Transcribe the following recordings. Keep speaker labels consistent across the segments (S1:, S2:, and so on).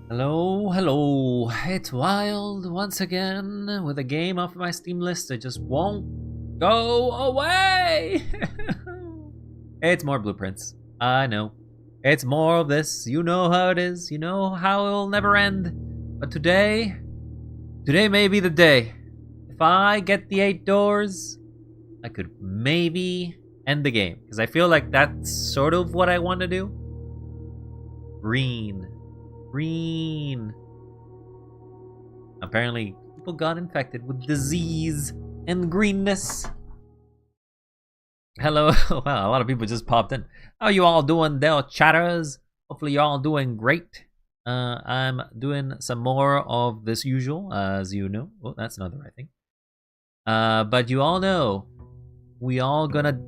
S1: Hello, hello. It's Wild once again with a game off my Steam list that just won't go away. It's more blueprints. I know. It's more of this. You know how it is. You know how it will never end. But today may be the day. If I get the 8 doors, I could maybe end the game. Because I feel like that's sort of what I want to do. Green. Apparently, people got infected with disease and greenness. Hello. Wow, a lot of people just popped in. How you all doing there, chatters? Hopefully you're all doing great. I'm doing some more of this usual, as you know. Oh, that's another, I think. But you all know, we all gonna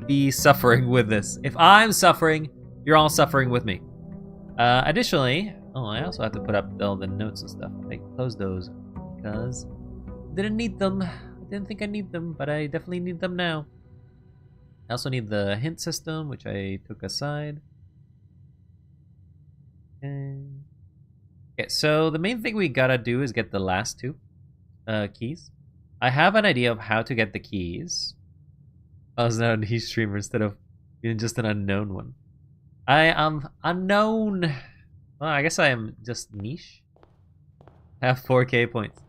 S1: be suffering with this. If I'm suffering, you're all suffering with me. Additionally, I also have to put up all the notes and stuff. I closed those because I didn't need them. I didn't think I need them, but I definitely need them now. I also need the hint system, which I took aside. Okay, so the main thing we gotta do is get the last two keys. I have an idea of how to get the keys. I was now a niche streamer instead of being just an unknown one. I am unknown. Well, I guess I am just niche. I have 4K points.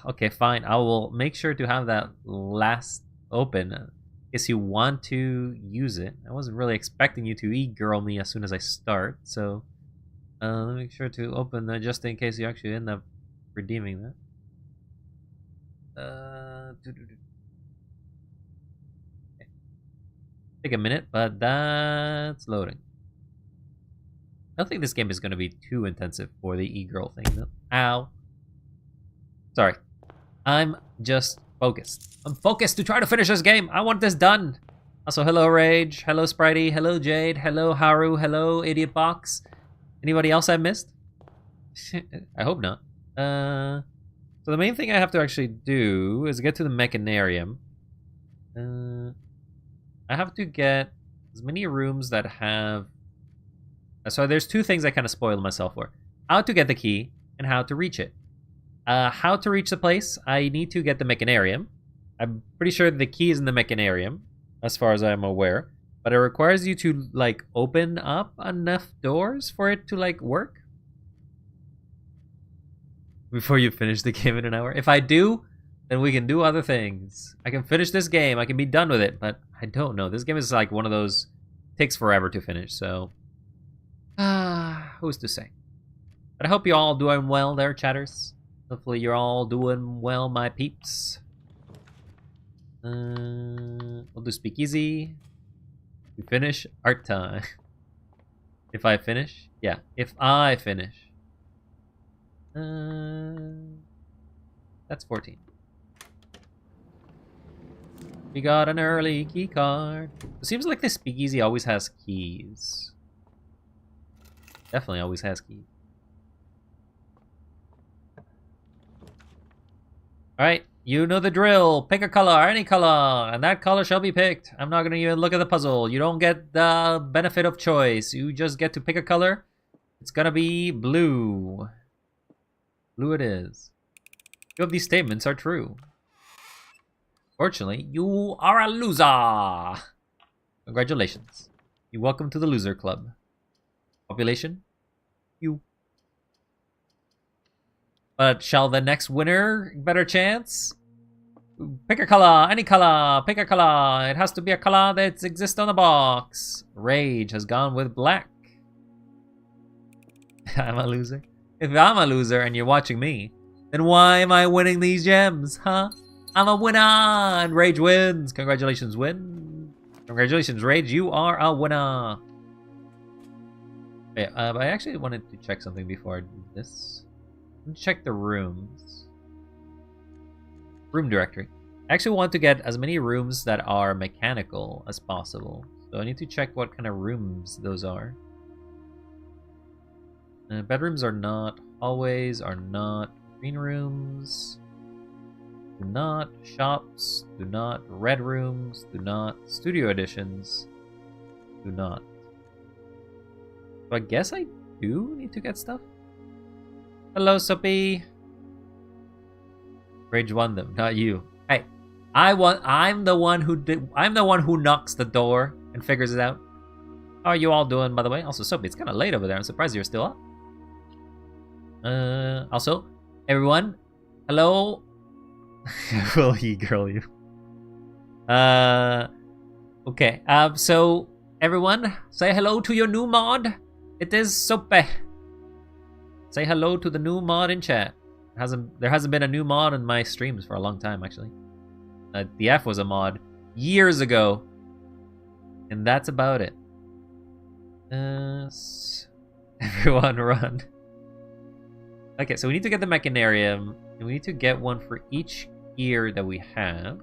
S1: Okay, fine. I will make sure to have that last open in case you want to use it. I wasn't really expecting you to e-girl me as soon as I start, so let me make sure to open that just in case you actually end up redeeming that. Okay. Take a minute, but that's loading. I don't think this game is going to be too intensive for the e-girl thing, though. Ow. Sorry. I'm just focused. I'm focused to try to finish this game. I want this done. Also, hello Rage, hello Spritey, hello Jade, hello Haru, hello Idiot Box. Anybody else I missed? I hope not. So the main thing I have to actually do is get to the Mechanarium. I have to get as many rooms that have... So there's two things I kind of spoiled myself for. How to get the key and how to reach it. How to reach the place, I need to get the Mechanarium. I'm pretty sure the key is in the Mechanarium, as far as I'm aware. But it requires you to, like, open up enough doors for it to, like, work. Before you finish the game in an hour. If I do, then we can do other things. I can finish this game, I can be done with it, but I don't know. This game is like one of those, takes forever to finish, so... who's to say? But I hope you're all doing well there, chatters. Hopefully you're all doing well, my peeps. We'll do speakeasy. We finish art time. If I finish? Yeah, if I finish. That's 14. We got an early key card. It seems like the speakeasy always has keys. Definitely always has keys. Alright, you know the drill. Pick a color, any color, and that color shall be picked. I'm not gonna even look at the puzzle. You don't get the benefit of choice. You just get to pick a color. It's gonna be blue. Blue it is. Two of these statements are true. Fortunately, you are a loser. Congratulations. You're welcome to the loser club. Population? You. But shall the next winner better chance? Pick a color, any color, pick a color. It has to be a color that exists on the box. Rage has gone with black. I'm a loser. If I'm a loser and you're watching me, then why am I winning these gems, huh? I'm a winner and Rage wins. Congratulations, win. Congratulations, Rage, you are a winner. Okay, but I actually wanted to check something before I do this. Let's check the rooms. Room directory. I actually want to get as many rooms that are mechanical as possible. So I need to check what kind of rooms those are. Bedrooms are not. Hallways are not. Green rooms. Do not. Shops. Do not. Red rooms. Do not. Studio editions. Do not. So I guess I do need to get stuff. Hello, Soapy. Rage won them, not you. Hey, I'm the one who knocks the door and figures it out. How are you all doing, by the way? Also, Soapy, it's kind of late over there. I'm surprised you're still up. Also, everyone, hello. Will he girl you? Okay. So everyone, say hello to your new mod. It is Soapy. Say hello to the new mod in chat. There hasn't been a new mod in my streams for a long time, actually. The F was a mod years ago, and that's about it. Everyone run. Okay, so we need to get the Mechanarium, and we need to get one for each gear that we have.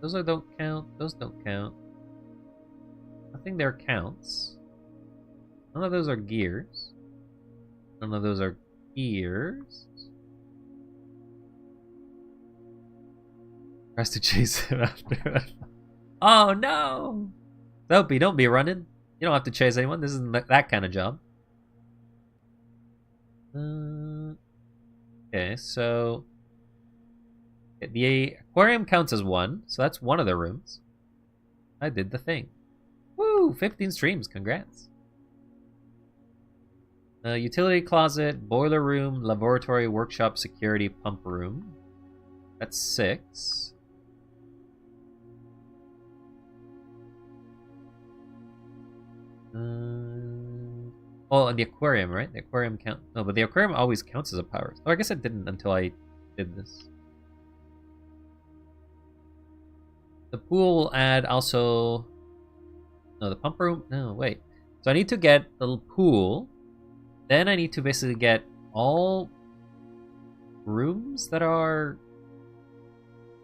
S1: Those don't count. Those don't count. Nothing there counts. None of those are gears. None of those are gears. Tries to chase him after. Oh no! Soapy, don't be running. You don't have to chase anyone. This isn't that kind of job. Okay, so the aquarium counts as one, so that's one of the rooms. I did the thing. Woo! 15 streams. Congrats. Utility closet, boiler room, laboratory, workshop, security, pump room. That's 6. Oh, and the aquarium, right? The aquarium count. No, but the aquarium always counts as a power. Oh, I guess it didn't until I did this. The pool will add also. No, the pump room. No, wait. So I need to get the pool. Then I need to basically get all rooms that are.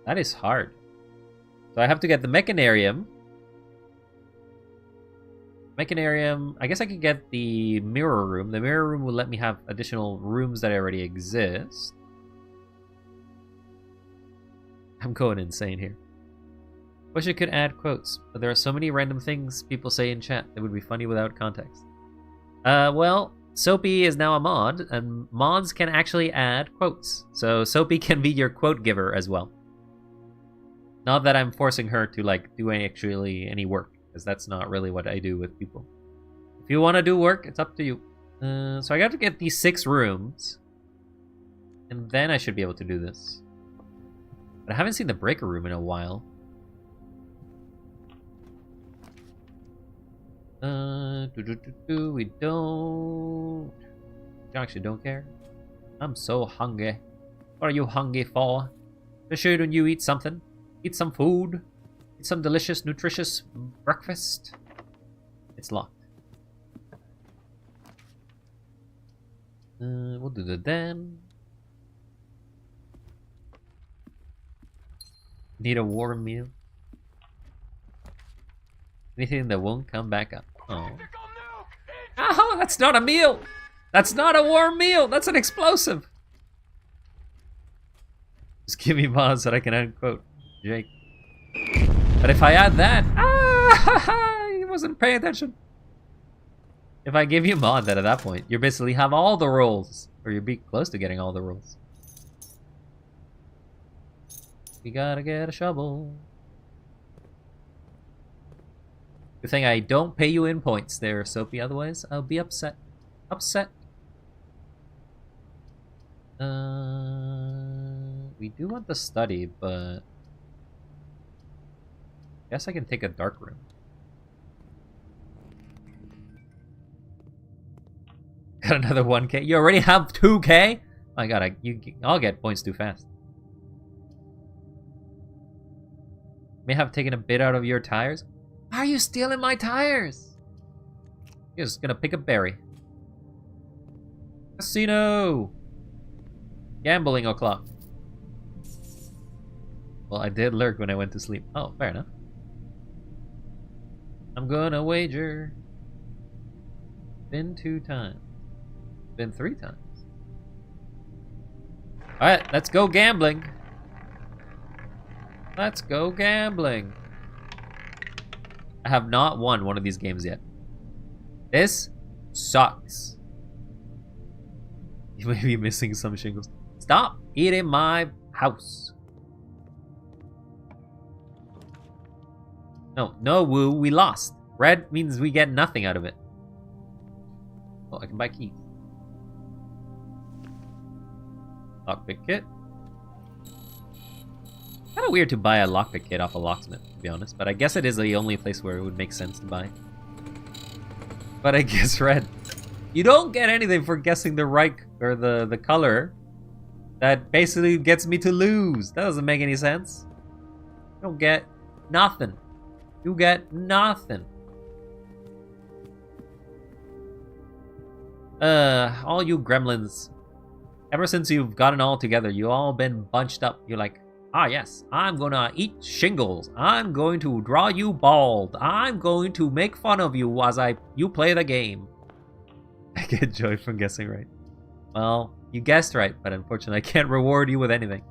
S1: That is hard. So I have to get the Mechanarium. Mechanarium. I guess I could get the mirror room. The mirror room will let me have additional rooms that already exist. I'm going insane here. Wish I could add quotes, but there are so many random things people say in chat that would be funny without context. Well, Soapy is now a mod, and mods can actually add quotes. So Soapy can be your quote giver as well. Not that I'm forcing her to like do any work, because that's not really what I do with people. If you want to do work, it's up to you. So I got to get these 6 rooms, and then I should be able to do this. But I haven't seen the breaker room in a while. We don't. I actually don't care. I'm so hungry. What are you hungry for? Shouldn't you eat something? Eat some food? Eat some delicious, nutritious breakfast? It's locked. We'll do the den. Need a warm meal. Anything that won't come back up. Oh. Oh, that's not a meal! That's not a warm meal! That's an explosive! Just give me mods that I can add quote. Jake. But if I add that... Ah! He wasn't paying attention. If I give you mod that at that point, you basically have all the roles. Or you'll be close to getting all the roles. We gotta get a shovel. Good thing I don't pay you in points there, Soapy, otherwise I'll be upset. Upset. We do want the study, but... guess I can take a dark room. Got another 1k. You already have 2k? Oh my god, I'll get points too fast. May have taken a bit out of your tires. Why are you stealing my tires? You're just gonna pick a berry. Casino! Gambling o'clock. Well, I did lurk when I went to sleep. Oh, fair enough. I'm gonna wager. Been 2 times. Been 3 times. Alright, let's go gambling. Let's go gambling. I have not won one of these games yet. This sucks. You may be missing some shingles. Stop eating my house. No, Woo, we lost. Red means we get nothing out of it. Oh, I can buy keys. Lockpick kit. Kind of weird to buy a lockpick kit off a locksmith, to be honest, but I guess it is the only place where it would make sense to buy. But I guess red. You don't get anything for guessing the right or the color. That basically gets me to lose. That doesn't make any sense. You don't get nothing. You get nothing. All you gremlins. Ever since you've gotten all together, you all been bunched up. You're like, ah yes, I'm gonna eat shingles. I'm going to draw you bald. I'm going to make fun of you as you play the game. I get joy from guessing right. Well, you guessed right, but unfortunately I can't reward you with anything.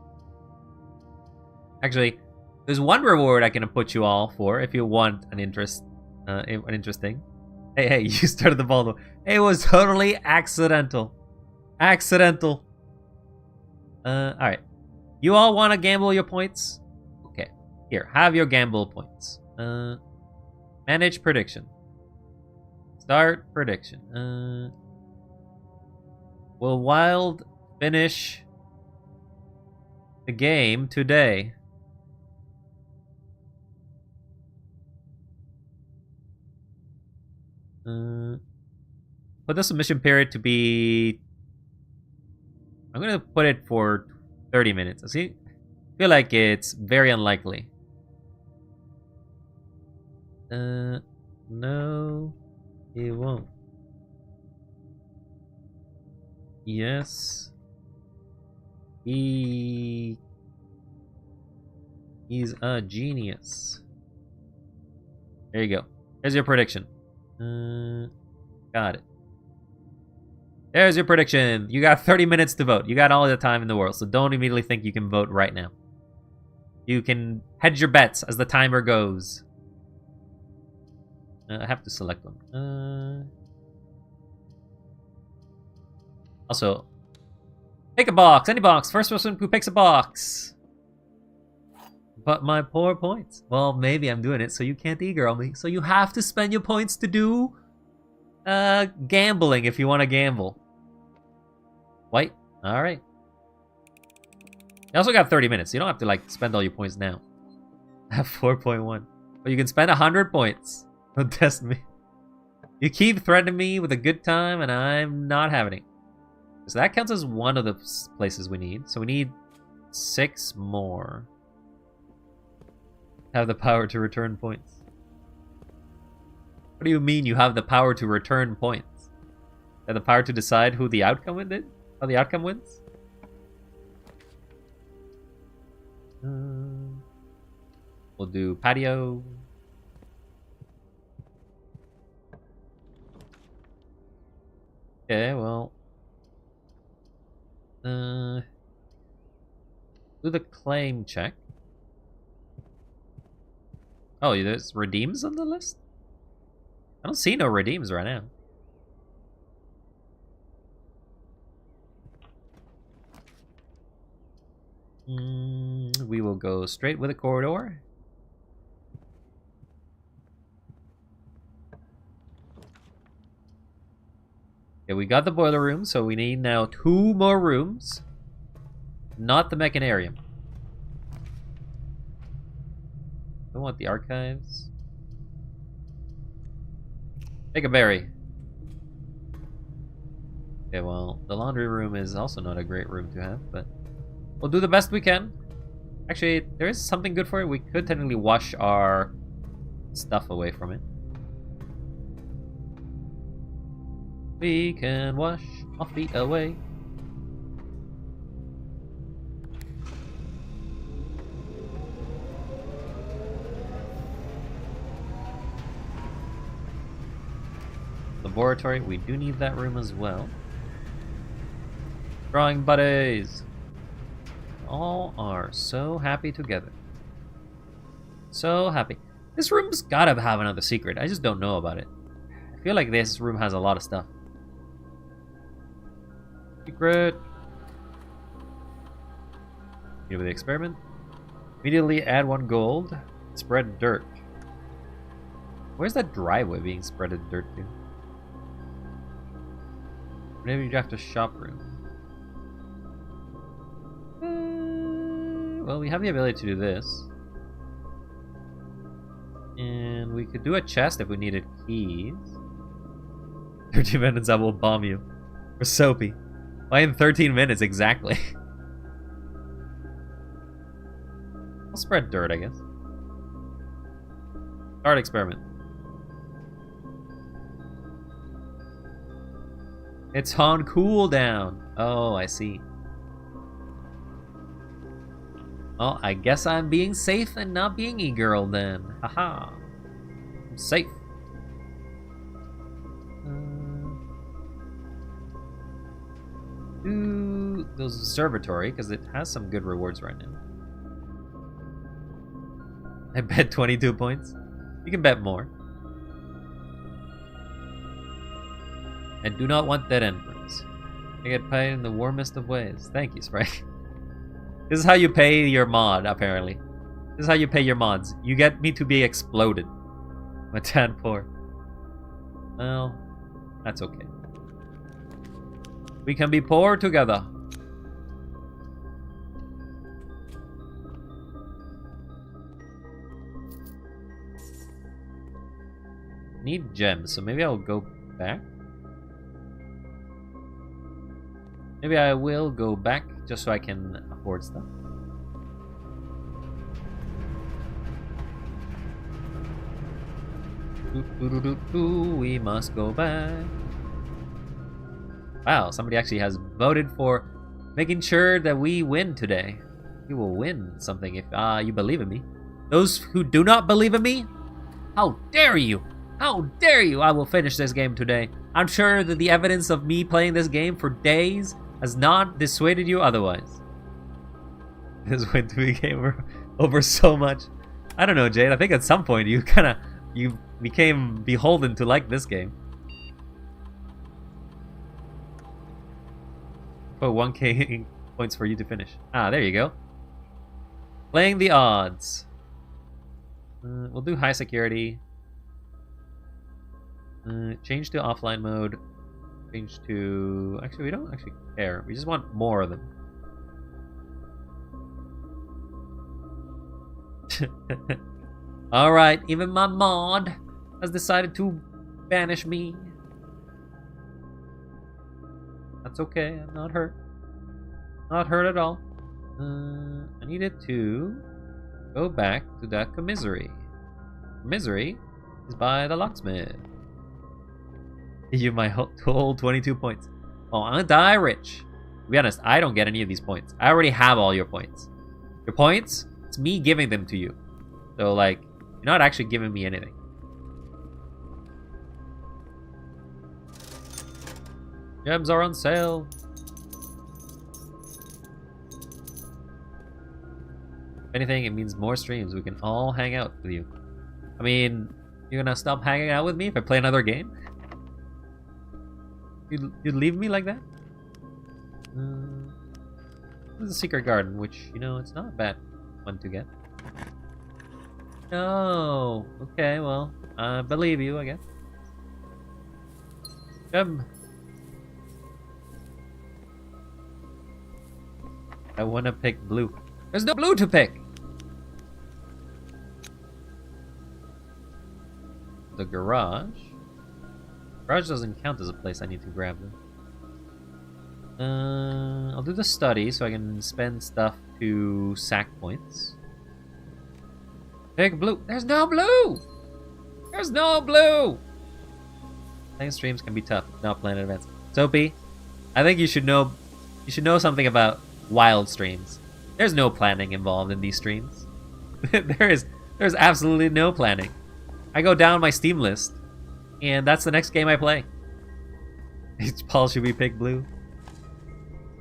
S1: Actually, there's one reward I can put you all for if you want an interesting. Hey, you started the ball though. It was totally accidental. Accidental. Alright. You all want to gamble your points? Okay. Here, have your gamble points. Manage prediction. Start prediction. Will Wild finish the game today? Put the submission period to be... I'm gonna put it for 30 minutes. I feel like it's very unlikely. No, it won't. Yes. He's a genius. There you go. Here's your prediction. Got it. There's your prediction. You got 30 minutes to vote. You got all the time in the world, so don't immediately think you can vote right now. You can hedge your bets as the timer goes. I have to select one. Also, pick a box. Any box. First person who picks a box. But my poor points. Well, maybe I'm doing it so you can't e-girl me. So you have to spend your points to do gambling if you want to gamble. White. All right. You also got 30 minutes. You don't have to like spend all your points now. I have 4.1. But you can spend 100 points. Don't test me. You keep threatening me with a good time and I'm not having it. So that counts as one of the places we need. So we need 6 more. Have the power to return points. What do you mean you have the power to return points? Have the power to decide who the outcome did? How the outcome wins? We'll do patio. Okay, well. Do the claim check. Oh, there's redeems on the list? I don't see no redeems right now. We will go straight with a corridor. Okay, we got the boiler room, so we need now 2 more rooms. Not the mechanarium. I want the archives. Take a berry. Okay, well, the laundry room is also not a great room to have, but we'll do the best we can. Actually, there is something good for it. We could technically wash our stuff away from it. We can wash our feet away. Laboratory, we do need that room as well. Drawing buddies! All are so happy together. So happy. This room's gotta have another secret. I just don't know about it. I feel like this room has a lot of stuff. Secret. Deal with the experiment. Immediately add 1 gold. Spread dirt. Where's that driveway being spreaded dirt to? Maybe you draft a shop room. Well, we have the ability to do this. And we could do a chest if we needed keys. 13 minutes, I will bomb you. Or Soapy. Why in 13 minutes exactly? I'll spread dirt, I guess. Start experiment. It's on cooldown. Oh, I see. Well, I guess I'm being safe and not being e-girl then. Haha. I'm safe. Do those observatory, because it has some good rewards right now. I bet 22 points. You can bet more. I do not want dead end points. I get paid in the warmest of ways. Thank you, Sprite. This is how you pay your mod, apparently. This is how you pay your mods. You get me to be exploded. My tan poor. Well, that's okay. We can be poor together. Need gems, so maybe I'll go back. Maybe I will go back just so I can afford stuff. We must go back. Wow, somebody actually has voted for making sure that we win today. We will win something if you believe in me. Those who do not believe in me, how dare you? How dare you? I will finish this game today. I'm sure that the evidence of me playing this game for days has not dissuaded you otherwise. This went to be game over so much. I don't know, Jade. I think at some point you became beholden to like this game. Put 1k points for you to finish. Ah, there you go. Playing the odds. We'll do high security. Change to offline mode. Change to... Actually, we don't actually care. We just want more of them. Alright, even my mod has decided to banish me. That's okay, I'm not hurt. Not hurt at all. I needed to go back to that commissary. Commissary is by the locksmith. You my whole 22 points. Oh, I'm gonna die rich. To be honest, I don't get any of these points. I already have all your points. Your points, it's me giving them to you. So, like, you're not actually giving me anything. Gems are on sale. If anything, it means more streams. We can all hang out with you. I mean, you're gonna stop hanging out with me if I play another game? You'd leave me like that? This is a secret garden, which, you know, it's not a bad one to get. No. Okay, well, I believe you, I guess. Come. I want to pick blue. There's no blue to pick! The garage. Garage doesn't count as a place I need to grab them. I'll do the study so I can spend stuff to sack points. Pick blue. There's no blue! There's no blue! Playing streams can be tough, not playing in advance. Soapy, I think you should know something about wild streams. There's no planning involved in these streams. There's absolutely no planning. I go down my Steam list, and that's the next game I play. Paul, should we pick blue?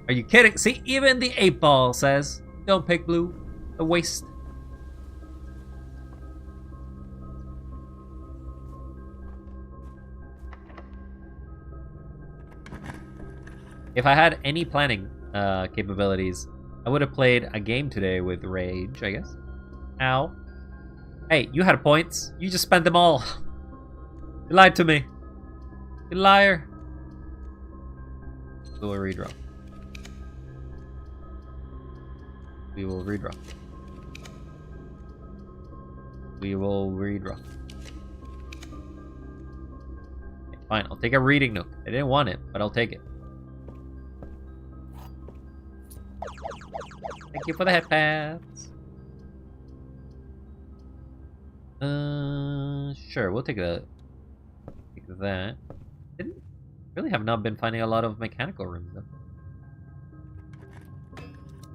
S1: Are you kidding? See, even the 8-ball says, don't pick blue. A waste. If I had any planning capabilities, I would have played a game today with Rage, I guess. Ow. Hey, you had points. You just spent them all. You lied to me. You liar. We will redraw. We will redraw. We will redraw. Okay, fine, I'll take a reading nook. I didn't want it, but I'll take it. Thank you for the head pads. Sure, we'll take that. Take that. Didn't really have not been finding a lot of mechanical rooms though.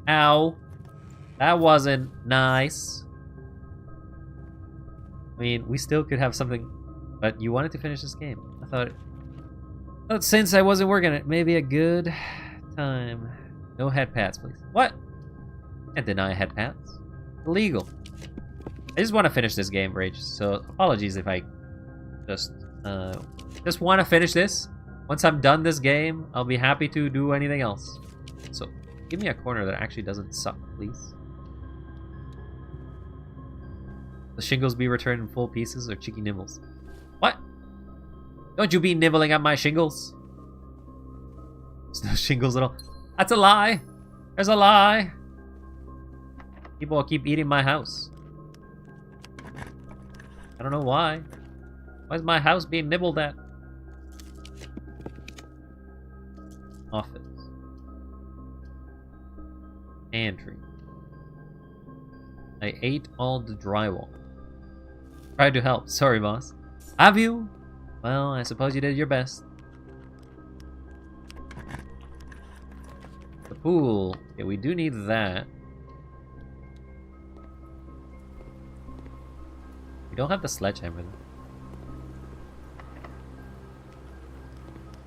S1: Ow. That wasn't nice. I mean, we still could have something, but you wanted to finish this game. I thought since I wasn't working it, maybe a good time. No head pads, please. What? Can't deny head pads. Illegal. I just want to finish this game, Rage. So apologies if I just want to finish this. Once I'm done this game, I'll be happy to do anything else. So give me a corner that actually doesn't suck, please. The shingles be returned in full pieces or cheeky nibbles? What? Don't you be nibbling at my shingles? There's no shingles at all. That's a lie. There's a lie. People will keep eating my house. I don't know why. Why is my house being nibbled at? Office. Pantry. I ate all the drywall. Tried to help. Sorry, boss. Have you? Well, I suppose you did your best. The pool. Okay, we do need that. We don't have the sledgehammer though.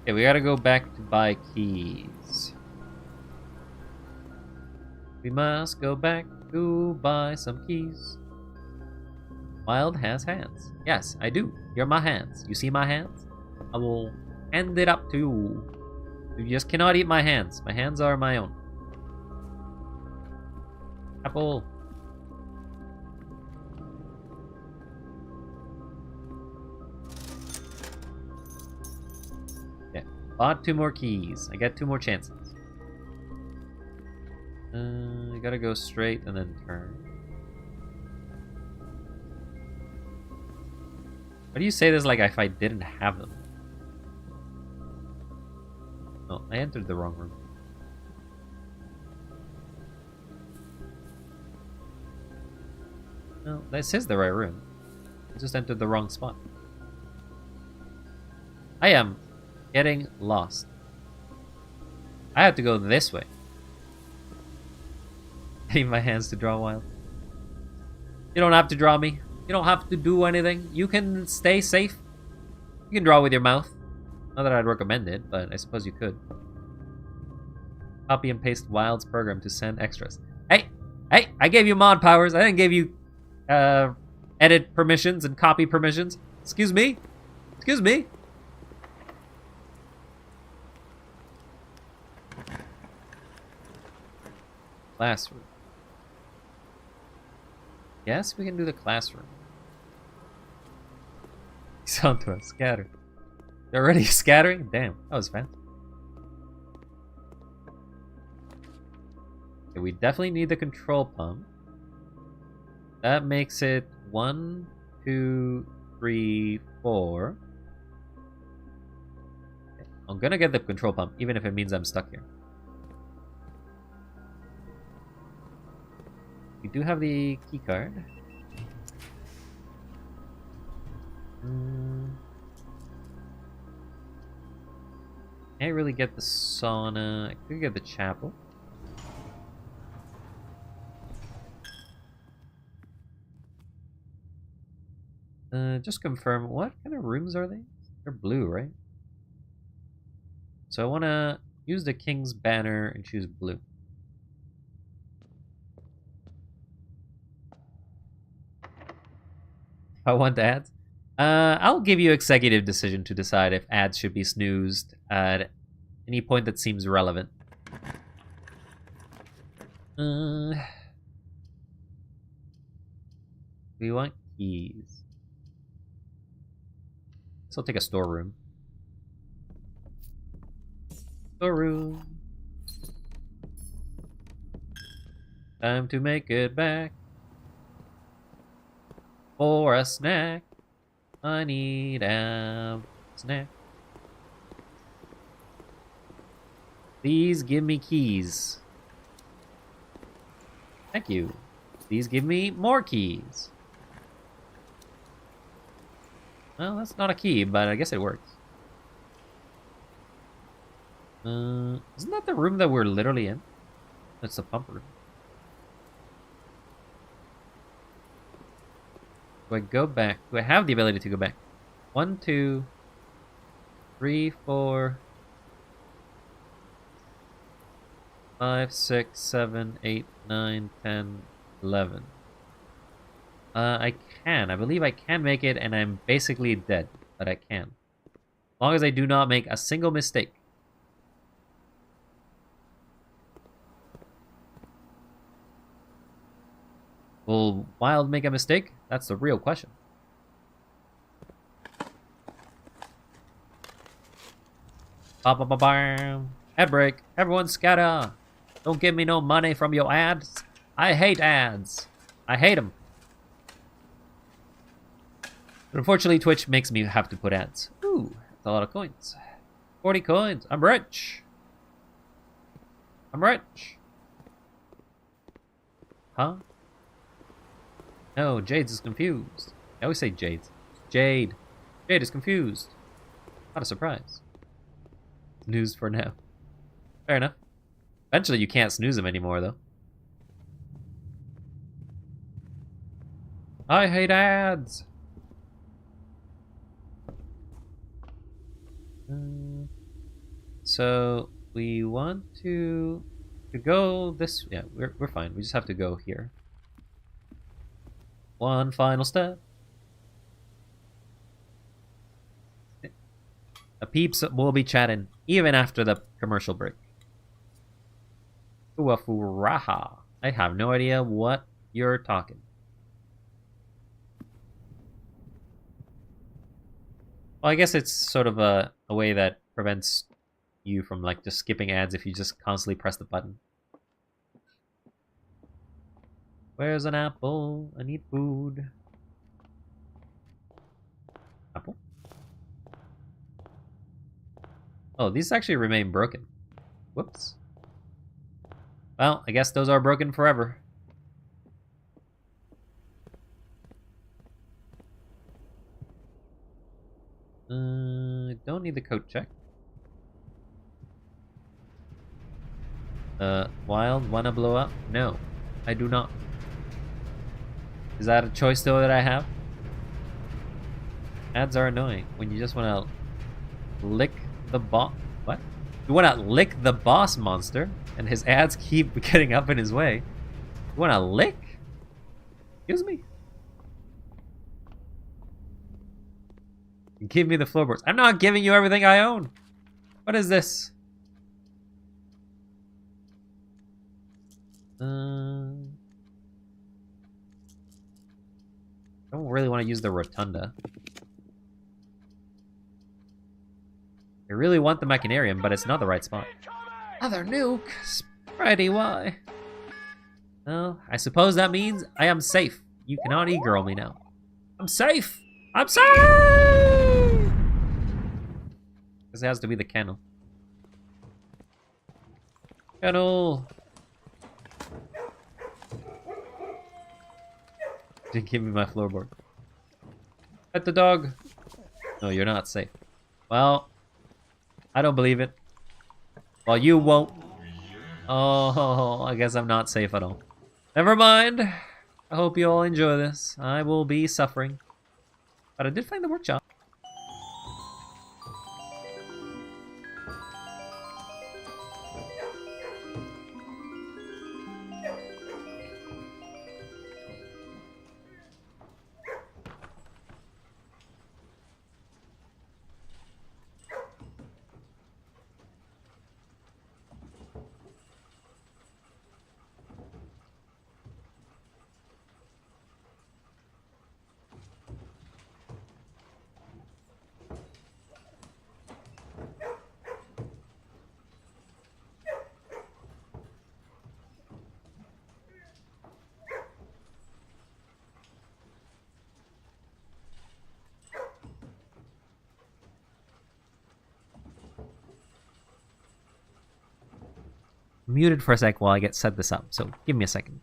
S1: Okay, we gotta go back to buy keys. We must go back to buy some keys. Wild has hands. Yes, I do. You're my hands. You see my hands? I will hand it up to you. You just cannot eat my hands. My hands are my own. Apple. Okay. Bought 2 more keys. I got 2 more chances. I gotta go straight and then turn. Why do you say this like if I didn't have them? Oh, I entered the wrong room. No, this is the right room. I just entered the wrong spot. I am getting lost. I have to go this way. I need my hands to draw wild. You don't have to draw me. You don't have to do anything. You can stay safe. You can draw with your mouth. Not that I'd recommend it, but I suppose you could. Copy and paste Wild's program to send extras. Hey! Hey! I gave you mod powers. I didn't give you edit permissions and copy permissions. Excuse me? Excuse me? Classroom. Yes, we can do the classroom. He's onto us. Scatter. They're already scattering? Damn, that was fast. Okay, we definitely need the control pump. That makes it 1, 2, 3, 4. Okay, I'm gonna get the control pump, even if it means I'm stuck here. We do have the key card. Can't really get the sauna. I could get the chapel. Just confirm, what kind of rooms are they? They're blue, right? So I want to use the king's banner and choose blue. I want ads. I'll give you executive decision to decide if ads should be snoozed at Any point that seems relevant. We want keys. So I'll take a storeroom. Storeroom. Time to make it back. For a snack. I need a snack. Please give me keys. Thank you. Please give me more keys. Well, that's not a key, but I guess it works. Isn't that the room that we're literally in? That's the pump room. Do I go back? Do I have the ability to go back? 1, 2, 3, 4, 5, 6, 7, 8, 9, 10, 11. I can. I believe I can make it, and I'm basically dead, but I can. As long as I do not make a single mistake. Will Wild make a mistake? That's the real question. Ba-ba-ba-bam. Head break. Everyone scatter. Don't give me no money from your ads. I hate ads. I hate them. But unfortunately, Twitch makes me have to put ads. Ooh, that's a lot of coins. 40 coins. I'm rich. I'm rich. Huh? No, Jades is confused. I always say Jades. Jade. Jade is confused. Not a surprise. Snooze for now. Fair enough. Eventually you can't snooze them anymore, though. I hate ads! So, we want to go this... Yeah, we're fine. We just have to go here. One final step. The peeps will be chatting even after the commercial break. Uafuraha. I have no idea what you're talking. Well, I guess it's sort of a way that prevents you from like just skipping ads if you just constantly press the button. Where's an apple? I need food. Apple? Oh, these actually remain broken. Whoops. Well, I guess those are broken forever. Don't need the coat check. Wild, wanna blow up? No, I do not. Is that a choice though that I have? Ads are annoying when you just wanna lick the boss. What? You wanna lick the boss monster, and his ads keep getting up in his way. You wanna lick? Excuse me? Give me the floorboards. I'm not giving you everything I own. What is this? I don't really want to use the rotunda. I really want the Machinarium, but it's not the right spot. Another nuke? Spidey, why? Well, I suppose that means I am safe. You cannot e-girl me now. I'm safe! I'm safe! This has to be the kennel. Kennel! Didn't give me my floorboard. Pet the dog! No, you're not safe. Well, I don't believe it. Well, you won't. Oh, I guess I'm not safe at all. Never mind. I hope you all enjoy this. I will be suffering. But I did find the workshop. muted for a sec while I get set this up. So give me a second.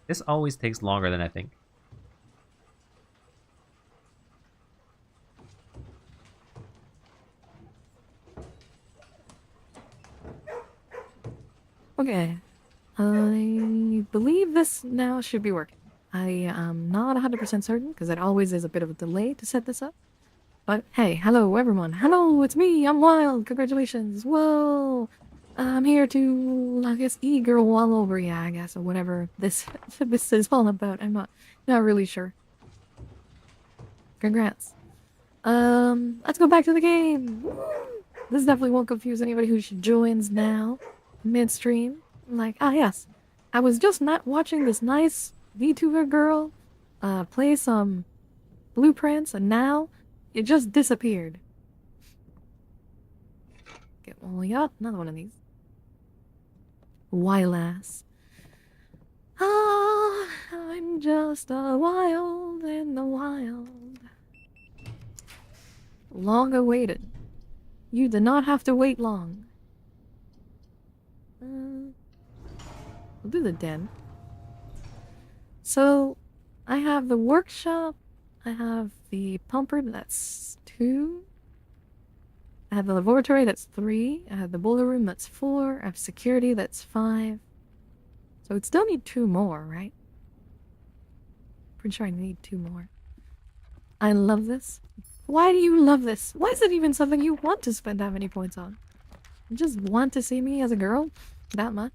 S1: This always takes longer than I think.
S2: Okay. I believe this now should be working. I am not 100% certain because it always is a bit of a delay to set this up. But hey, hello everyone. Hello, it's me. I'm Wild. Congratulations. Whoa. I'm here to, I guess, e-girl all over ya, I guess, or whatever this is all about. I'm not really sure. Congrats. Let's go back to the game. This definitely won't confuse anybody who joins now, midstream. Like, yes, I was just not watching this nice VTuber girl, play some blueprints, and now it just disappeared. Okay, well, we got another one of these. Wilass. Ah, I'm just a wild in the wild. Long awaited. You did not have to wait long. We'll do the den. So, I have the workshop. I have the pumper, that's 2. I have the laboratory, that's 3. I have the boiler room, that's 4. I have security, that's 5. So we'd still need 2 more, right? Pretty sure I need 2 more. I love this. Why do you love this? Why is it even something you want to spend that many points on? You just want to see me as a girl? That much?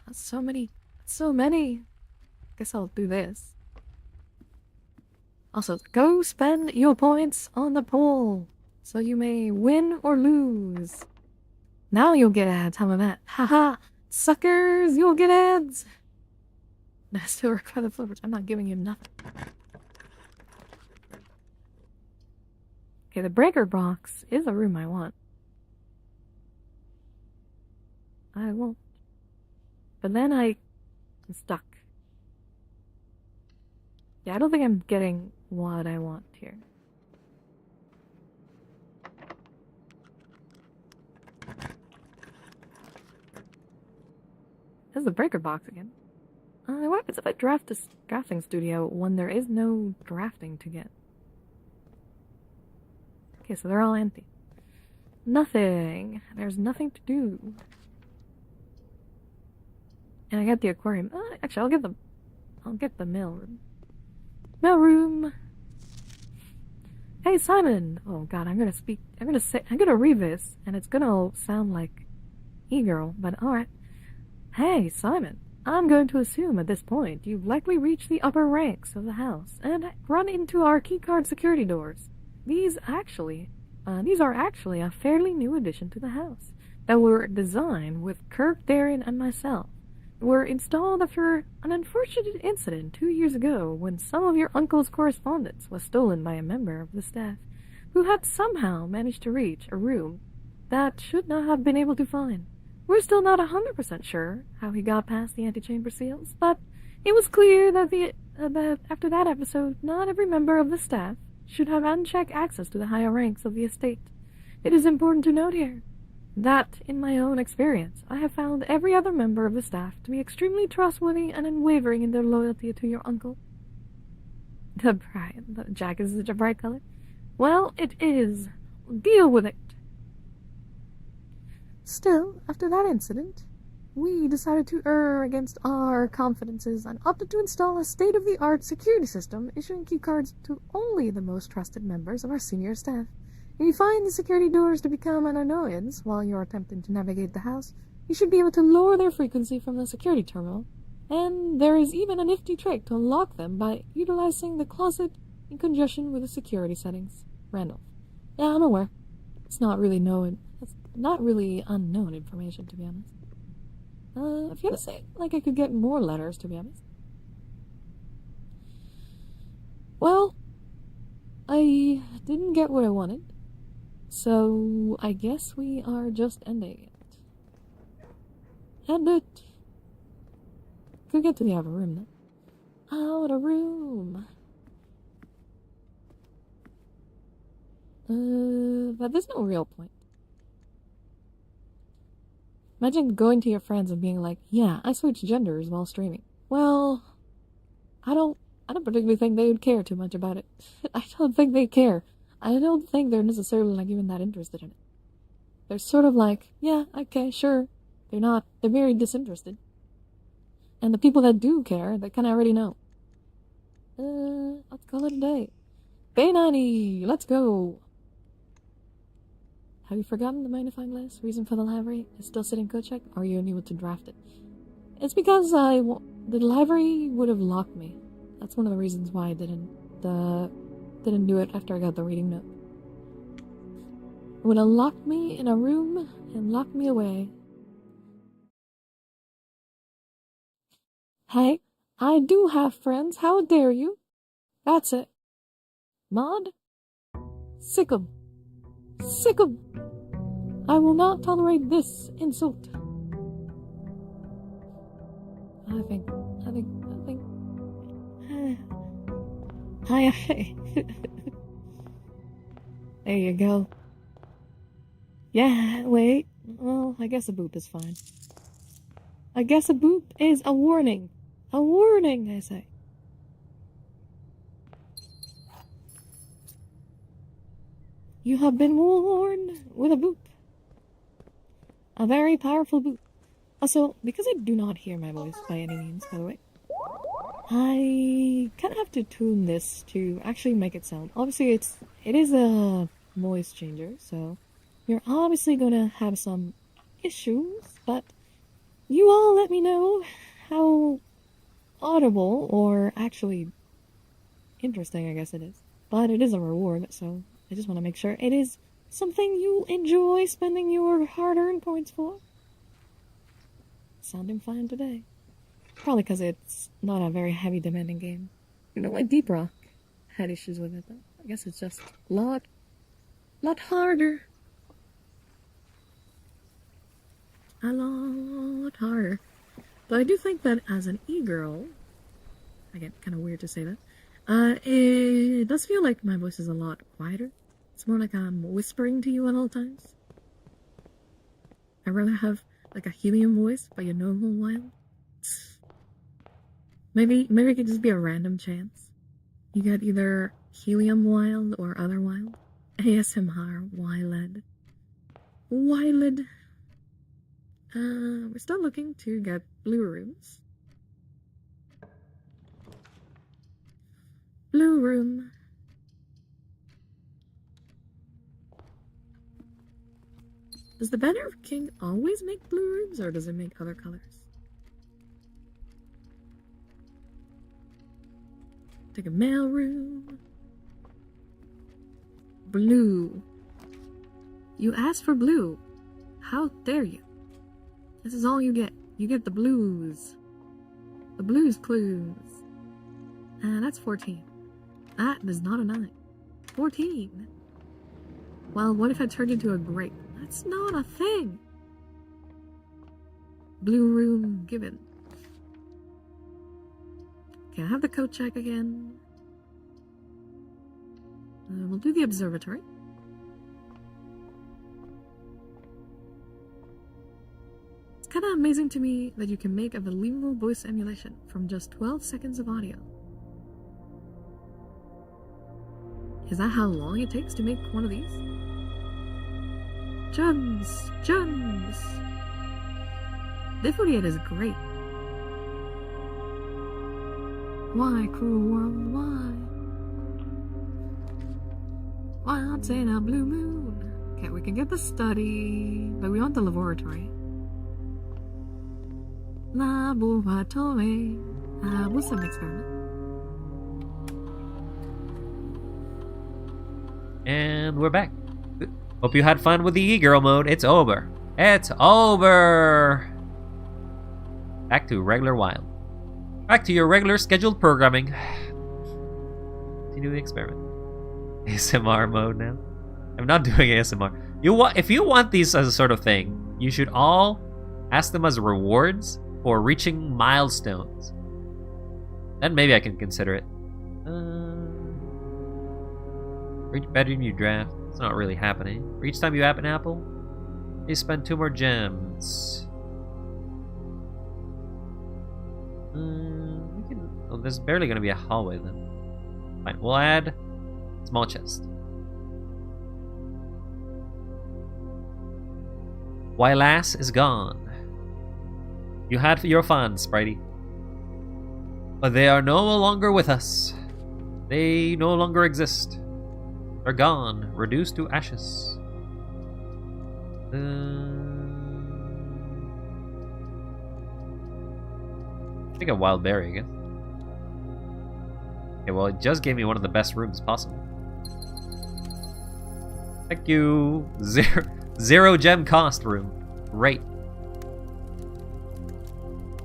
S2: That's so many. So many. Guess I'll do this. Also, go spend your points on the poll, so you may win or lose. Now you'll get ads, how about that? Haha! Suckers, you'll get ads! I still require the flippers. I'm not giving you nothing. Okay, the breaker box is a room I want. I won't. But then I'm stuck. Yeah, I don't think I'm getting what I want here. This is the breaker box again. What happens if I draft this drafting studio when there is no drafting to get? Okay, so they're all empty. Nothing. There's nothing to do. And I got the aquarium. Actually, I'll get the mail room. Mail room. Hey, Simon. Oh God, I'm gonna read this, and it's gonna sound like e-girl, but all right. Hey, Simon. I'm going to assume at this point you've likely reached the upper ranks of the house and run into our keycard security doors. These are actually a fairly new addition to the house that were designed with Kirk, Darren, and myself. Were installed after an unfortunate incident 2 years ago when some of your uncle's correspondence was stolen by a member of the staff who had somehow managed to reach a room that should not have been able to find. We're still not 100% sure how he got past the antechamber seals, but it was clear that after that episode, not every member of the staff should have unchecked access to the higher ranks of the estate. It is important to note here that, in my own experience, I have found every other member of the staff to be extremely trustworthy and unwavering in their loyalty to your uncle. The jack is such a bright color. Well, it is. Deal with it. Still, after that incident, we decided to err against our confidences and opted to install a state-of-the-art security system, issuing key cards to only the most trusted members of our senior staff. If you find the security doors to become an annoyance while you're attempting to navigate the house, you should be able to lower their frequency from the security terminal, and there is even a nifty trick to unlock them by utilizing the closet in conjunction with the security settings. Randolph. Yeah, I'm aware. It's not really unknown information, to be honest. If you had to say, like, I could get more letters, to be honest. Well, I didn't get what I wanted, so I guess we are just ending it. End it. Could get to the outer room, though. Outer room. But there's no real point. Imagine going to your friends and being like, yeah, I switched genders while streaming. Well, I don't particularly think they would care too much about it. I don't think they care. I don't think they're necessarily, like, even that interested in it. They're sort of like, yeah, okay, sure. They're very disinterested. And the people that do care, they kind of already know. Let's call it a day. Bay90, let's go. Have you forgotten the magnifying glass? Reason for the library is still sitting code check, or are you unable to draft it? It's because the library would have locked me. That's one of the reasons why I didn't do it after I got the reading note. It would have locked me in a room and locked me away. Hey, I do have friends. How dare you? That's it. Maud? Sick 'em. Sick 'em. I will not tolerate this insult. I think. Hi. There you go. Yeah, wait. Well, I guess a boop is fine. I guess a boop is a warning. A warning, I say. You have been warned with a boop. A very powerful boop. Also, because I do not hear my voice by any means, by the way, I kind of have to tune this to actually make it sound. Obviously, it is a voice changer, so you're obviously gonna have some issues, but you all let me know how audible or actually interesting, I guess it is. But it is a reward, so I just want to make sure it is something you enjoy spending your hard-earned points for. Sounding fine today. Probably because it's not a very heavy demanding game. You know, like Deep Rock had issues with it, though. I guess it's just a lot harder. A lot harder. But I do think that as an e-girl, again, kind of weird to say that, it does feel like my voice is a lot quieter. It's more like I'm whispering to you at all times. I'd rather have like a helium voice, but you know whole while. Maybe it could just be a random chance. You get either helium wild or other wild. ASMR Wyled. Wyled. We're still looking to get blue rooms. Blue room. Does the Banner of King always make blue rooms, or does it make other colors? Take a mail room. Blue. You asked for blue. How dare you? This is all you get. You get the blues. The blues clues. That's 14. That is not a 9. 14. Well, what if I turned into a grape? That's not a thing. Blue room given. Okay, I have the code check again. We'll do the observatory. It's kind of amazing to me that you can make a believable voice emulation from just 12 seconds of audio. Is that how long it takes to make one of these? Gems! Gems! This 48 is great. Why, cruel world, why? Why not say a blue moon? Okay, we can get the study, but we want the laboratory. Laboratory. We'll some experiment.
S1: And we're back. Hope you had fun with the e-girl mode. It's over. It's over. Back to regular wild. Back to your regular scheduled programming. Continue the experiment. ASMR mode now. I'm not doing ASMR. If you want these as a sort of thing, you should all ask them as rewards for reaching milestones. Then maybe I can consider it. Reach bedroom you draft. It's not really happening. For each time you app an apple, you spend 2 more gems. Oh, there's barely gonna be a hallway then. Fine, we'll add small chest. Wylass is gone. You had your fun, Spritey. But they are no longer with us. They no longer exist. They're gone, reduced to ashes. I think a wild berry, I guess. Okay, well, it just gave me one of the best rooms possible. Thank you. Zero gem cost room. Great.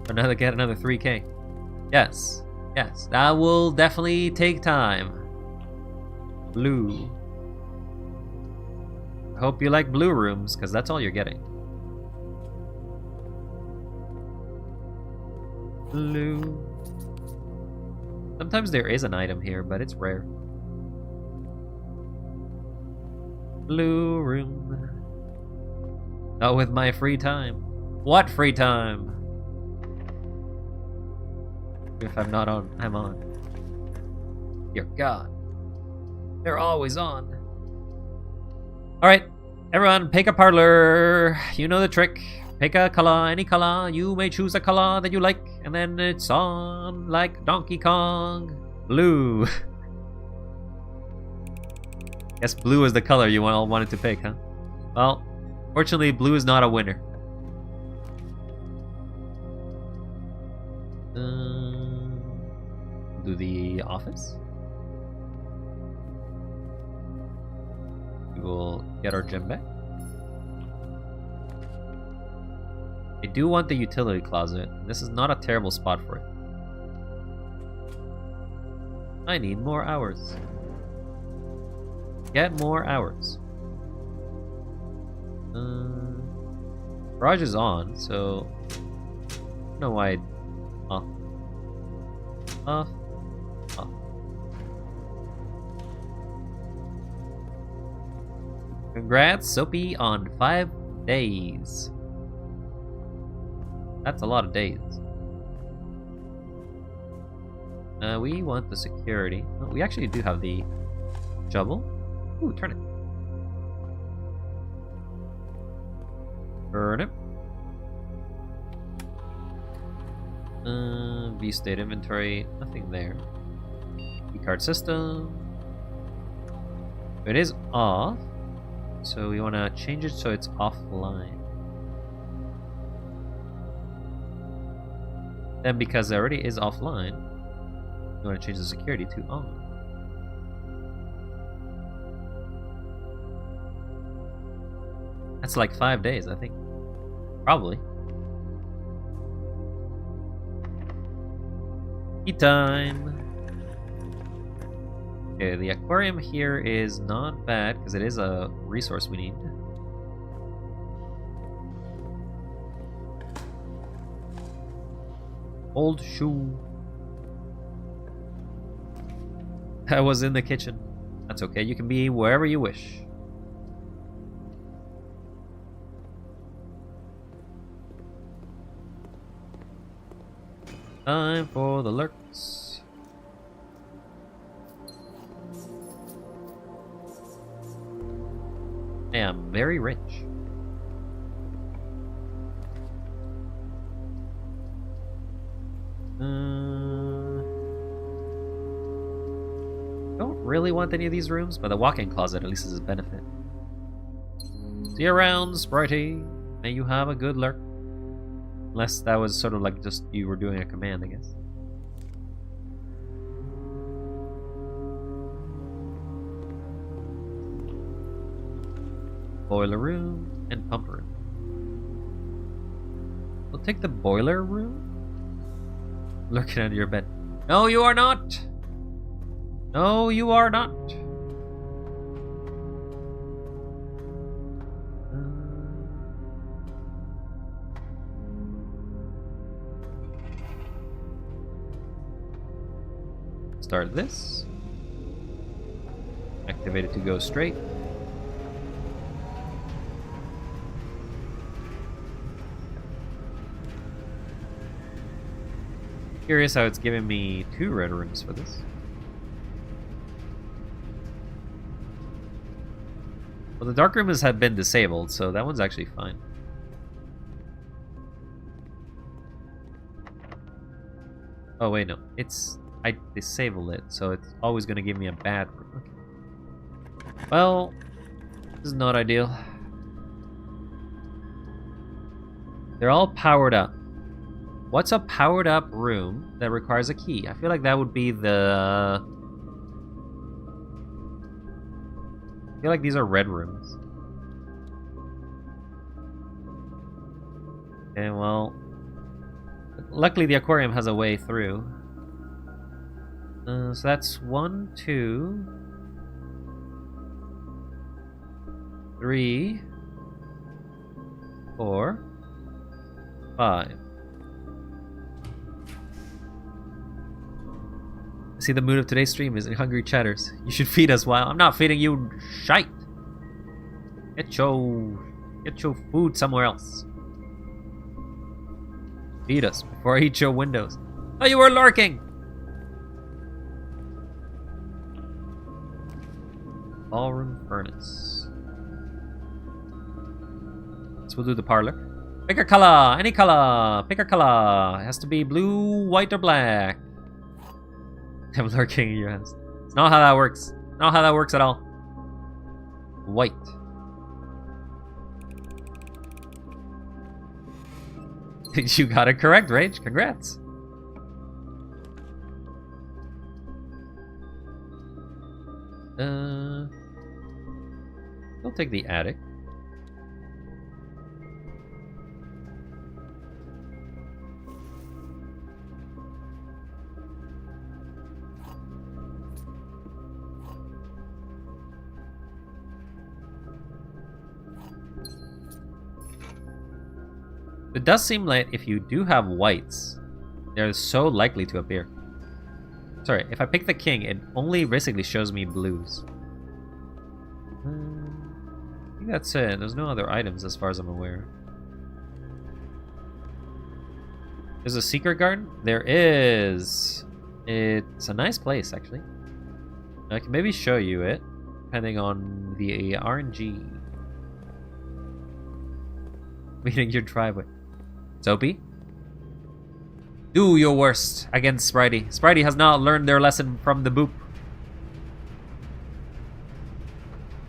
S1: Get another 3K. Yes. Yes. That will definitely take time. Blue. I hope you like blue rooms, because that's all you're getting. Blue. Sometimes there is an item here, but it's rare. Blue room. Not with my free time. What free time? If I'm not on, I'm on. Dear God. They're always on. Alright, everyone, pick a parlor. You know the trick. Pick a color, any color. You may choose a color that you like, and then it's on like Donkey Kong. Blue. Guess blue is the color you all wanted to pick, huh? Well, fortunately, blue is not a winner. Do the office. We will get our gem back. I do want the utility closet. This is not a terrible spot for it. I need more hours. Get more hours. Garage is on, so I don't know why. Off. Off. Off. Congrats, Soapy, on 5 days. That's a lot of days. We want the security. Oh, we actually do have the shovel. Ooh, turn it. Burn it. V-state inventory, nothing there. E-card system. It is off, so we want to change it so it's offline. Then because it already is offline, we want to change the security to on. That's like 5 days, I think. Probably. Tea time. Okay, the aquarium here is not bad because it is a resource we need. Old shoe. I was in the kitchen. That's okay, you can be wherever you wish. Time for the lurks. I am very rich. Don't really want any of these rooms, but the walk-in closet at least is a benefit. See you around, Spritey. May you have a good lurk. Unless that was sort of like just you were doing a command, I guess. Boiler room and pump room. We'll take the boiler room. Lurking under your bed. No, you are not. No, you are not. Start this. Activate it to go straight. Curious how it's giving me 2 red rooms for this. Well, the dark rooms have been disabled, so that one's actually fine. Oh wait, no. I disabled it, so it's always going to give me a bad room. Okay. Well, this is not ideal. They're all powered up. What's a powered up room that requires a key? I feel like that would be the... I feel like these are red rooms. Okay, well... Luckily the aquarium has a way through. So that's 1, 2... 3... 4... 5. See, the mood of today's stream is hungry chatters. You should feed us. While I'm not feeding you, shite. Get your food somewhere else. Feed us before I eat your windows. Oh, you were lurking. Ballroom furnace. So we'll do the parlor. Pick a color, any color. Pick a color. It has to be blue, white, or black. I'm lurking in your hands. It's not how that works. Not how that works at all. White. You got it correct, Rage. Congrats. I'll take the attic. It does seem like if you do have whites, they're so likely to appear. Sorry, if I pick the king, it only basically shows me blues. I think that's it. There's no other items as far as I'm aware. There's a secret garden? There is. It's a nice place, actually. I can maybe show you it, depending on the RNG. Meaning your driveway. Soapy? Do your worst against Spritey. Spritey has not learned their lesson from the boop.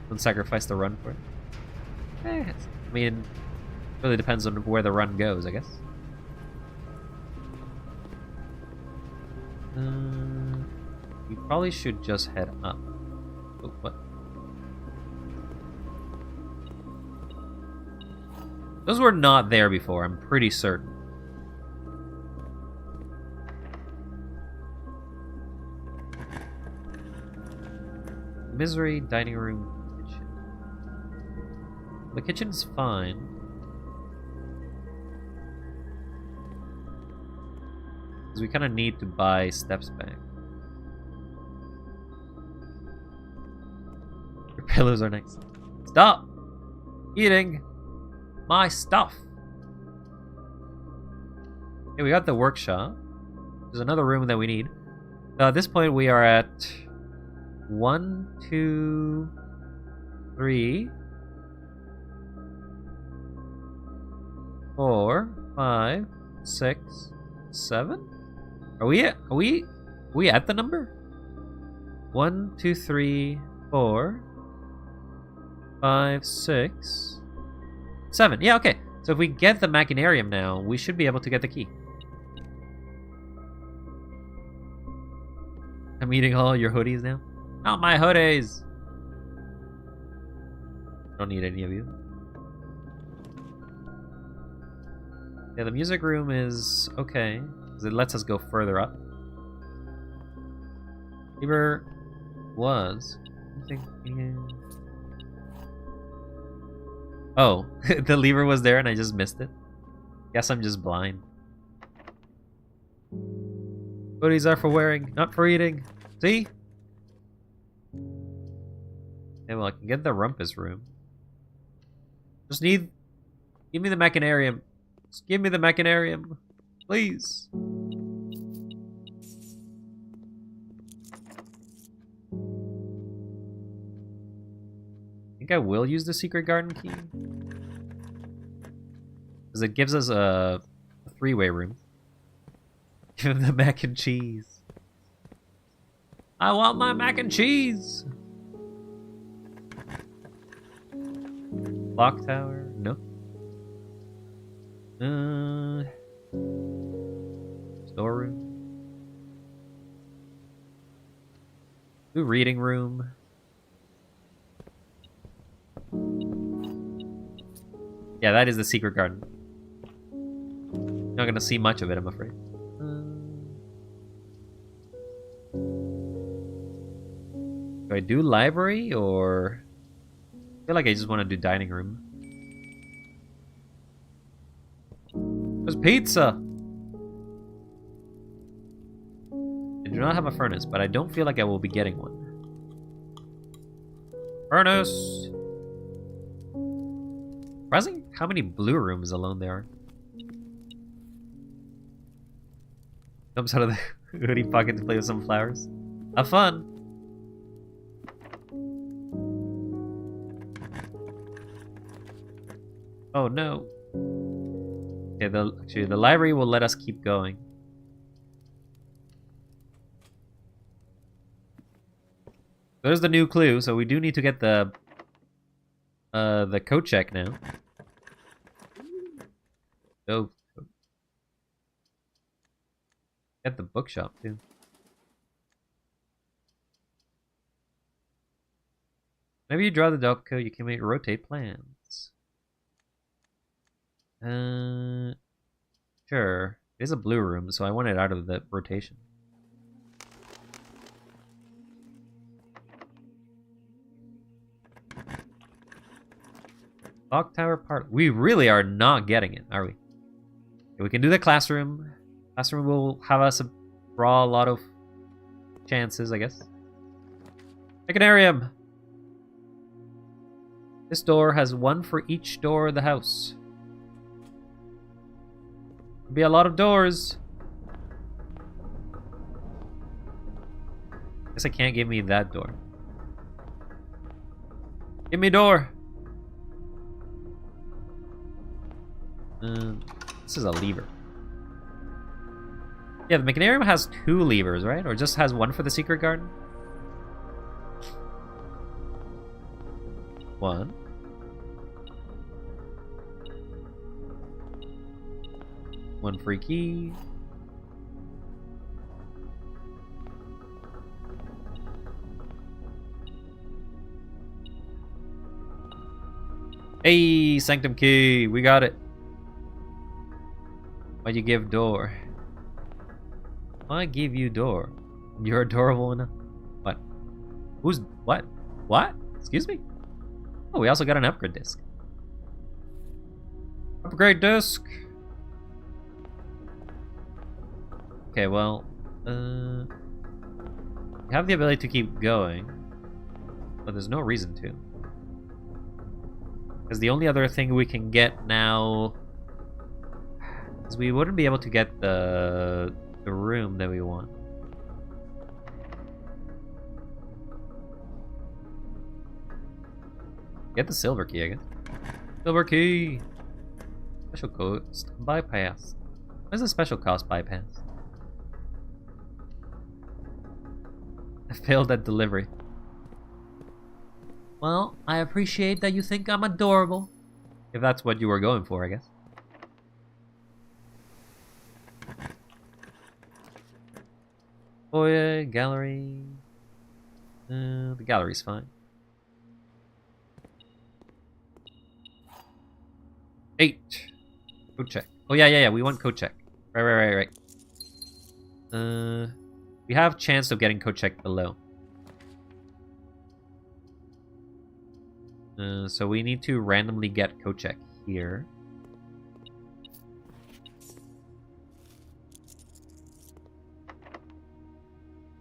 S1: Don't sacrifice the run for it. I mean, it really depends on where the run goes, I guess. You probably should just head up. Oh, what? Those were not there before, I'm pretty certain. Misery, dining room, kitchen. The kitchen's fine. Because we kind of need to buy steps back. Your pillows are next. Stop eating my stuff. Okay, we got the workshop. There's another room that we need. At this point, we are at 1, 2, 3, 4, 5, 6, 7. Are we at the number? 1, 2, 3, 4, 5, 6, 7. Yeah, okay. So if we get the Machinarium now, we should be able to get the key. I'm eating all your hoodies now. Not my hoodies. Don't need any of you. Yeah, the music room is okay, because it lets us go further up. Lever was... Oh, the lever was there and I just missed it. Guess I'm just blind. Hoodies are for wearing, not for eating. See? Okay, well, I can get the rumpus room. Just need... Give me the Machinarium. Just give me the Machinarium. Please. I think I will use the secret garden key. Because it gives us a three-way room. Give him the mac and cheese. I want my mac and cheese! Clock tower? No. Storeroom. Ooh, reading room. Yeah, that is the secret garden. Not gonna see much of it, I'm afraid. Do I do library or... I feel like I just want to do dining room. There's pizza! I do not have a furnace, but I don't feel like I will be getting one. Furnace! Surprising how many blue rooms alone there are. Comes out of the hoodie pocket to play with some flowers. Have fun! Oh no. Okay, actually the library will let us keep going. There's the new clue, so we do need to get the code check now. Oh. Get the bookshop too. Whenever you draw the dog code, you can rotate plans. Sure. It is a blue room, so I want it out of the rotation. Clock tower part. We really are not getting it, are we? Okay, we can do the classroom. Classroom will have us draw a lot of chances, I guess. Machinarium! This door has one for each door of the house. There'll be a lot of doors. Guess I can't give me that door. Give me a door! This is a lever. Yeah, the Machinarium has 2 levers, right? Or just has one for the secret garden? 1. One free key. Hey, Sanctum key, we got it. Why'd you give door? I give you door. You're adorable enough. What? Who's what? What? Excuse me? Oh, we also got an upgrade disc. Upgrade disc. Okay, well, we have the ability to keep going, but there's no reason to. Because the only other thing we can get now is we wouldn't be able to get the room that we want. Get the silver key, I guess. Silver key! Special cost bypass. What is a special cost bypass? I failed at delivery. Well, I appreciate that you think I'm adorable. If that's what you were going for, I guess. Foyer, gallery. The gallery's fine. 8. Code check. Oh yeah. We want code check. Right. We have chance of getting code check below. So we need to randomly get code check here.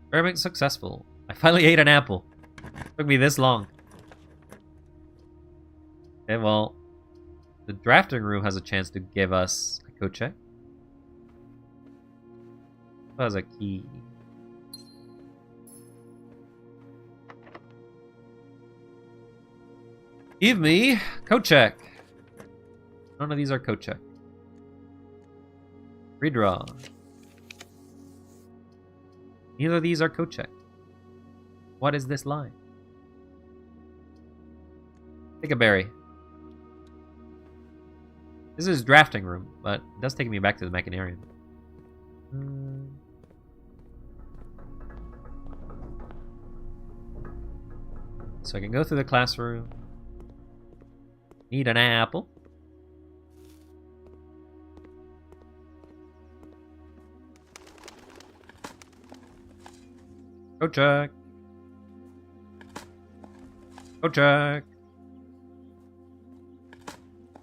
S1: Experiment successful. I finally ate an apple. Took me this long. Okay, well, the drafting room has a chance to give us a code check. Who has a key? Give me code check. None of these are code check. Redraw. Neither of these are code check. What is this line? Take a berry. This is drafting room, but it does take me back to the Machinarium. So I can go through the classroom. Need an apple. Code check. Code check.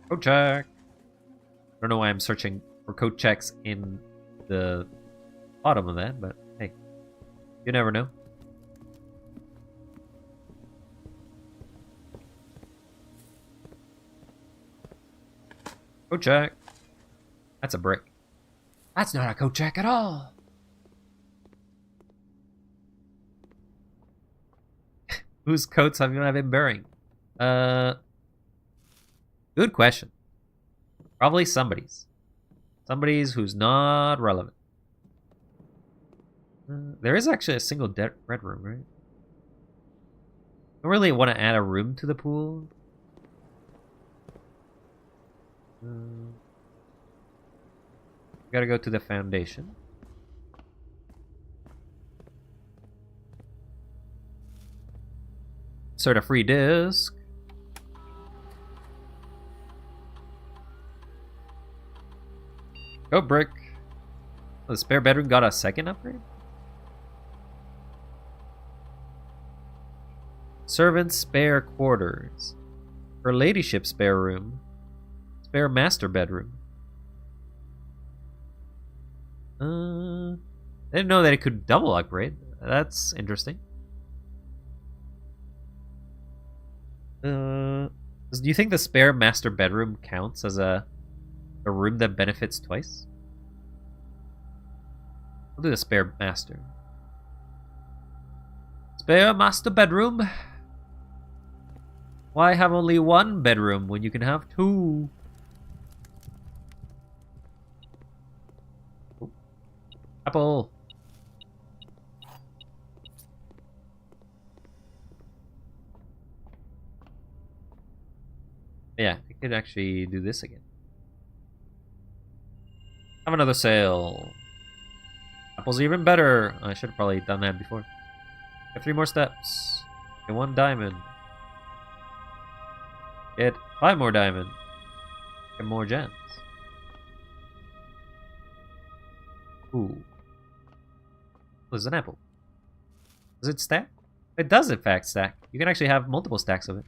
S1: Code check. I don't know why I'm searching for code checks in the bottom of that, but hey, you never know. Code check. That's a brick. That's not a code check at all. Whose coats have I been burying? Good question. Probably somebody's. Somebody's who's not relevant. There is actually a single red room, right? I don't really want to add a room to the pool. Gotta go to the foundation. Insert a free disc. Go brick. Oh, the spare bedroom got a second upgrade? Servant's spare quarters. Her ladyship spare room. Spare master bedroom. I didn't know that it could double upgrade. That's interesting. Do you think the spare master bedroom counts as a room that benefits twice? I'll do the spare master. Spare master bedroom? Why have only one bedroom when you can have two? Oh. Apple. Yeah, I could actually do this again. Have another sale. Apple's even better. I should have probably done that before. Get 3 more steps. Get 1 diamond. Get 5 more diamond. Get more gems. Ooh. There's an apple. Does it stack? It does in fact stack. You can actually have multiple stacks of it.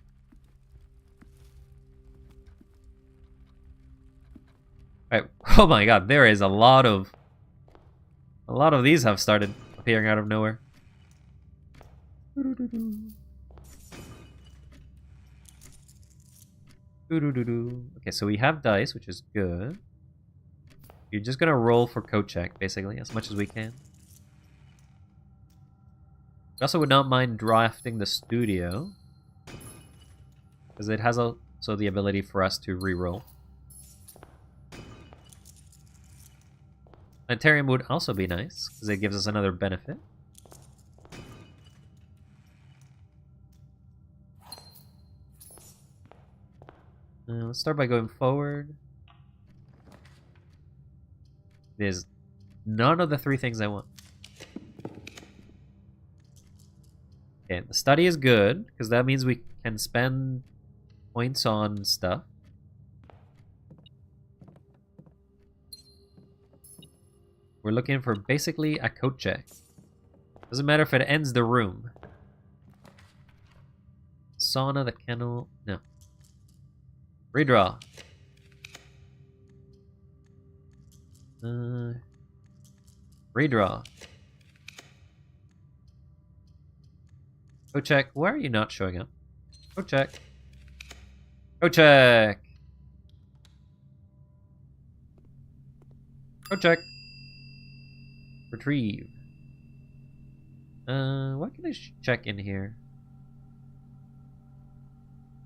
S1: Alright. Oh my god, there is a lot of these have started appearing out of nowhere. Okay, so we have dice, which is good. You're just gonna roll for code check, basically, as much as we can. We also would not mind drafting the studio, because it has also the ability for us to re-roll. Planetarium would also be nice, because it gives us another benefit. Let's start by going forward. There's none of the three things I want. Okay, the study is good, because that means we can spend points on stuff. We're looking for basically a coat check. Doesn't matter if it ends the room. Sauna, the kennel, no. Redraw. Redraw. Go check. Why are you not showing up? Go check. Go check. Go check. Retrieve. What can I check in here?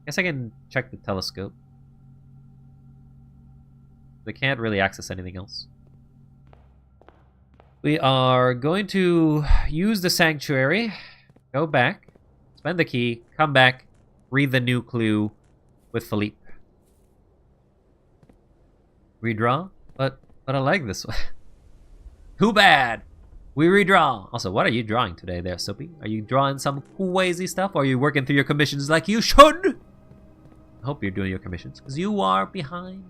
S1: Guess I can check the telescope. They can't really access anything else. We are going to use the sanctuary, go back, spend the key, come back, read the new clue with Philippe. Redraw? But I like this one. Too bad! We redraw. Also, what are you drawing today there, Soapy? Are you drawing some crazy stuff, or are you working through your commissions like you should? I hope you're doing your commissions, because you are behind.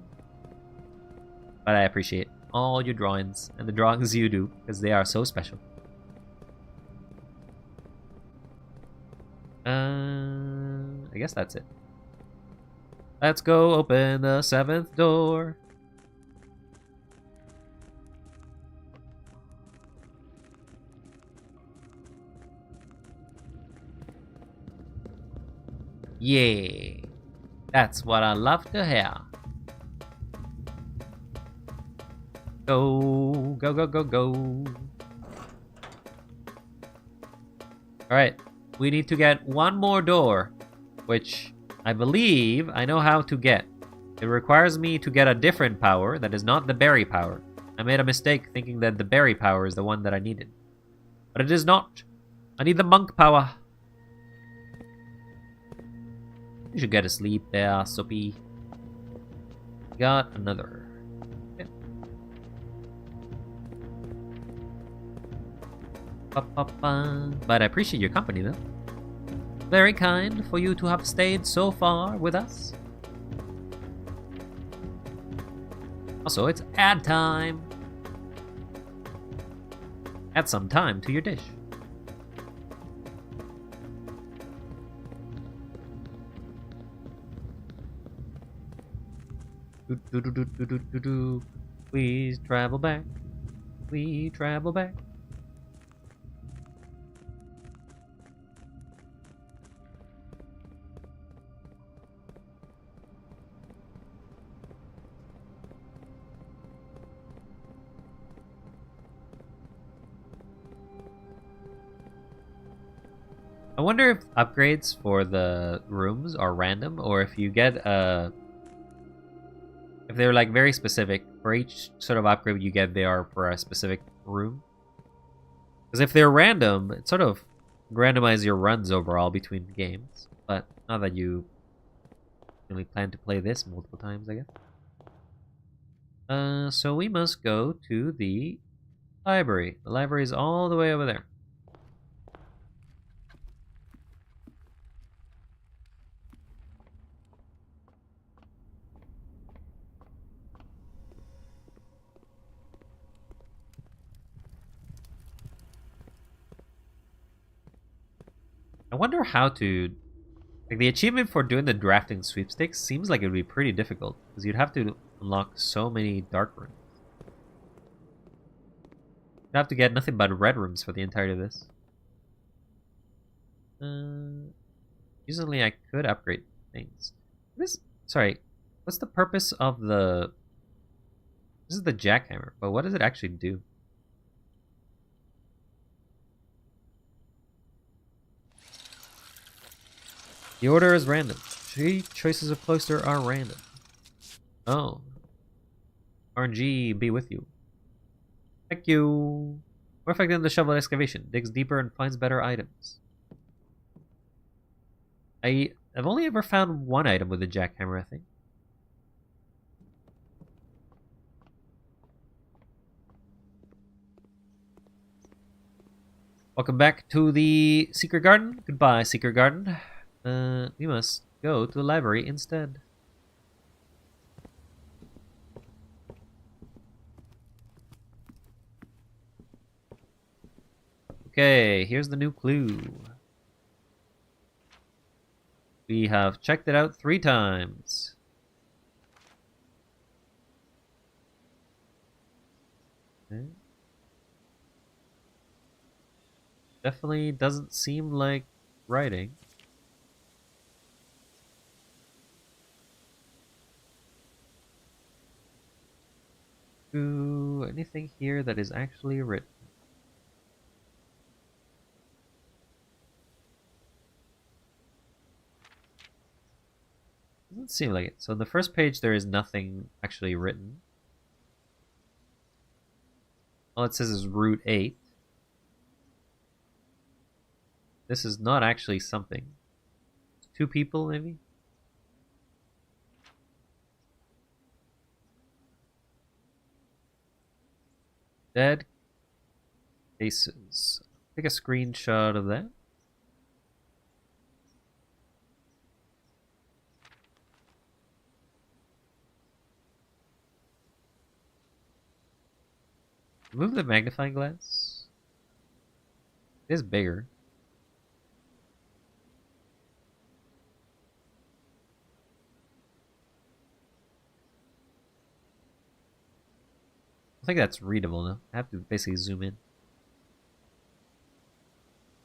S1: But I appreciate all your drawings, and the drawings you do, because they are so special. I guess that's it. Let's go open the 7th door. Yeah, that's what I love to hear. Go, go, go, go, go. Alright, we need to get one more door, which I believe I know how to get. It requires me to get a different power that is not the berry power. I made a mistake thinking that the berry power is the one that I needed. But it is not. I need the monk power. You should get to sleep there, Soapy. Got another. Okay. But I appreciate your company, though. Very kind for you to have stayed so far with us. Also, it's add time. Add some time to your dish. We travel back. We travel back. I wonder if upgrades for the rooms are random, or if you get if they're like very specific. For each sort of upgrade you get, they are for a specific room. Because if they're random, it sort of randomizes your runs overall between games. But not that you really plan to play this multiple times, I guess. So we must go to the library. The library is all the way over there. I wonder how to... Like, the achievement for doing the drafting sweepstakes seems like it would be pretty difficult, because you'd have to unlock so many dark rooms. You'd have to get nothing but red rooms for the entirety of this. Usually I could upgrade things. Sorry, what's the purpose of the... This is the jackhammer, but what does it actually do? The order is random. 3 choices of cloister are random. Oh. RNG be with you. Thank you. More effective than the shovel excavation. Digs deeper and finds better items. I've only ever found one item with a jackhammer, I think. Welcome back to the secret garden. Goodbye, secret garden. We must go to the library instead. Okay, here's the new clue. We have checked it out 3 times. Okay. Definitely doesn't seem like writing. Ooh, anything here that is actually written? Doesn't seem like it. So on the first page there is nothing actually written. All it says is root 8. This is not actually something. 2 people, maybe? Dead cases. Take a screenshot of that. Move the magnifying glass. It is bigger. I think that's readable now. I have to basically zoom in.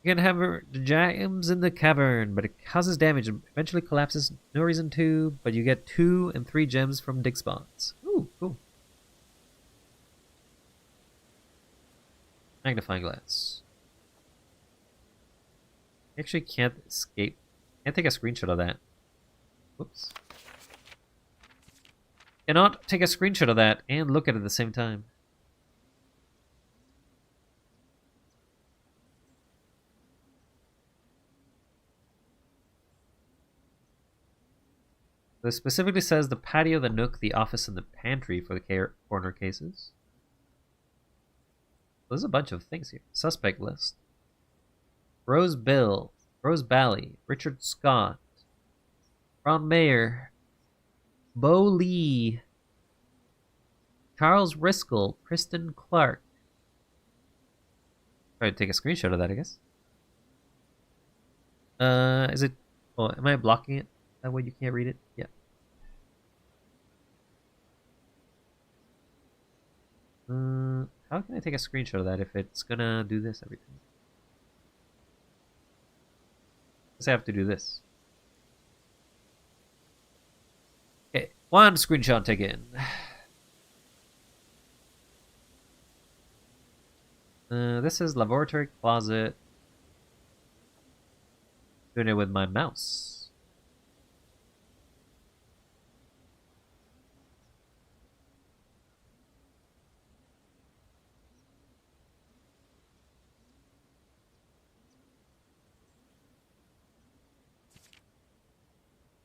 S1: You can have the jams in the cavern, but it causes damage and eventually collapses. No reason to, but you get 2 and 3 gems from dig spots. Ooh, cool. Magnifying glass. I actually can't escape. Can't take a screenshot of that. Whoops. Cannot take a screenshot of that and look at it at the same time. It specifically says the patio, the nook, the office, and the pantry for the corner cases. There's a bunch of things here. Suspect list. Rose Bill, Rose Bally, Richard Scott, Ron Mayer, Bo Lee, Charles Riskel, Kristen Clark. Try to take a screenshot of that, I guess. Is it... Oh, am I blocking it? That way you can't read it? Yeah. How can I take a screenshot of that if it's gonna do this every time? I guess I have to do this. Okay, 1 screenshot taken. This is laboratory closet. Doing it with my mouse.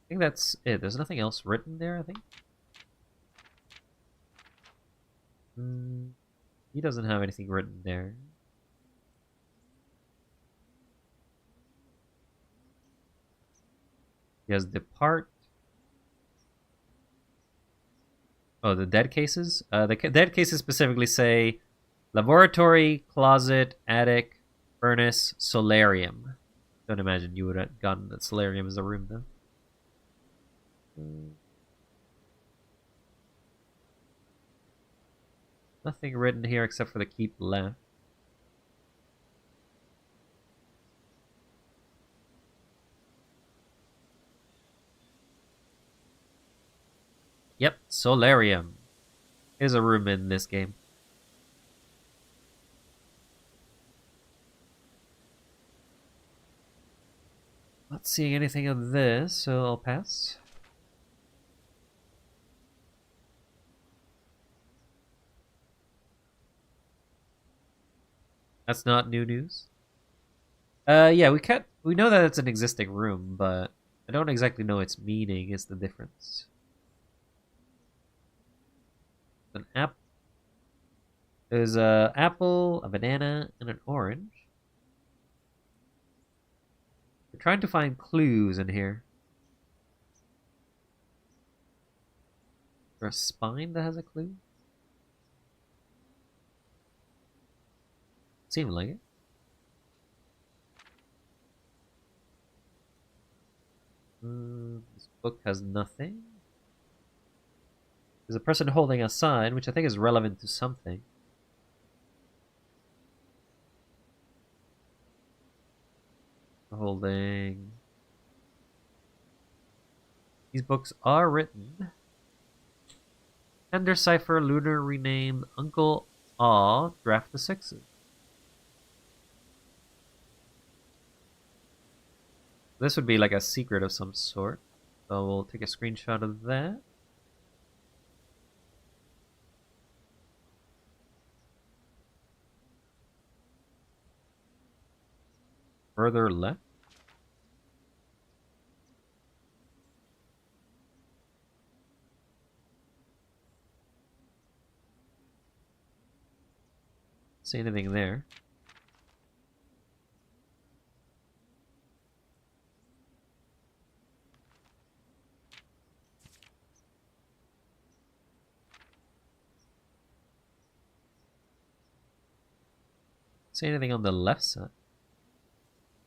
S1: I think that's it. There's nothing else written there, I think. He doesn't have anything written there. He has depart. Oh, the dead cases? The dead cases specifically say laboratory, closet, attic, furnace, solarium. Don't imagine you would have gotten that solarium as a room, though. Nothing written here except for the keep left. Yep, solarium. There's a room in this game. Not seeing anything of this, so I'll pass. That's not new news. Yeah, we know that it's an existing room, but I don't exactly know its meaning is the difference. An app. There's a apple, a banana, and an orange. trying to find clues in here. Is there a spine that has a clue? Seemed like it. This book has nothing. There's a person holding a sign, which I think is relevant to something. Holding. These books are written. Ender Cipher, Lunar Renamed, Uncle Aw, Draft the Sixes. This would be like a secret of some sort. So we'll take a screenshot of that. Further left. See anything there? See anything on the left side?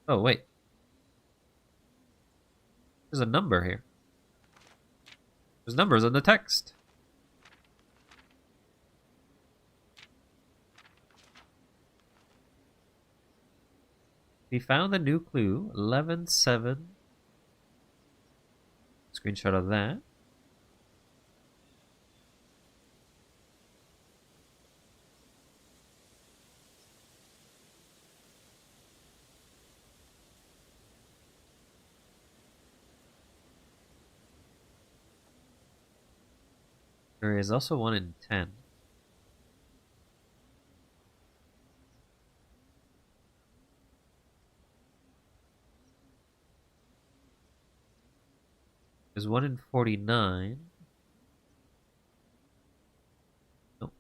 S1: Oh, wait. There's a number here. There's numbers on the text. We found a new clue. 11-7. Screenshot of that. There is also one in 10. There's one in 49. No.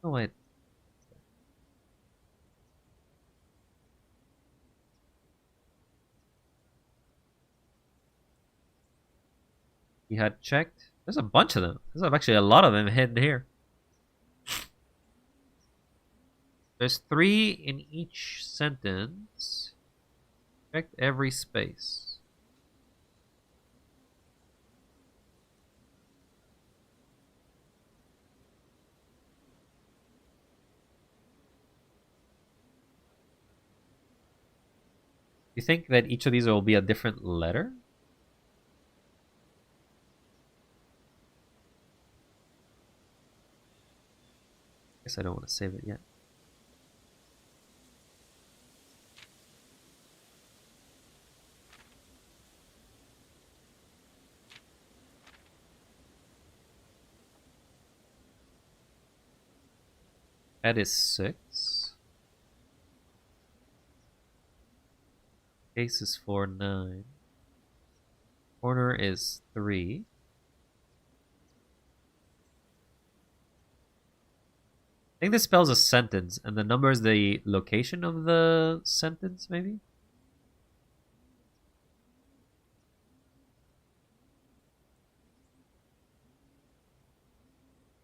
S1: Oh, wait. We had checked. There's a bunch of them. There's actually a lot of them hidden here. There's 3 in each sentence. Checked every space. You think that each of these will be a different letter? Guess I don't want to save it yet. That is 6. Case is 4-9. Corner is 3. I think this spells a sentence, and the number is the location of the sentence, maybe?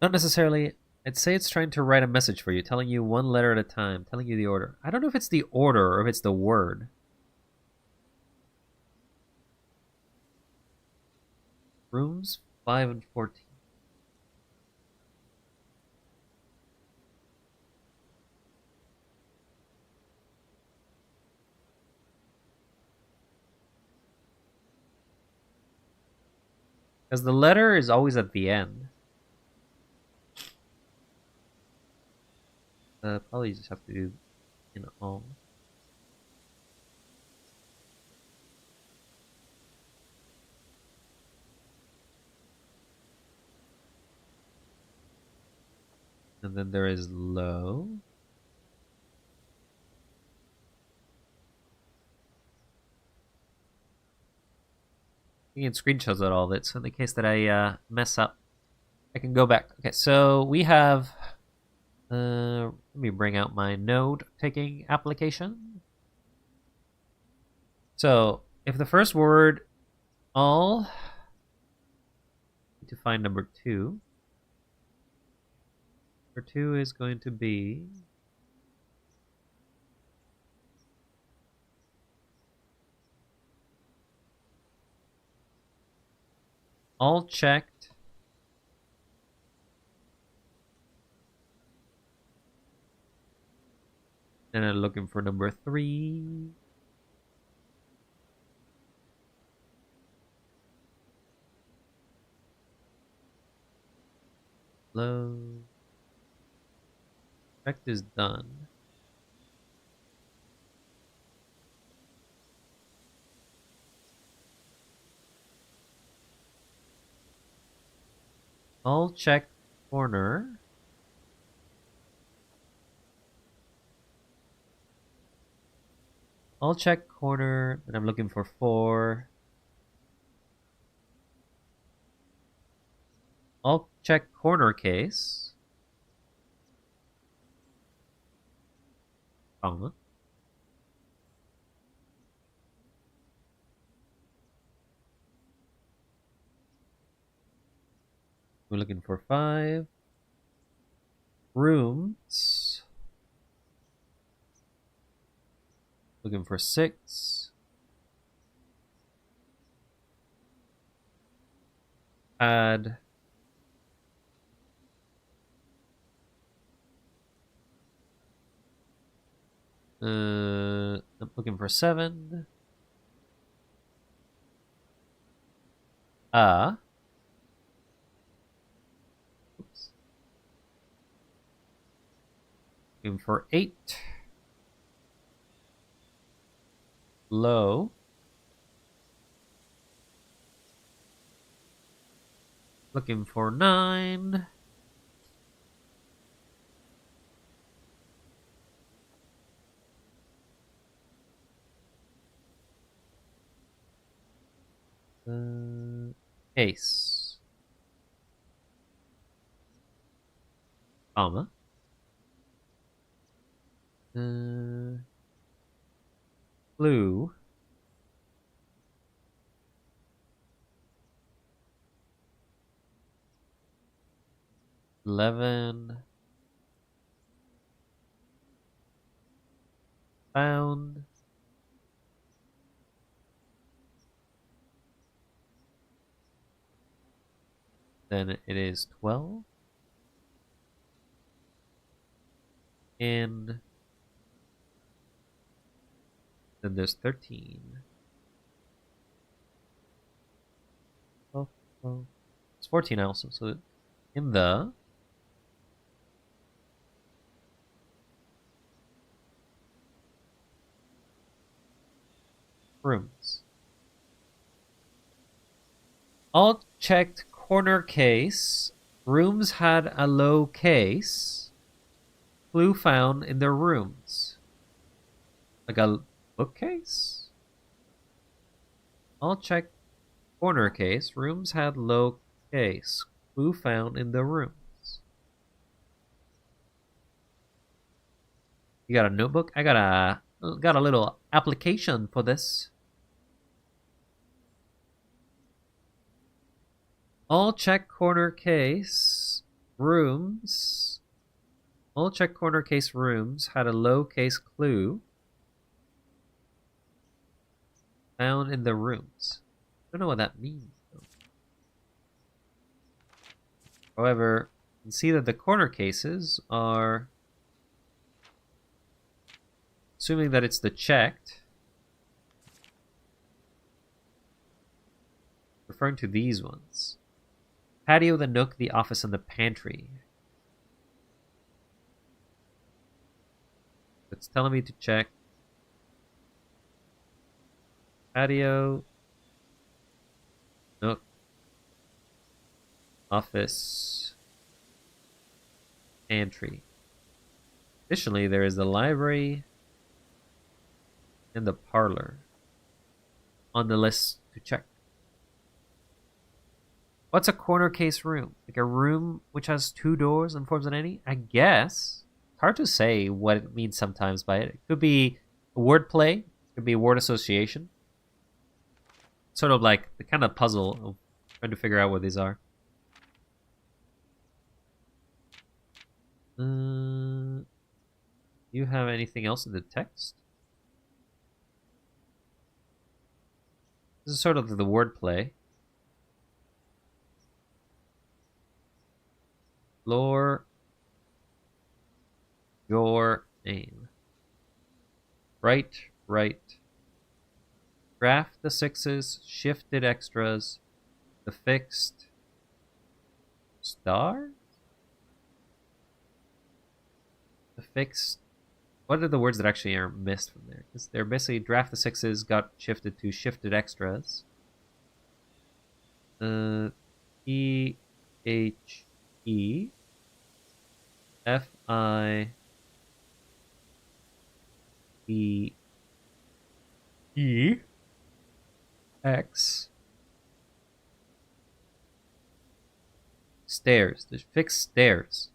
S1: Not necessarily. I'd say it's trying to write a message for you, telling you one letter at a time, telling you the order. I don't know if it's the order or if it's the word. Rooms 5 and 14. Because the letter is always at the end. Probably just have to do in all. And then there is low. You can screenshots at all of it, so in the case that I mess up, I can go back. Okay, so we have... let me bring out my note-taking application. So, if the first word all, need to find number 2. Number 2 is going to be all checked. And I'm looking for number 3. Low. Checked is done. All checked corner. All check corner, and I'm looking for 4. All check corner case. Comma. We're looking for 5. Rooms. Looking for 6. Add. I'm looking for 7. Oops. Looking for 8. Low. Looking for 9. Ace. Comma. Blue. $11. Found. Then it is 12. And then there's 13. Oh, it's 14 also. So in the rooms. All checked corner case. Rooms had a low case. Clue found in their rooms. Like a bookcase? All checked corner case. Rooms had low case. Clue found in the rooms. You got a notebook? I got a little application for this. All check corner case rooms. All check corner case rooms had a low case clue found in the rooms. I don't know what that means, though. However, you can see that the corner cases are, assuming that it's the checked, referring to these ones. Patio, the nook, the office, and the pantry. It's telling me to check patio, nook, office, pantry. Additionally, there is the library and the parlor on the list to check. What's a corner case room? Like a room which has 2 doors and forms an any? I guess. It's hard to say what it means sometimes by it. It could be a word play. It could be a word association. sort of like the kind of puzzle of trying to figure out what these are. You have anything else in the text? This is sort of the wordplay. Explore your name. Right. Draft the sixes, shifted extras, the fixed star? The fixed. What are the words that actually are missed from there? Because they're basically draft the sixes got shifted to shifted extras. E H E F I E E X stairs. The fixed stairs.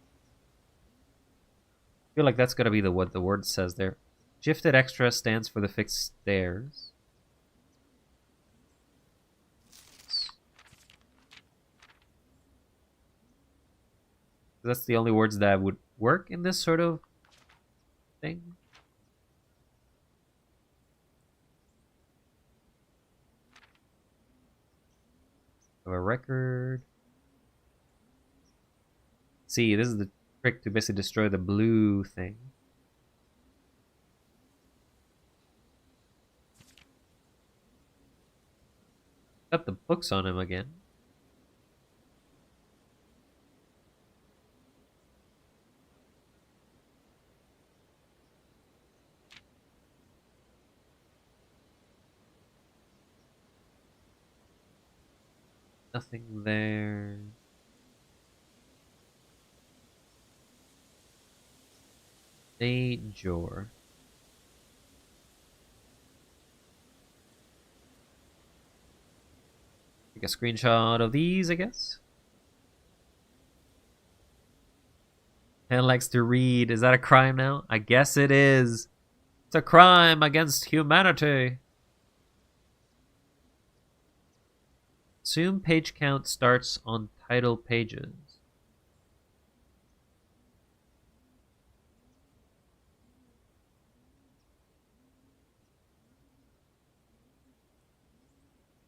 S1: I feel like that's gotta be what the word says there. Shifted extra stands for the fixed stairs. That's the only words that would work in this sort of thing. Have a record. See, this is the trick to basically destroy the blue thing. Got the books on him again. Nothing there. Major. Take a screenshot of these, I guess. And likes to read. Is that a crime now? I guess it is. It's a crime against humanity. Assume page count starts on title pages.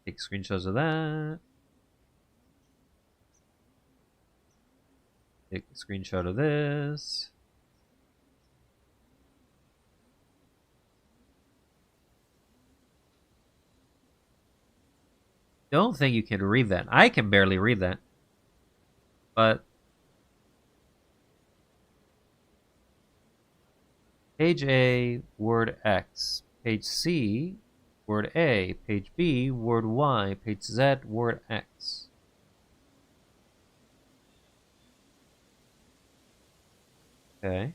S1: Take screenshots of that. Take a screenshot of this. Don't think you can read that. I can barely read that. But page A, word X. Page C, word A. Page B, word Y. Page Z, word X. Okay.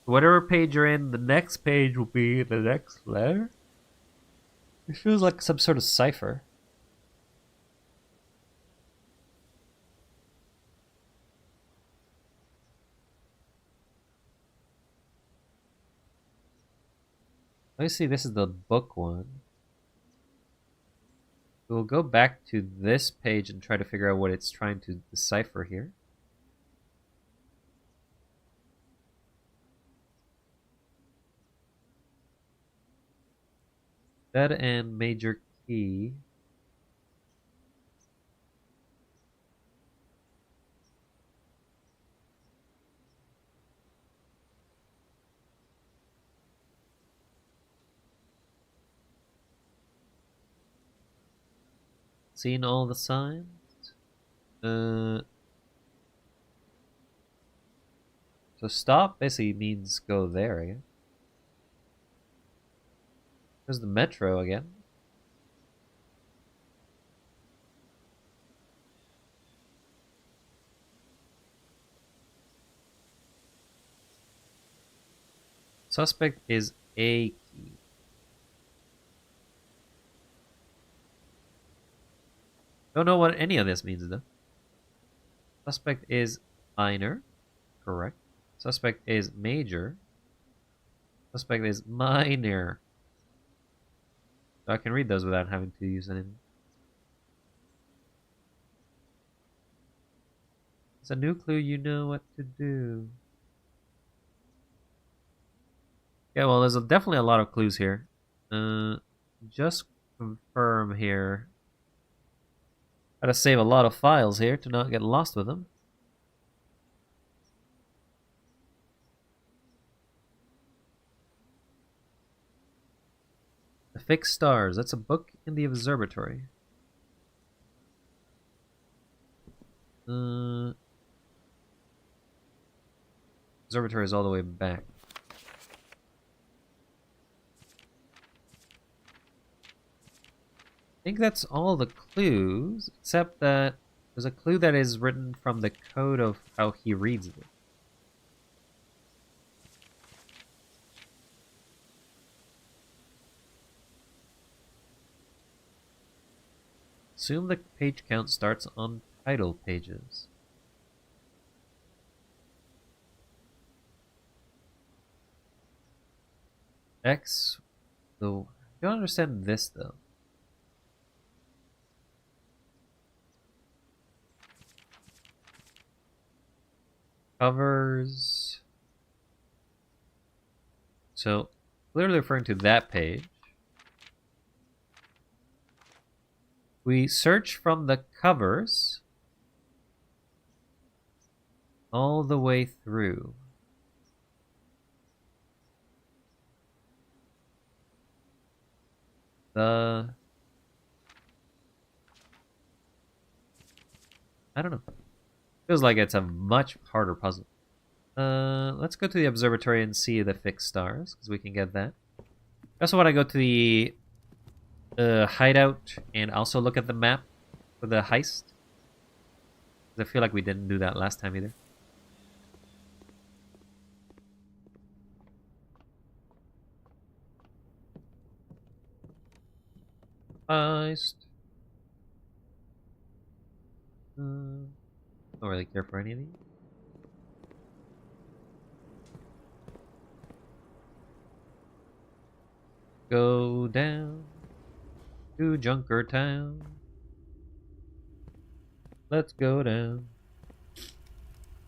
S1: Whatever page you're in, the next page will be the next letter. It feels like some sort of cipher. Let me see, this is the book one. We'll go back to this page and try to figure out what it's trying to decipher here. Dead end major key. Seen all the signs? So stop basically means go there again. There's the metro again. Suspect is A key. Don't know what any of this means though. Suspect is minor. Correct. Suspect is major. Suspect is minor. So I can read those without having to use anything. It's a new clue, you know what to do. Yeah, well, there's definitely a lot of clues here. Just confirm here. Gotta save a lot of files here to not get lost with them. The Fixed Stars. That's a book in the observatory. Observatory is all the way back. I think that's all the clues, except that there's a clue that is written from the code of how he reads it. Assume the page count starts on title pages. X, though, I don't understand this though. Covers. So, clearly referring to that page. We search from the covers all the way through. I don't know. Feels like it's a much harder puzzle. Let's go to the observatory and see the fixed stars, because we can get that. I also want to go to the hideout and also look at the map for the heist. Because I feel like we didn't do that last time either. Heist. Don't really care for any of these. Go down to Junker Town. Let's go down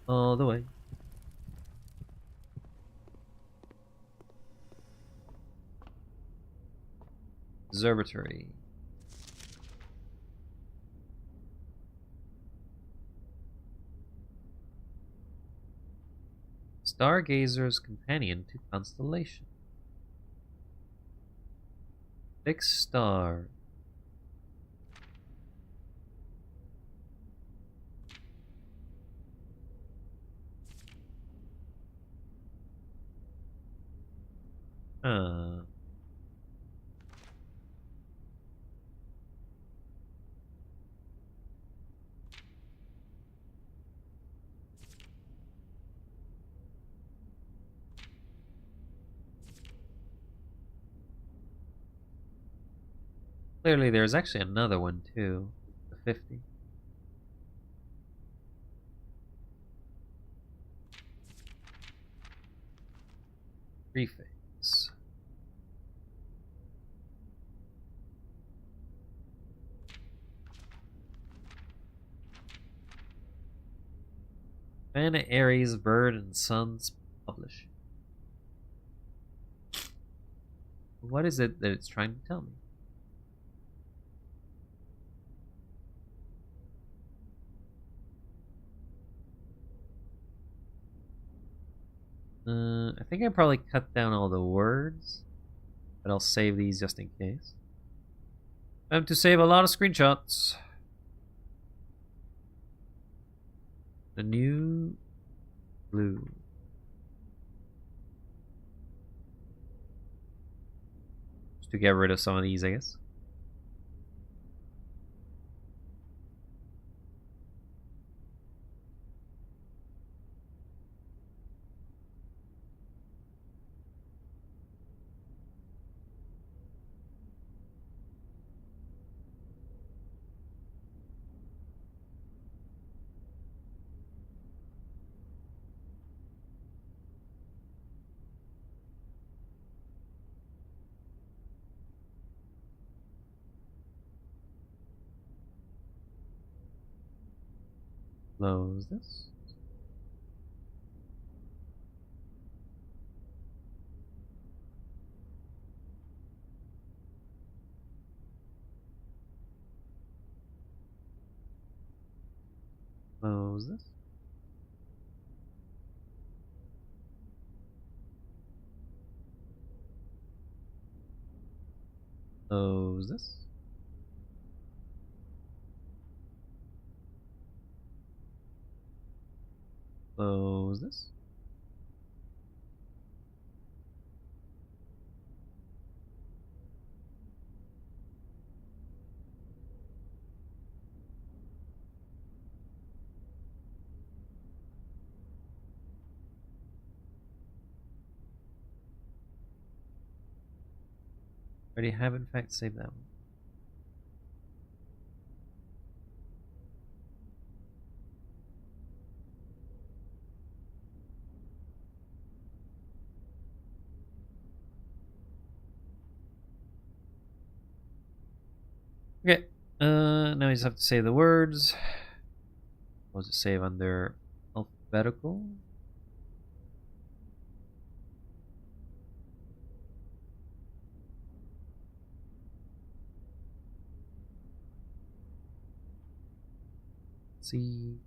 S1: all the way. Observatory. Stargazer's companion to constellation. Fixed star. Clearly there's actually another one too. The 50. Prefix. Van Aries Bird and Sons Publishing. What is it that it's trying to tell me? I think I probably cut down all the words, but I'll save these just in case. Time to save a lot of screenshots. The new blue. Just to get rid of some of these, I guess. Close this. Close this. Close this. Close this. Already have in fact saved that one. Okay, now we just have to say the words. We'll just save under alphabetical. C.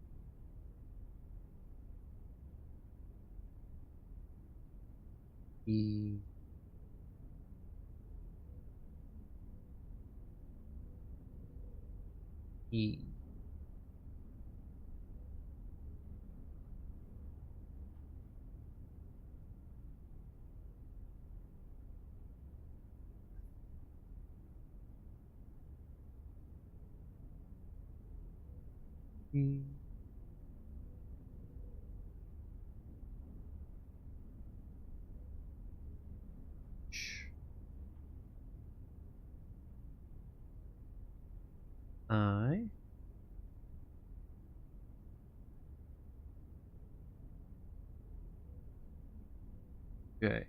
S1: E. E. E. Sh. I. Okay.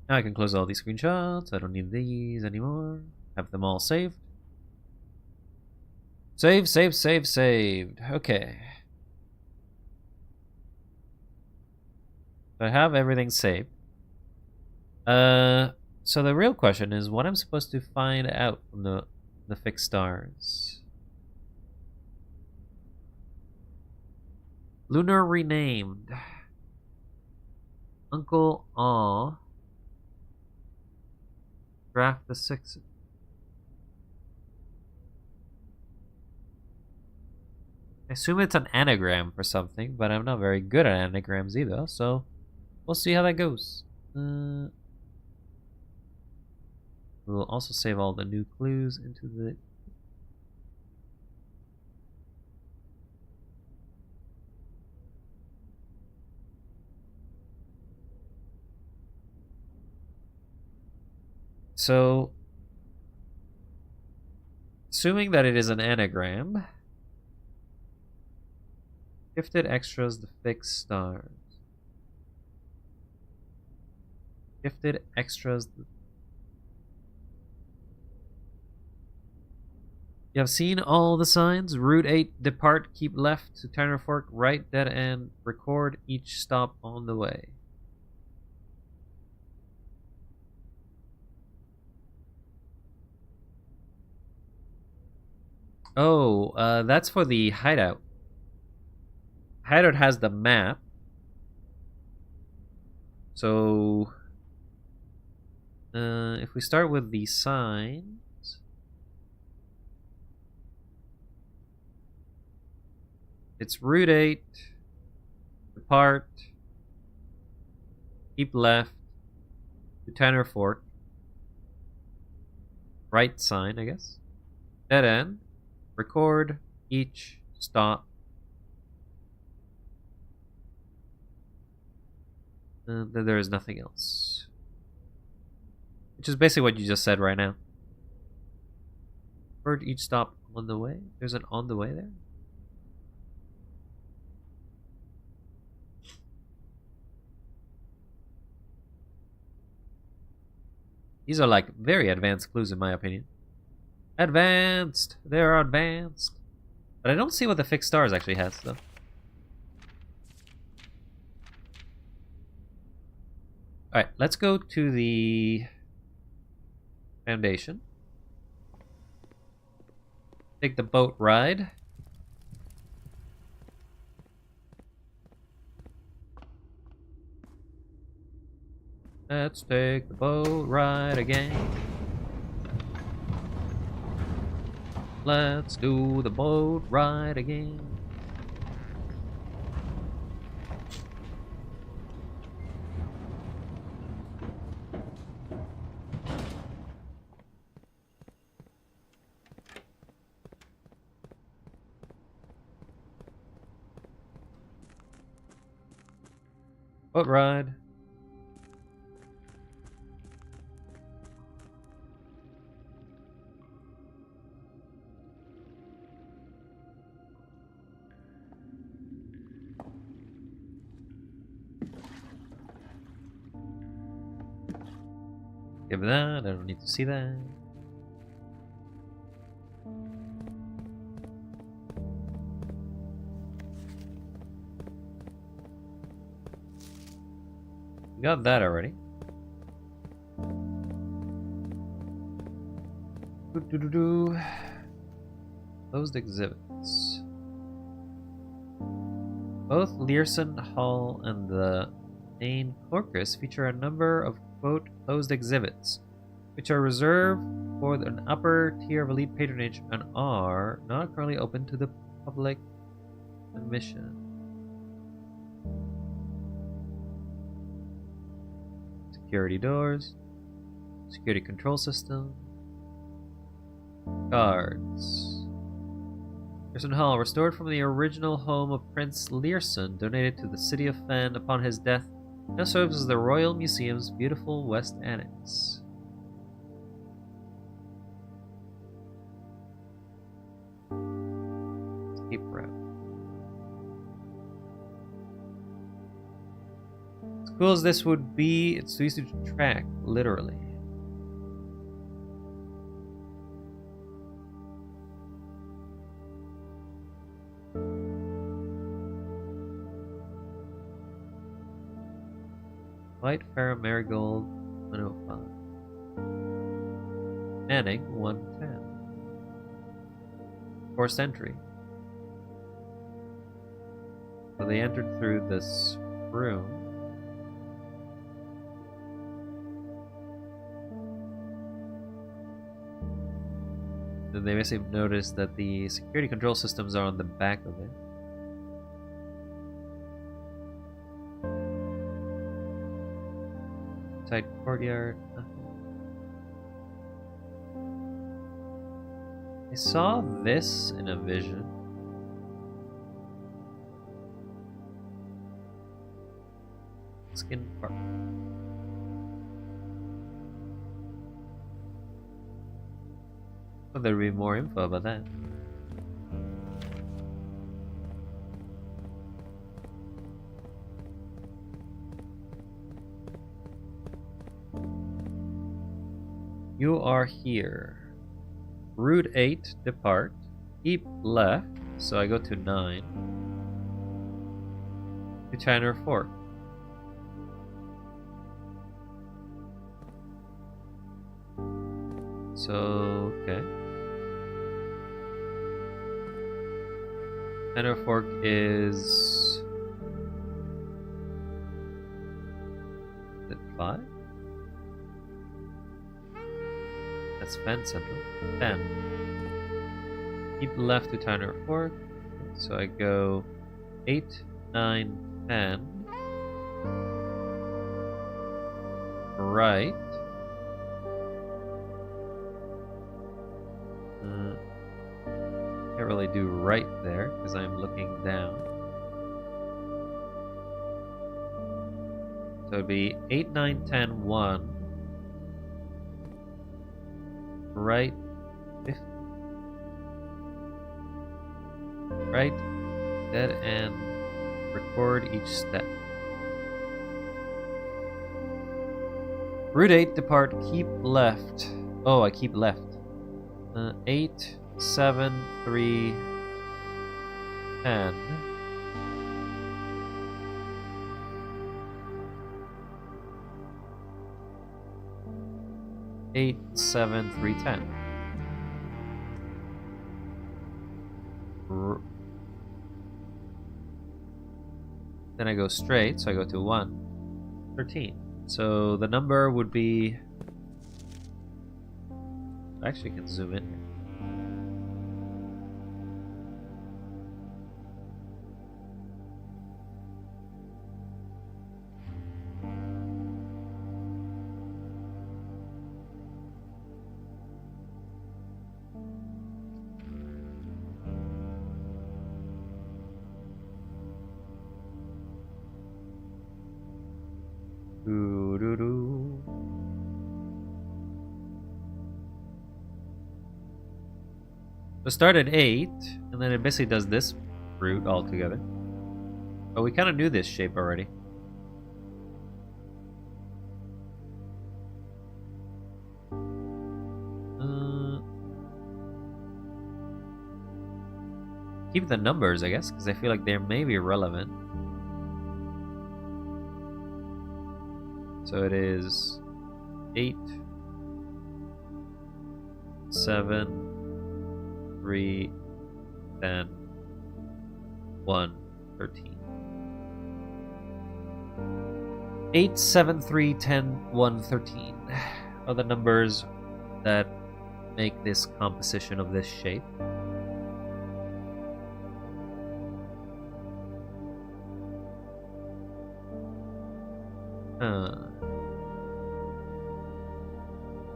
S1: Now I can close all these screenshots. I don't need these anymore. Have them all saved. Saved. Okay. I have everything saved. So the real question is what I'm supposed to find out from the fixed stars. Lunar renamed. Uncle Aw. Draft the 6. I assume it's an anagram for something, but I'm not very good at anagrams either, so we'll see how that goes. We'll also save all the new clues into the... So, assuming that it is an anagram, gifted extras the fixed stars. Gifted extras. You have seen all the signs. Route 8, depart, keep left to Tanner Fork, right, dead end, record each stop on the way. Oh, that's for the hideout. Hideout has the map. So, if we start with the signs, it's Route 8, depart, keep left to Tanner Fork, right sign, I guess, dead end, record each stop. Then there is nothing else. Which is basically what you just said right now. Record each stop on the way. There's an on the way there. These are like very advanced clues in my opinion. Advanced! They're advanced. But I don't see what the fixed stars actually has, though. Alright, let's go to the Foundation. Take the boat ride. Let's take the boat ride again. Let's do the boat ride again. Boat ride. Give that, I don't need to see that. We got that already. Doo-doo-doo-doo. Closed exhibits. Both Learson Hall and the main Corcus feature a number of quote closed exhibits, which are reserved for an upper tier of elite patronage and are not currently open to the public admission. Security doors, security control system, guards. Learson Hall, restored from the original home of Prince Learson, donated to the city of Fen upon his death, now serves as the Royal Museum's beautiful West Annex. Escape route. As cool as this would be, it's too easy to track, literally. White Pharaoh Marigold 105. Manning 110. Forced entry. So they entered through this room. Then they must have noticed that the security control systems are on the back of it. Tight courtyard. I saw this in a vision. Skin Park. Well, there'll be more info about that. You are here. Route 8, depart. Keep left, so I go to 9. To China Fork. So, okay. China Fork is it 5? That's Fen Central. 10. Keep left to Tyner Fork. So I go 8, 9, 10. Right. Can't really do right there because I'm looking down. So it'd be 8, 9, 10, 1. Right 50. Right, dead end, record each step. Route 8, depart, keep left. Oh, I keep left. 8, 7, 3, 10. 8, 7, 3, 10. Then I go straight, so I go to 1, 13. So the number would be... I actually can zoom in here. Doo-doo-doo. So start at 8, and then it basically does this route altogether. But we kind of knew this shape already. Keep the numbers, I guess, because I feel like they may be relevant. So it is 8, 7, 3, 10, 1, 13. 8, 7, 3, 10, 1, 13 are the numbers that make this composition of this shape.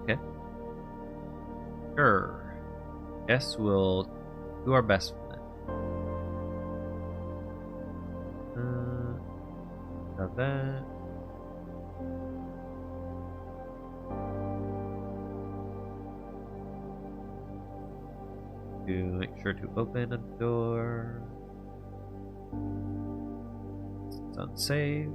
S1: Okay. Sure. Guess we'll do our best for that. Got that. To make sure to open a door. It's unsaved.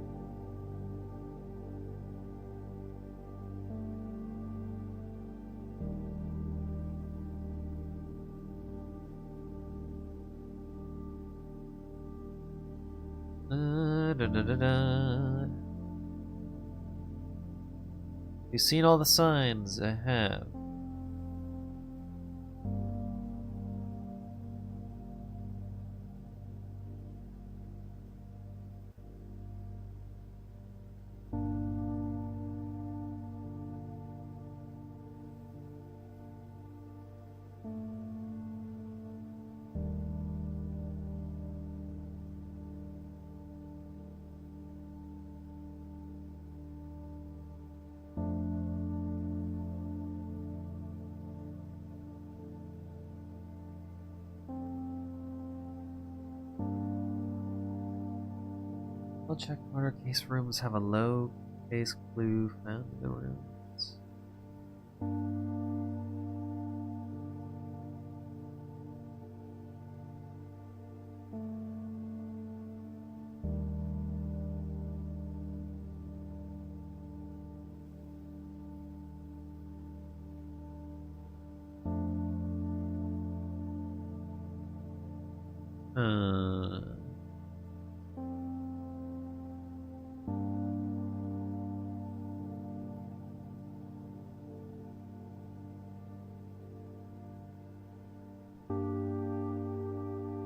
S1: You've seen all the signs. I have. I'll check murder case rooms have a low case clue found in the rooms.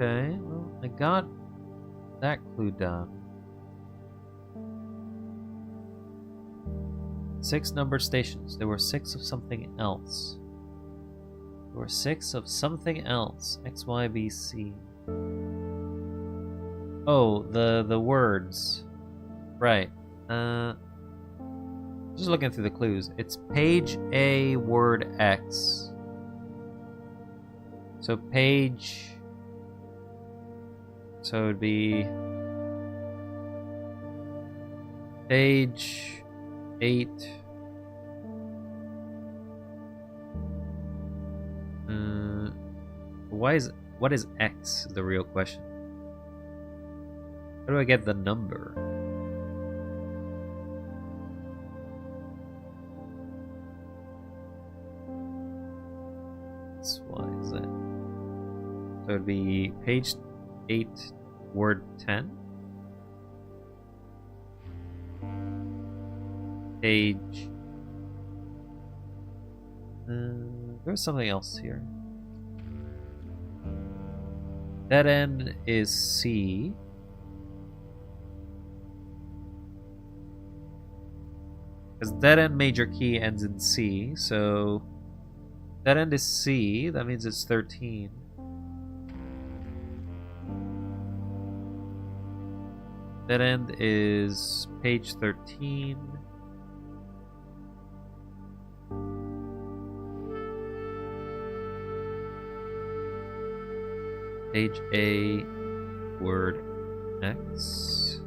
S1: Okay, well, I got that clue down. 6 numbered stations. There were 6 of something else. There were 6 of something else. X, Y, B, C. Oh, the words. Right. Just looking through the clues. It's page A, word X. So page... So it would be page 8. What is X is the real question. How do I get the number? X, Y, Z. So it would be page 8, word 10. Page... there's something else here. Dead end is C. Because dead end major key ends in C, so dead end is C, that means it's 13. Dead end is page 13. Page A, word X.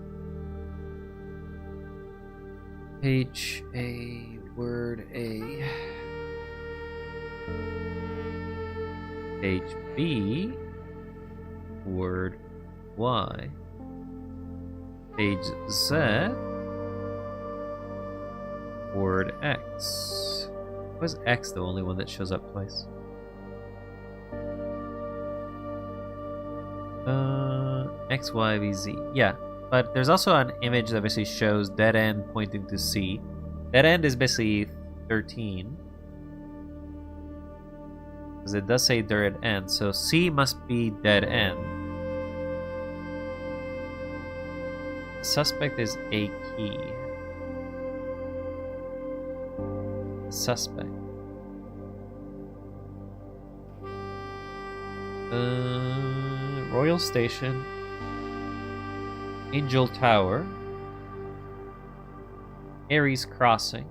S1: Page A, word A. Page B, word Y. Page Z, word X. Why is X the only one that shows up twice? X, Y, V, Z. Yeah, but there's also an image that basically shows dead end pointing to C. Dead end is basically 13. Because it does say dead end, so C must be dead end. The suspect is A key. Suspect. Royal Station. Angel Tower. Ares Crossing.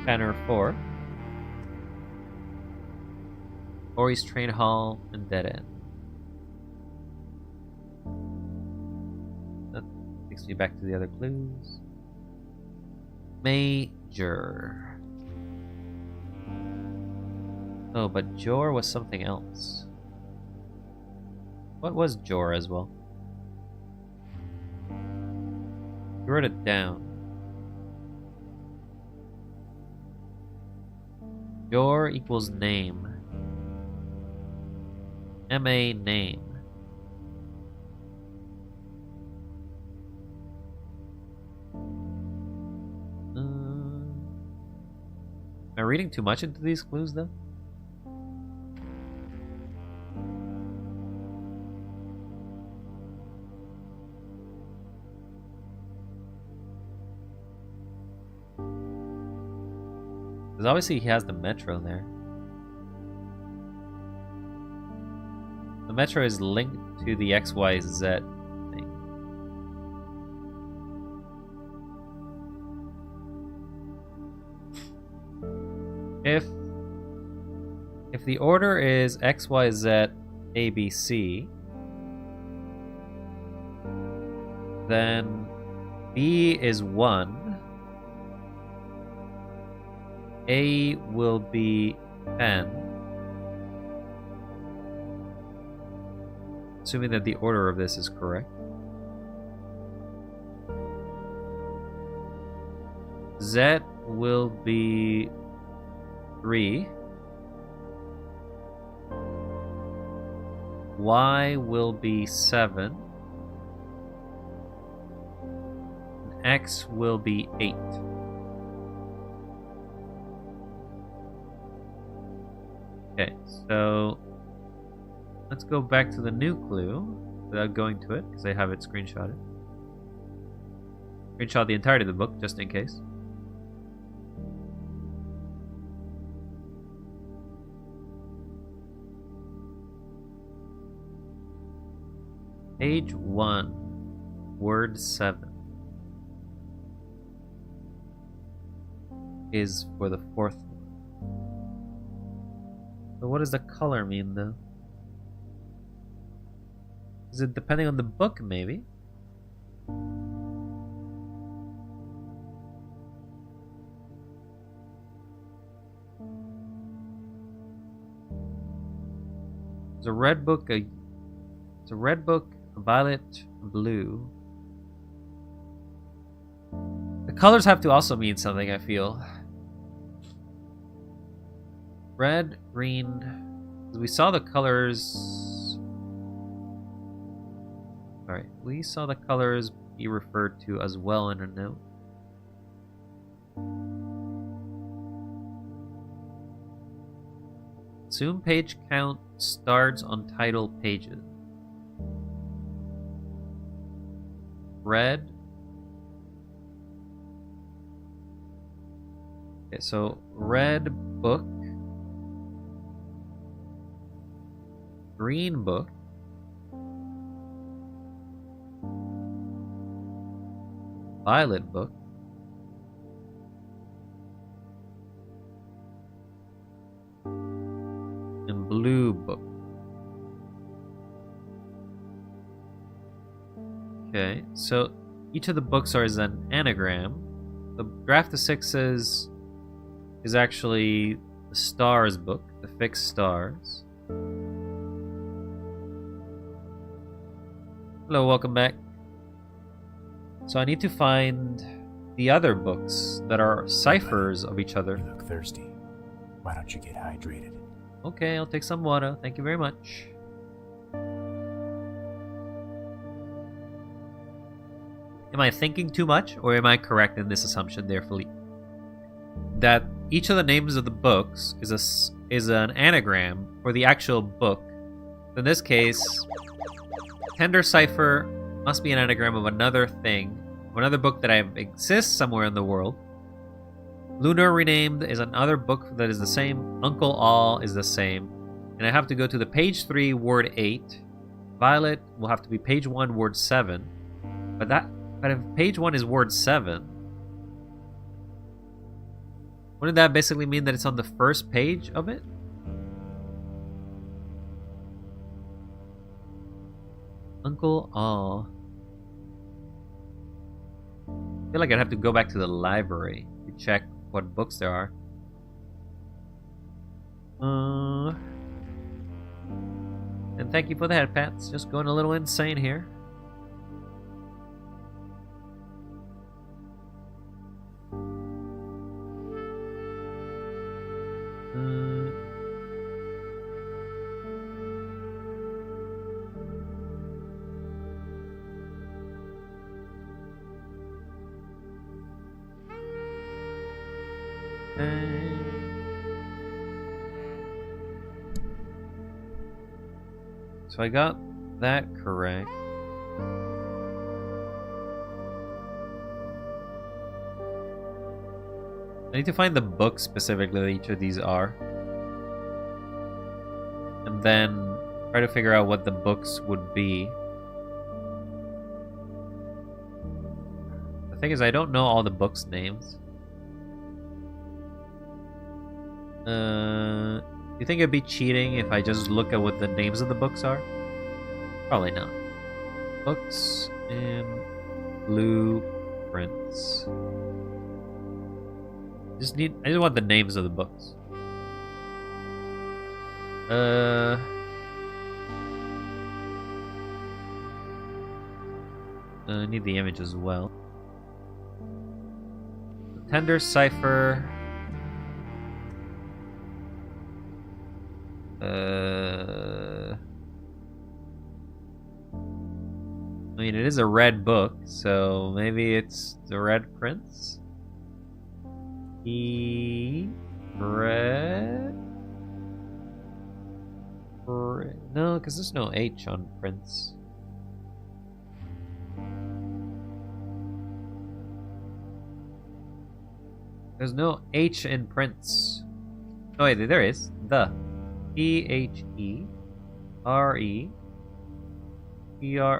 S1: Banner Fort. Ori's Train Hall and Dead End. That takes me back to the other clues. Major. Oh, but Jor was something else. What was Jor as well? You wrote it down. Jor equals name. M-A name. Am I reading too much into these clues though? Because obviously he has the metro there. The metro is linked to the XYZ thing. If the order is XYZ ABC, then B is 1. A will be 10. Assuming that the order of this is correct. Z will be 3. Y will be 7. X will be 8. Okay, so let's go back to the new clue without going to it, because I have it screenshotted. Screenshot the entirety of the book, just in case. Page 1, word 7 is for the 4th one. So what does the color mean though? Is it depending on the book maybe? There's a red book, it's a red book, a violet, a blue. The colors have to also mean something, I feel. Red, green. We saw the colors Alright, we saw the colors be referred to as well in a note. Assume page count starts on title pages. Red. Okay, so red book. Green book. Violet book. And blue book. Okay, so each of the books is an anagram. The Draft of Sixes is actually the stars book, the fixed stars. Hello, welcome back. So I need to find the other books that are ciphers of each other.
S3: You look thirsty. Why don't you get hydrated?
S1: Okay, I'll take some water. Thank you very much. Am I thinking too much, or am I correct in this assumption there, Philippe? That each of the names of the books is an anagram for the actual book. In this case, Tender Cipher must be an anagram of another thing, of another book that exists somewhere in the world. Lunar Renamed is another book that is the same. Uncle All is the same. And I have to go to the page 3, word 8. Violet will have to be page 1, word 7. But if page 1 is word 7, wouldn't that basically mean that it's on the first page of it? Uncle All. I feel like I'd have to go back to the library to check what books there are. And thank you for the head pats. Just going a little insane here. So I got that correct. I need to find the book specifically that each of these are. And then try to figure out what the books would be. The thing is, I don't know all the books' names. You think it'd be cheating if I just look at what the names of the books are? Probably not. Books and blueprints. I just want the names of the books. I need the image as well. Tender Cipher. I mean, it is a red book, so maybe it's the Red Prince? Red? No, because there's no H on Prince. There's no H in Prince. Oh wait, there is. The. P-H-E-R-E-P-R.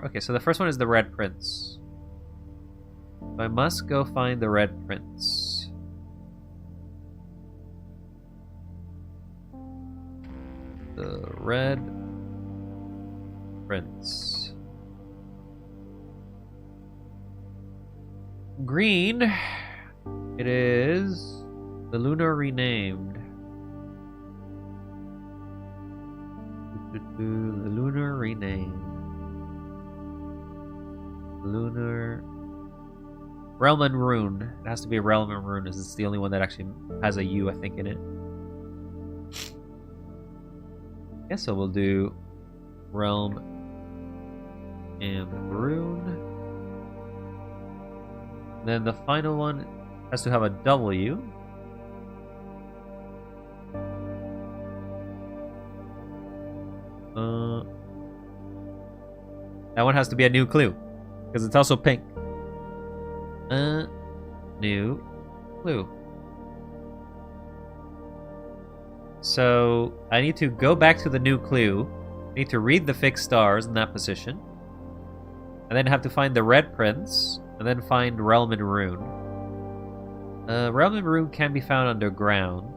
S1: Okay, so the first one is the Red Prince. I must go find the Red Prince. The Red Prince. Green. It is the Lunar Renamed. The Lunar Renamed. Lunar Realm and Rune. It has to be a Realm and Rune, as it's the only one that actually has a U, I think, in it. Yeah, so we'll do Realm And rune. Then the final one has to have a W. That one has to be a new clue. Because it's also pink. New clue. So I need to go back to the new clue. I need to read the fixed stars in that position. And then have to find the Red Prince. And then find Realm and Rune. Realm and Rune can be found underground.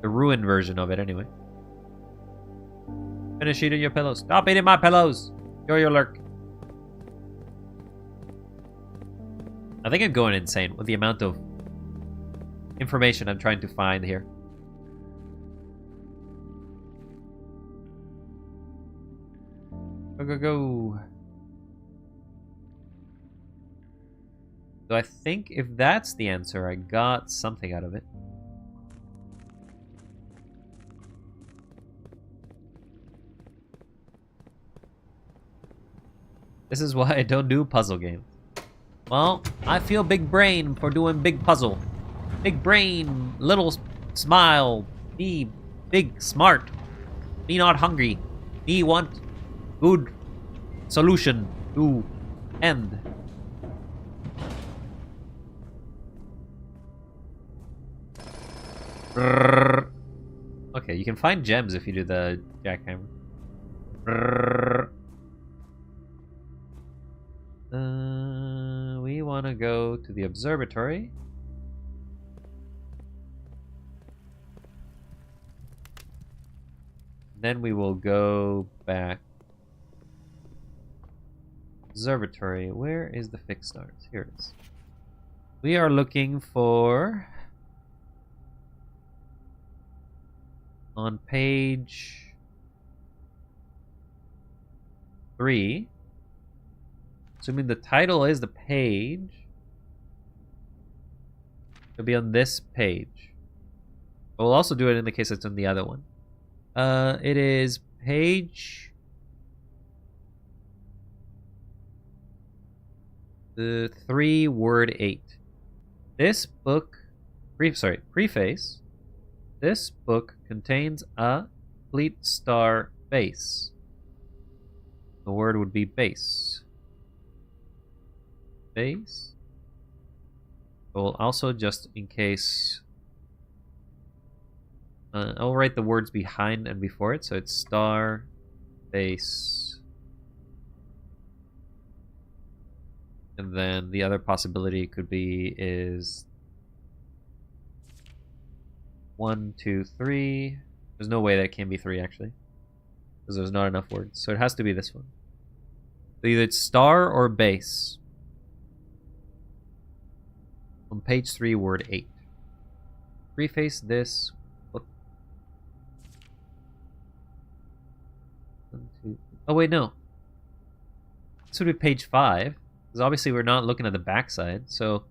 S1: The ruined version of it, anyway. Finish eating your pillows. Stop eating my pillows! Enjoy your lurk. I think I'm going insane with the amount of information I'm trying to find here. Go, go, go. So I think if that's the answer, I got something out of it. This is why I don't do puzzle games. Well, I feel big brain for doing big puzzle. Big brain, little smile. Me big smart. Me not hungry. Me want good solution to end. Okay, you can find gems if you do the jackhammer. We want to go to the observatory. Then we will go back. Observatory. Where is the fixed stars? Here it is. We are looking for... on page 3. Assuming the title is the page. It'll be on this page. But we'll also do it in the case it's on the other one. It is page... 3, word 8. This book... preface. This book contains a complete star base. The word would be base. Base. We'll also, just in case, I'll write the words behind and before it, so it's star base. And then the other possibility could be is 1, 2, 3. There's no way that can be 3 actually, because there's not enough words. So it has to be this one. So either it's star or base. On page 3, word 8. Preface this book. 1, 2. Oh wait, no. This would be page 5, because obviously we're not looking at the backside. So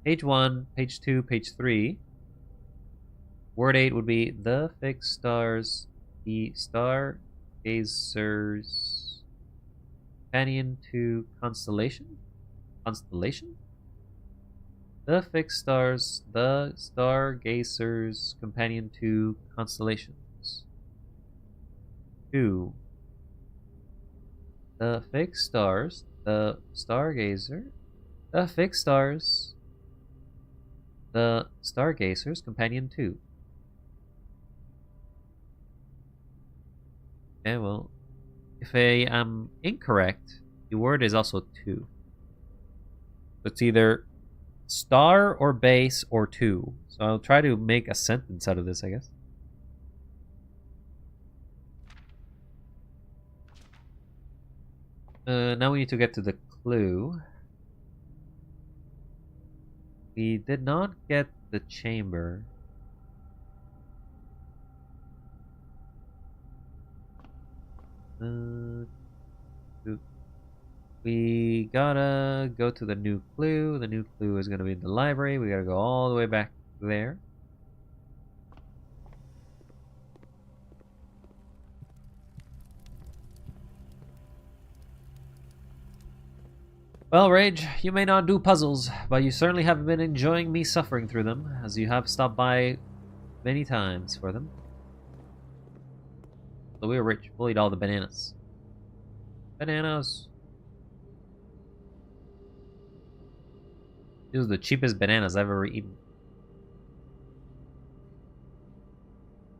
S1: page 1, page 2, page 3. Word 8 would be the fixed stars, the stargazers, companion to constellation? Constellation? The fixed stars, the stargazers, companion to constellations. 2. The fixed stars, the stargazer, the fixed stars, the stargazers, companion 2. Okay, well, if I am incorrect, the word is also 2. It's either star or base or 2. So I'll try to make a sentence out of this, I guess. Now we need to get to the clue. We did not get the chamber. We gotta go to the new clue. The new clue is gonna be in the library. We gotta go all the way back there. Well, Rage, you may not do puzzles, but you certainly have been enjoying me suffering through them, as you have stopped by many times for them. So we were rich, bullied all the bananas. Bananas! These are the cheapest bananas I've ever eaten.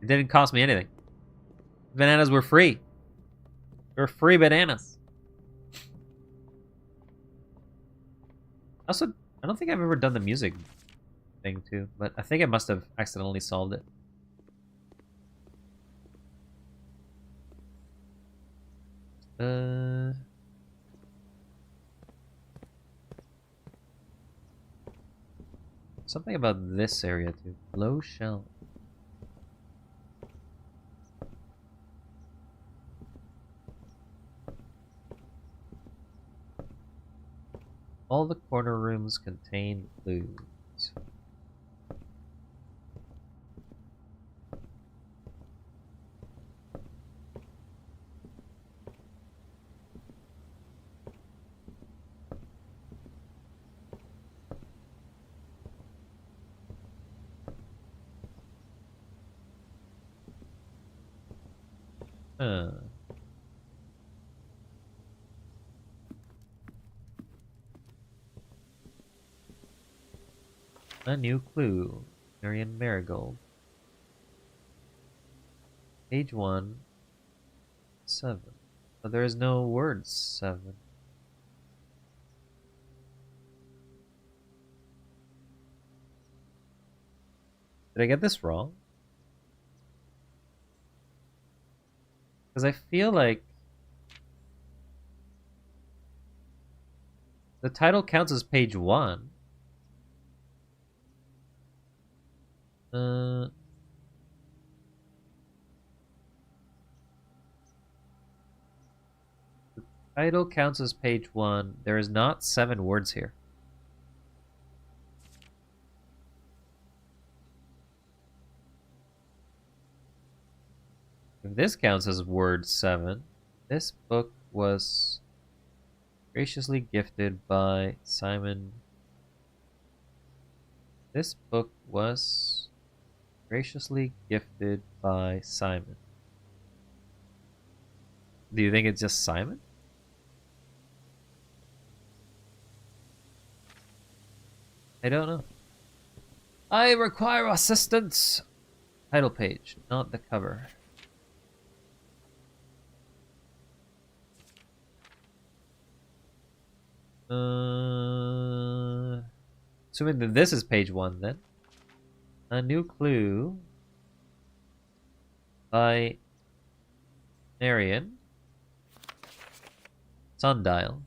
S1: It didn't cost me anything. Bananas were free. They were free bananas. Also, I don't think I've ever done the music thing too, but I think I must have accidentally solved it. Something about this area too. Low shell. All the corner rooms contain clues. Huh. A new clue. Marion Marigold. Page 1. 7. But there is no word 7. Did I get this wrong? Because I feel like the title counts as page 1. The title counts as page 1. There is not 7 words here. If this counts as word 7, this book was graciously gifted by Simon. This book was graciously gifted by Simon. Do you think it's just Simon? I don't know. I require assistance. Title page, not the cover. Assuming that this is page 1 then. A new clue by Marion. Sundial.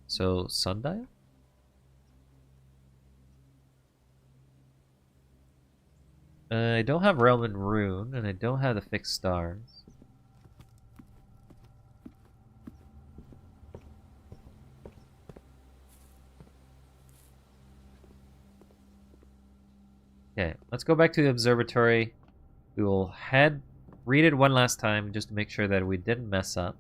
S1: So, sundial? I don't have Realm and Rune, and I don't have the fixed stars. Okay, let's go back to the observatory. We will read it one last time just to make sure that we didn't mess up.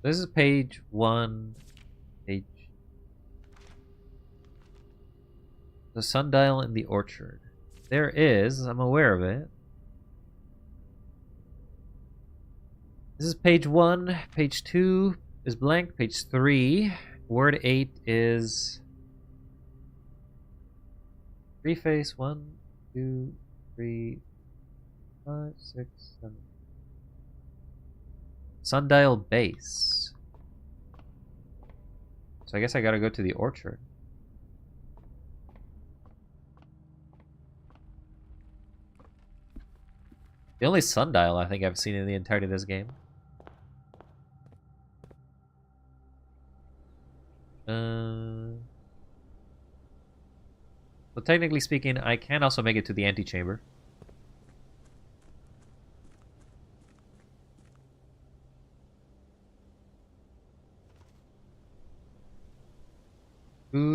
S1: This is page 1. Page. The sundial in the orchard. There is, I'm aware of it. This is page 1. Page 2 is blank. Page 3. Word 8 is preface 1, 2, 3, 5, 6, 7. Sundial base. So I guess I gotta go to the orchard. The only sundial I think I've seen in the entirety of this game. So technically speaking, I can also make it to the antechamber.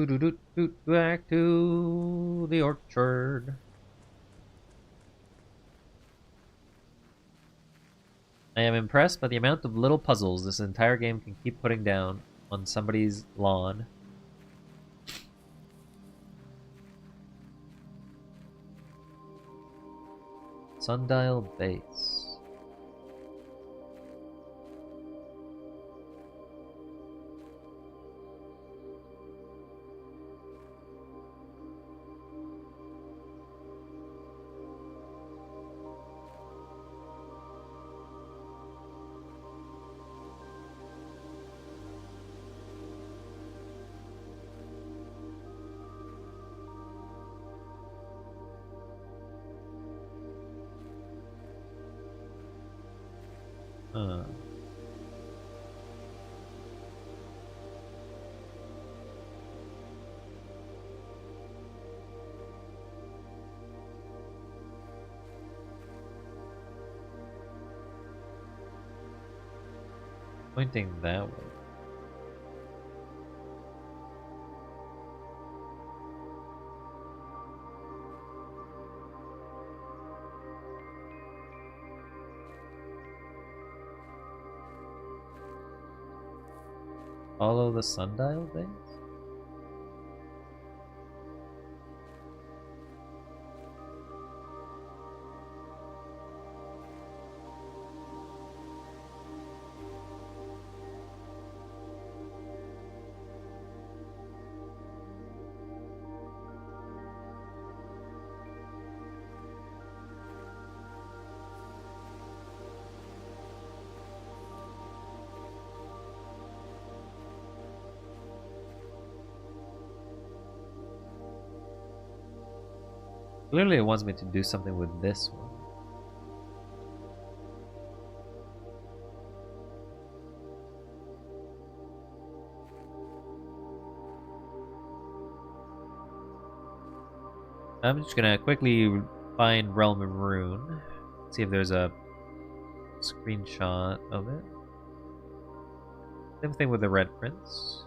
S1: Back to the orchard. I am impressed by the amount of little puzzles this entire game can keep putting down on somebody's lawn. Sundial Base. Pointing that way. Follow the sundial base? Clearly it wants me to do something with this one. I'm just gonna quickly find Realm and Rune. See if there's a screenshot of it. Same thing with the Red Prince.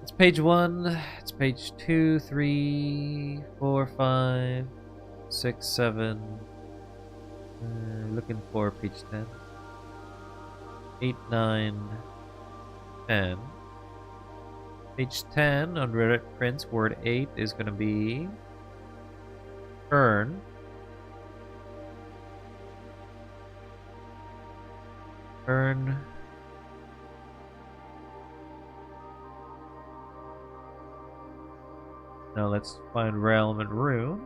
S1: It's page 1. It's page 2, 3, 4, 5, 6, 7. Looking for page 10. 8, 9, 10. Page 10 on Red Prince, word 8 is going to be turn. Turn. Now let's find Realm and Rune.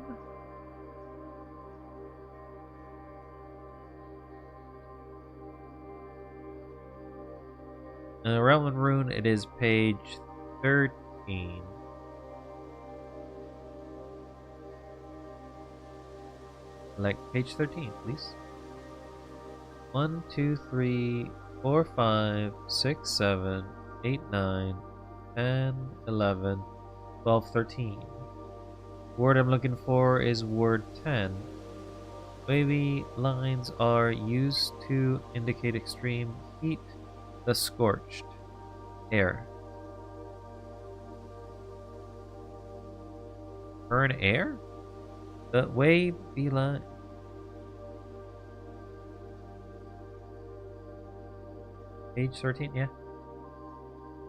S1: Realm and Rune, it is page 13. Like page 13, please. 1, 2, 3, 4, 5, 6, 7, 8, 9, 10, 11, 12, 13. Word I'm looking for is word 10. Wavy lines are used to indicate extreme heat, the scorched air. Burn air? The wavy line. Page 13, yeah.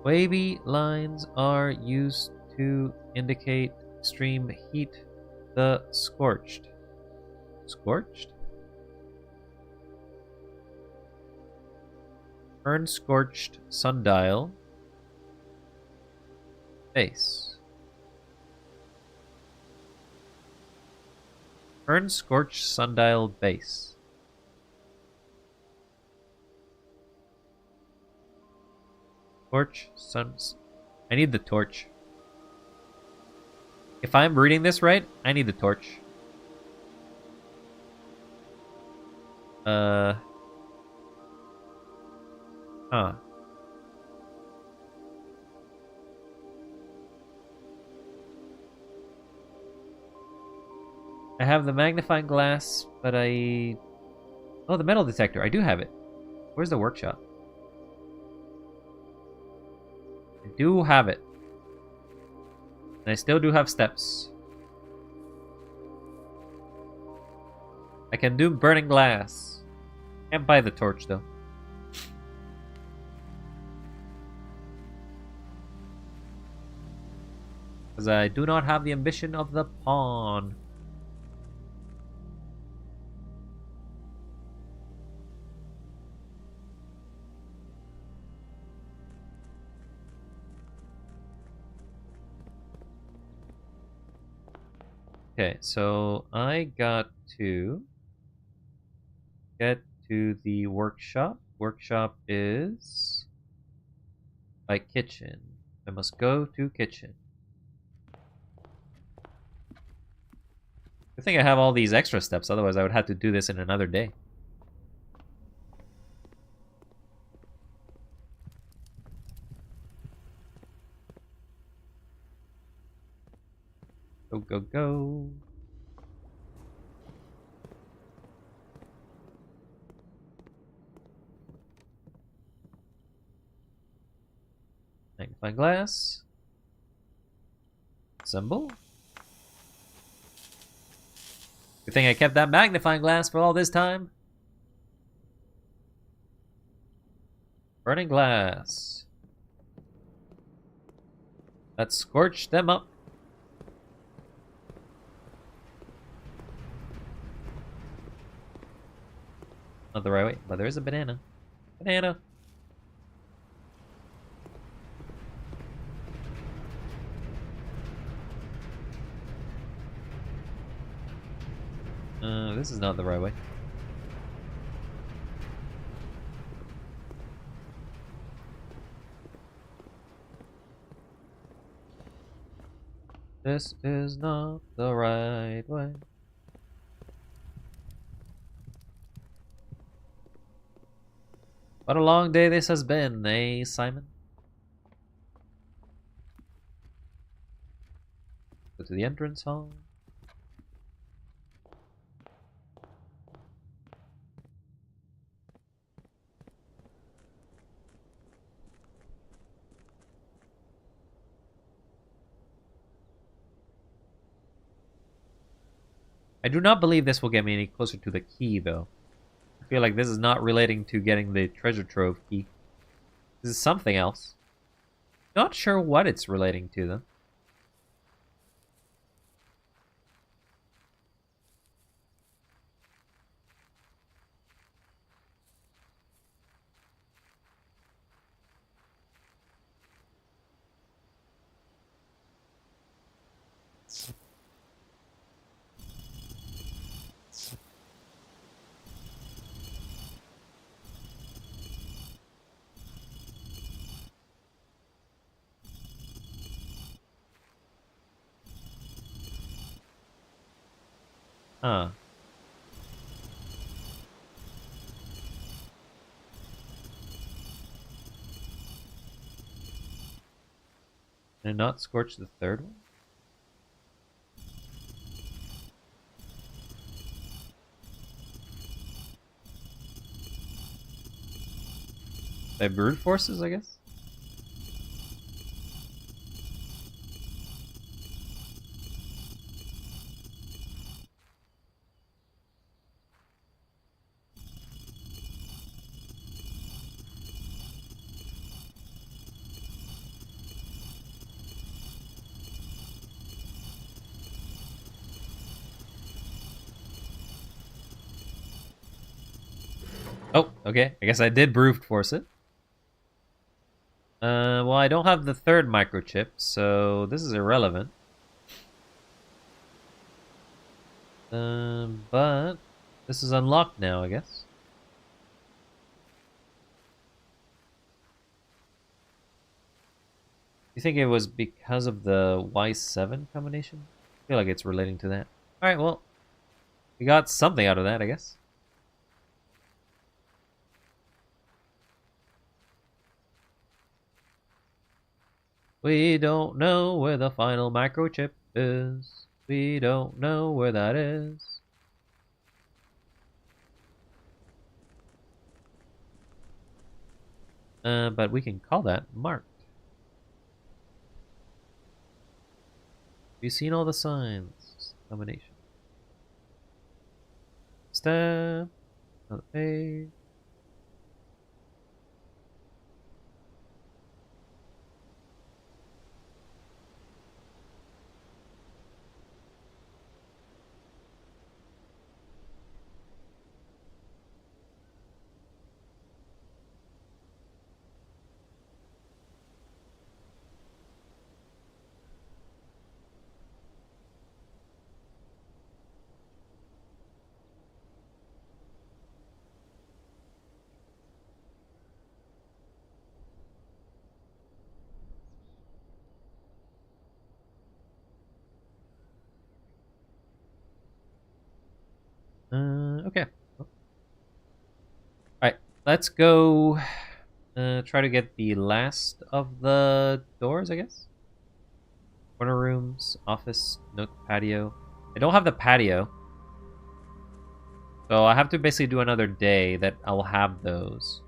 S1: Wavy lines are used to indicate extreme heat, the scorched. Scorched? Turn scorched sundial base. Turn scorched sundial base. Torch, suns. I need the torch. If I'm reading this right, I need the torch. Huh. I have the magnifying glass, but I... Oh, the metal detector. I do have it. Where's the workshop? I do have it. And I still do have steps. I can do burning glass. Can't buy the torch, though. Because I do not have the ambition of the pawn. Okay, so I got to get to the workshop. Workshop is by kitchen. I must go to kitchen. I think I have all these extra steps, otherwise I would have to do this in another day. Go, go, go. Magnifying glass. Symbol. Good thing I kept that magnifying glass for all this time. Burning glass. Let's scorch them up. Not the right way, but there is a banana. Banana. This is not the right way. This is not the right way. What a long day this has been, eh, Simon? Go to the entrance hall. I do not believe this will get me any closer to the key, though. I feel like this is not relating to getting the treasure trove key. This is something else. Not sure what it's relating to, though. Huh. Did I not scorch the third one? By brute forces, I guess? Oh, okay. I guess I did brute force it. Well, I don't have the third microchip, so this is irrelevant. But this is unlocked now, I guess. You think it was because of the Y7 combination? I feel like it's relating to that. Alright, well, we got something out of that, I guess. We don't know where the final microchip is. We don't know where that is. But we can call that marked. Have you seen all the signs? Combination. Step on the page. Okay. Alright, let's go try to get the last of the doors, I guess. Corner rooms, office, nook, patio. I don't have the patio. So I have to basically do another day that I'll have those.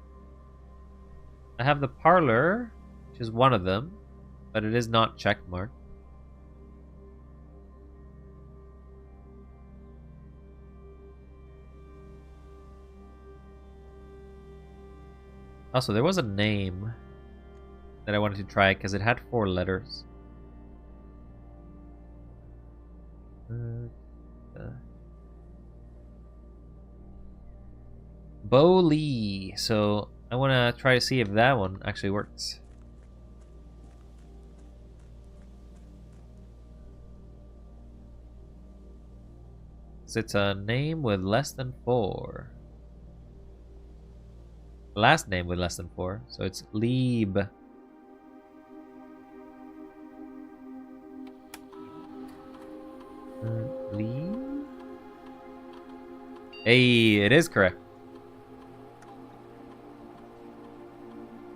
S1: I have the parlor, which is one of them, but it is not checkmarked. Also, there was a name that I wanted to try because it had 4 letters. Bo Lee. So I want to try to see if that one actually works. So it's a name with less than 4. Last name with less than 4. So it's Lieb. Lieb? Hey, it is correct.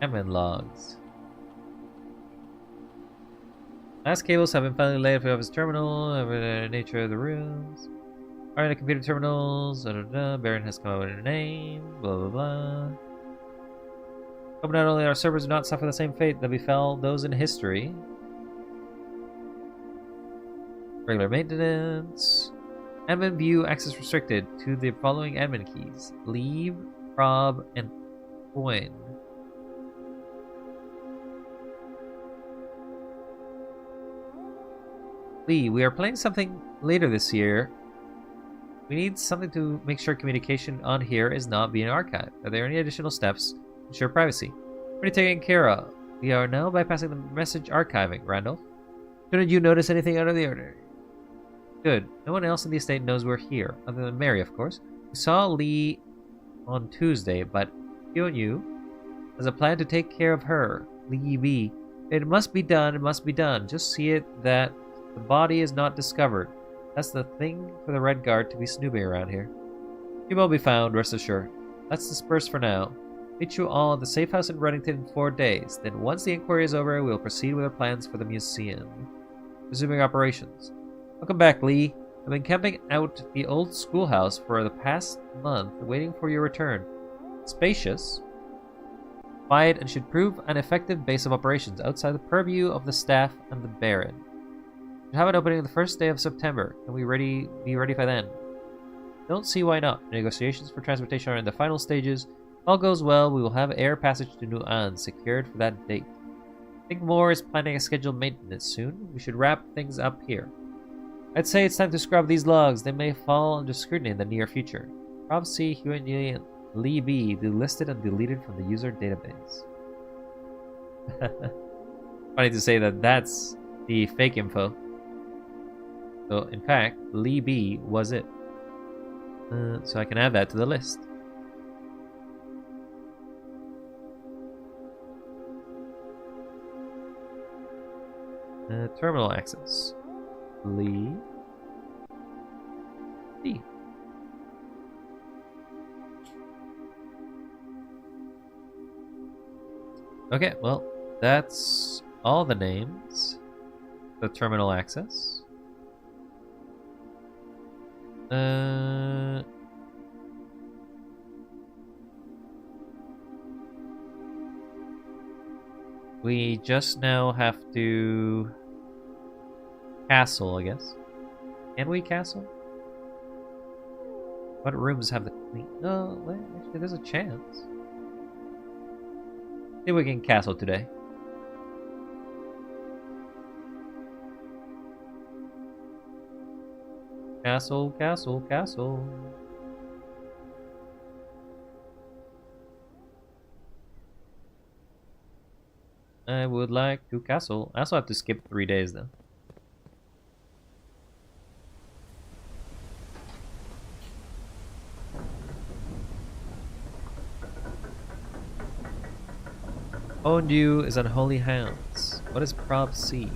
S1: Admin logs. Last cables have been finally laid for the office terminal. Over the nature of the rooms. Are the computer terminals. Baron has come up with a name. Blah blah blah. Hope not only our servers do not suffer the same fate that befell those in history. Regular maintenance. Admin view access restricted to the following admin keys: leave, prob, and coin. Lee, we are planning something later this year. We need something to make sure communication on here is not being archived. Are there any additional steps to ensure privacy? Already taken care of. We are now bypassing the message archiving, Randolph. Didn't you notice anything out of the ordinary? Good. No one else in the estate knows we're here, other than Mary, of course. We saw Lee on Tuesday, but you has a plan to take care of her, Lee B. It must be done, it must be done. Just see it that the body is not discovered. That's the thing for the Red Guard to be snooping around here. He will be found, rest assured. Let's disperse for now. Meet you all at the safe house in Reddington in 4 days. Then once the inquiry is over, we'll proceed with our plans for the museum. Resuming operations. Welcome back, Lee. I've been camping out the old schoolhouse for the past month, waiting for your return. Spacious, quiet, and should prove an effective base of operations outside the purview of the staff and the Baron. Should have an opening the first day of September. Can we be ready by then? Don't see why not. Negotiations for transportation are in the final stages. If all goes well, we will have air passage to Nu'an secured for that date. I think Moore is planning a scheduled maintenance soon. We should wrap things up here. I'd say it's time to scrub these logs. They may fall under scrutiny in the near future. Rob C, Huan Yi, and Lee B delisted and deleted from the user database. Funny to say that that's the fake info. So, in fact, Lee B was it. So I can add that to the list. Terminal access. Lee B. Okay, well, that's all the names. The terminal access. Uh... We just now have to... Castle, I guess. Can we castle? What rooms have the clean? No, well, actually, there's a chance. See if we can castle today. Castle, castle, castle. I would like to castle. I also have to skip 3 days though. Ondu is on Holy Hounds. What is Prob C?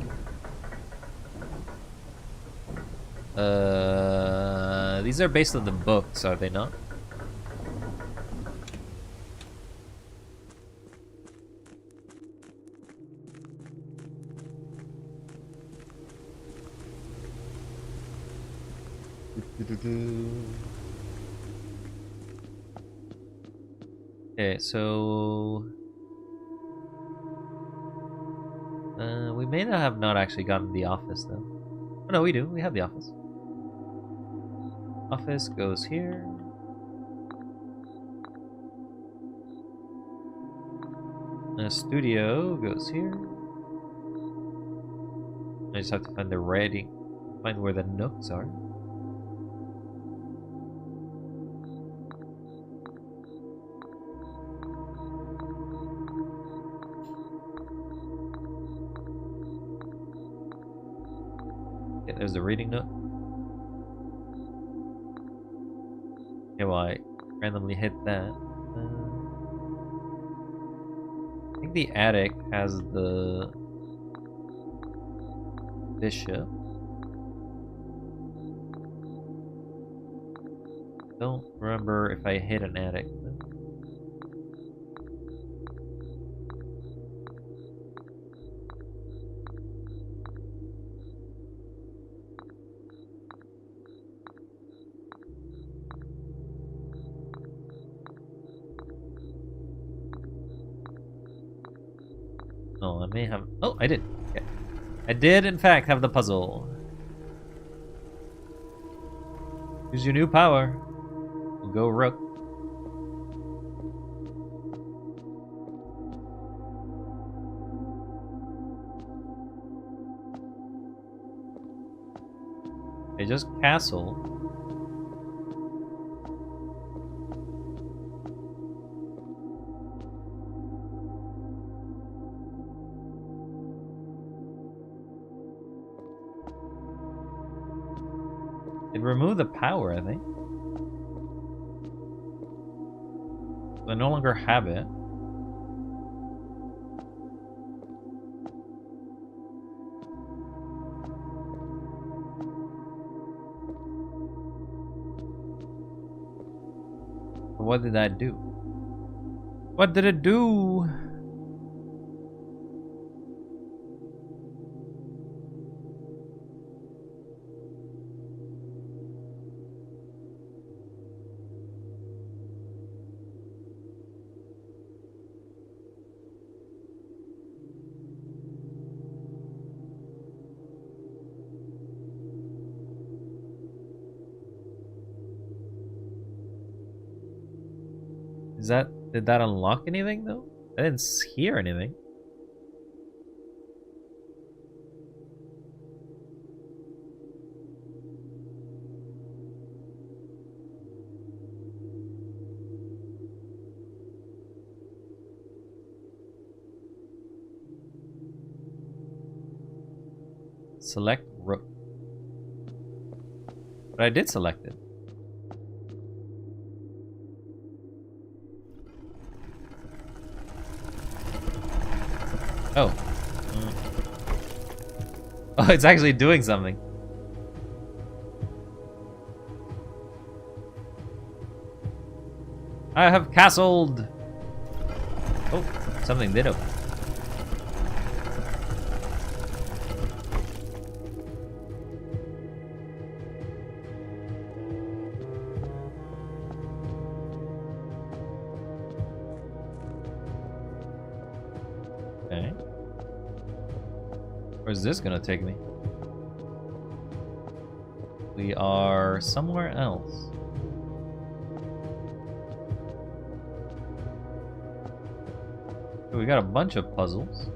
S1: These are based on the books, are they not? Okay, so we may not have actually gotten the office though. Oh no, we do. We have the office. Office goes here. Studio goes here. I just have to find the writing, find where the nooks are. Yeah, there's the reading nook. Okay, well, I randomly hit that. I think the attic has the bishop. Don't remember if I hit an attic. Oh, I may have. Oh, I did. Okay. I did, in fact, have the puzzle. Use your new power. We'll go rook. Okay, just castle. It removed the power, I think. I no longer have it. What did that do? What did it do? Did that unlock anything though? I didn't hear anything. Select rook. But I did select it. Oh. Oh, it's actually doing something. I have castled. Oh, something did open. Okay. Where's this gonna take me? We are somewhere else. We got a bunch of puzzles.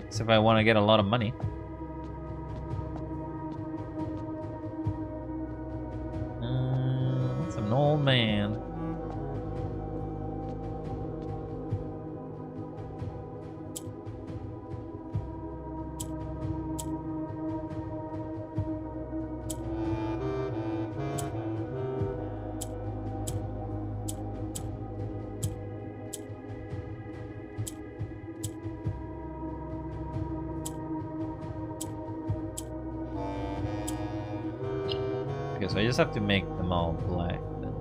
S1: Let's see if I want to get a lot of money. That's an old man. Okay, so I just have to make them all black then.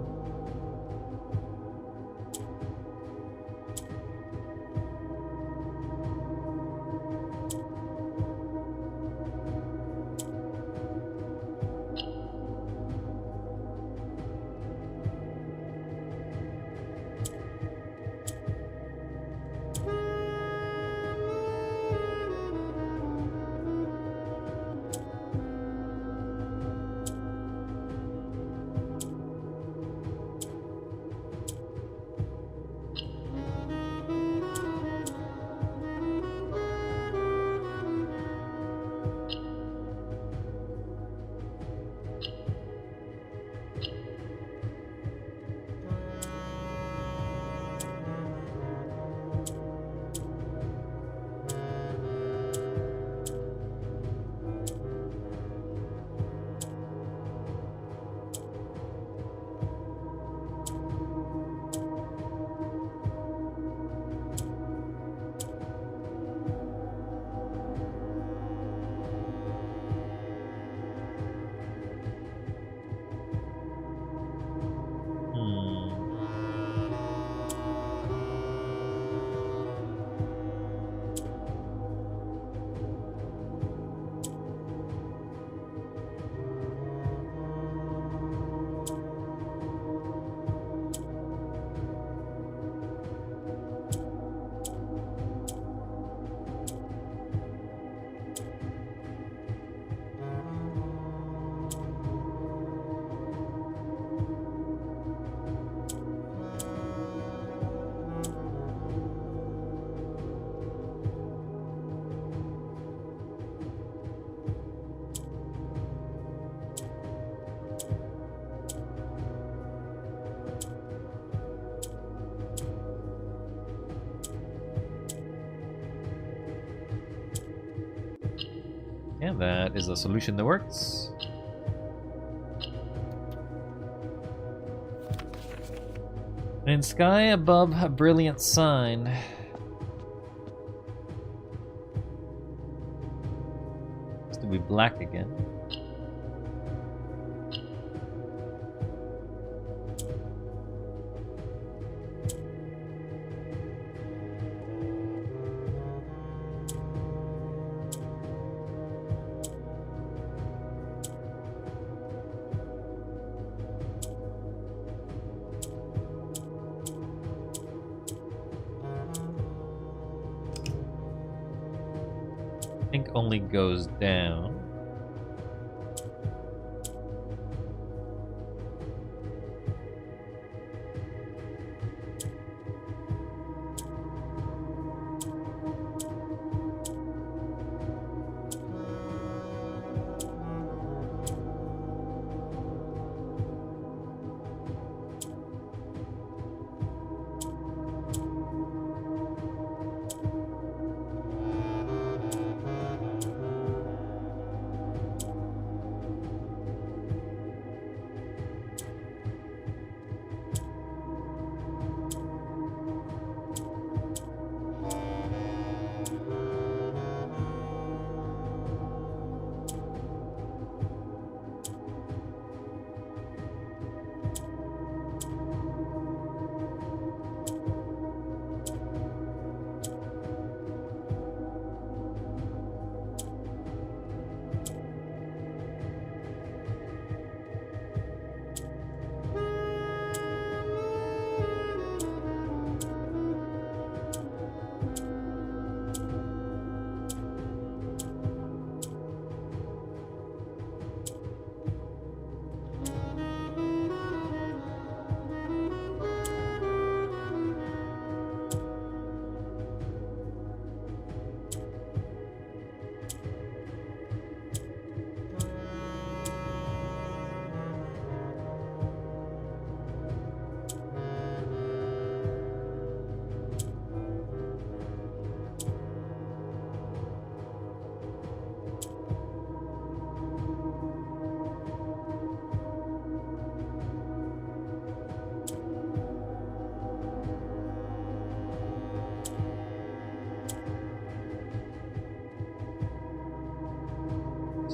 S1: Yeah, that is a solution that works. In sky above a brilliant sign. Has to be black again. Ink only goes down.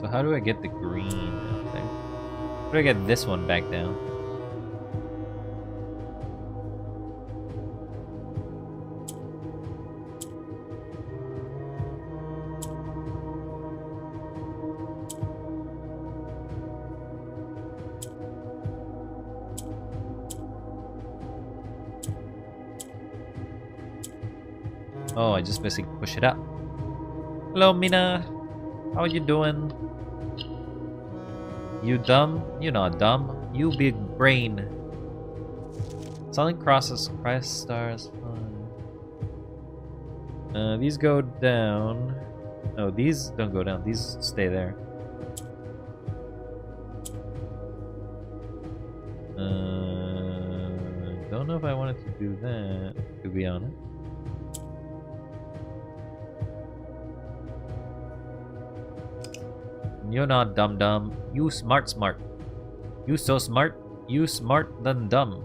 S1: So how do I get the green out there? How do I get this one back down? Oh, I just basically push it up. Hello, Mina. How are you doing? You dumb? You're not dumb. You big brain. Selling crosses, price stars, fine. These go down. No, these don't go down. These stay there. Don't know if I wanted to do that, to be honest. You're not dumb. You smart. You so smart. You smart than dumb.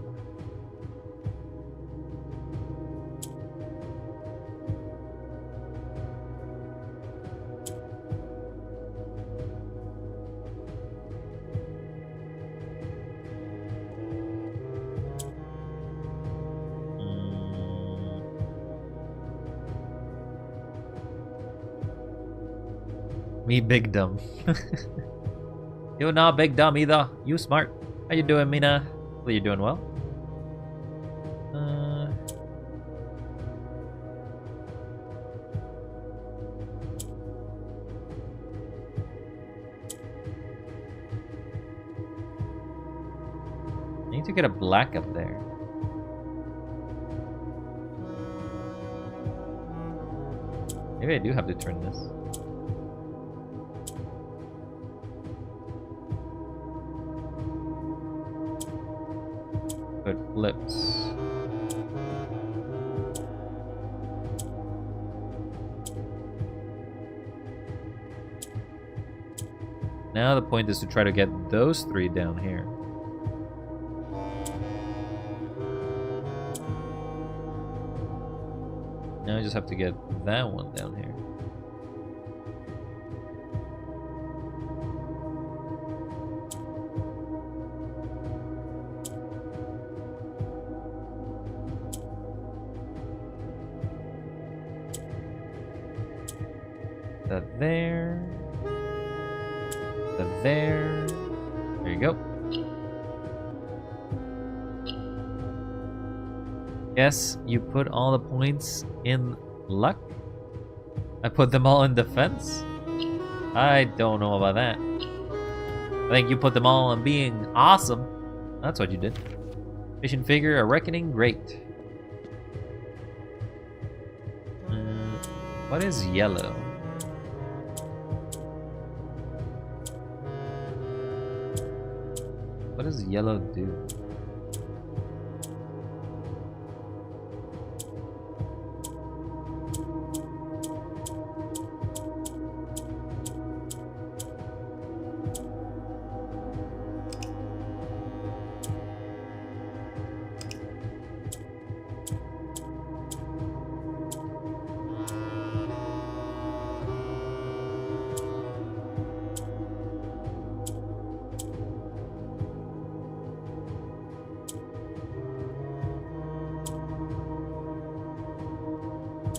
S1: Me big dumb. You're not big dumb either. You smart. How you doing, Mina? Hopefully you're doing well. I need to get a black up there. Maybe I do have to turn this. It flips. Now the point is to try to get those three down here. Now I just have to get that one down here. That there. That there. There you go. Yes, you put all the points in luck. I put them all in defense. I don't know about that. I think you put them all in being awesome. That's what you did. Mission figure, a reckoning, great. What is yellow? What does yellow do?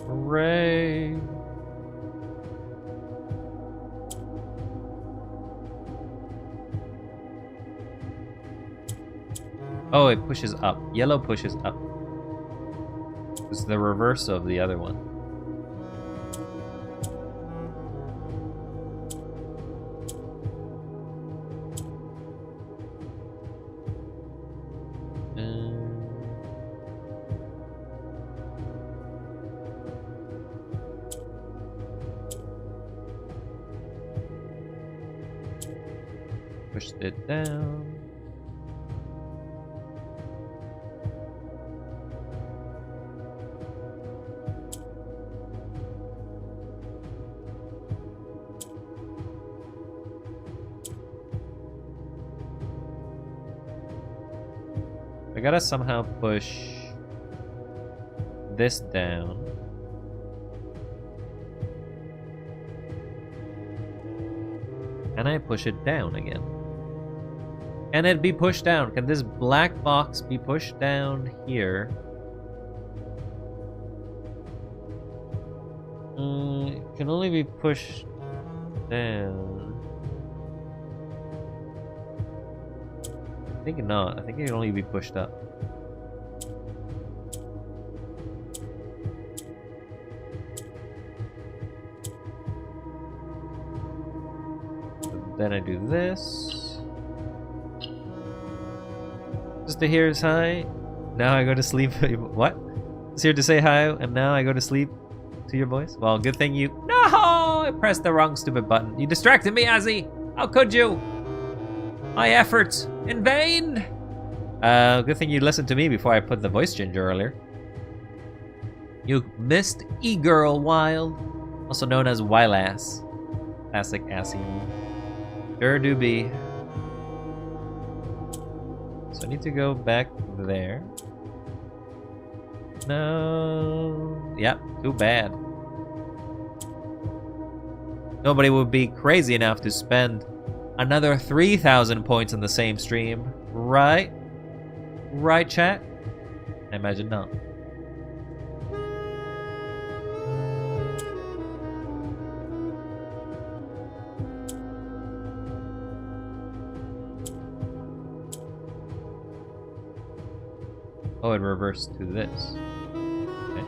S1: Hooray! Oh, it pushes up. Yellow pushes up. It's the reverse of the other one. Pushed it down. I gotta somehow push this down. Can I push it down again? Can it be pushed down? Can this black box be pushed down here? It can only be pushed down. I think not. I think it can only be pushed up. Then I do this. Just to hear his hi. Now I go to sleep. What? It's here to say hi, and now I go to sleep to your voice? Well, good thing you... No! I pressed the wrong stupid button. You distracted me, Azzy! How could you? My efforts in vain! Good thing you listened to me before I put the voice changer earlier. You missed E-Girl Wild, also known as Wylass. Classic assy. Sure do be. So I need to go back there. No. Yep, too bad. Nobody would be crazy enough to spend another 3,000 points on the same stream, right? Right, chat? I imagine not. Oh, it reversed to this. Okay.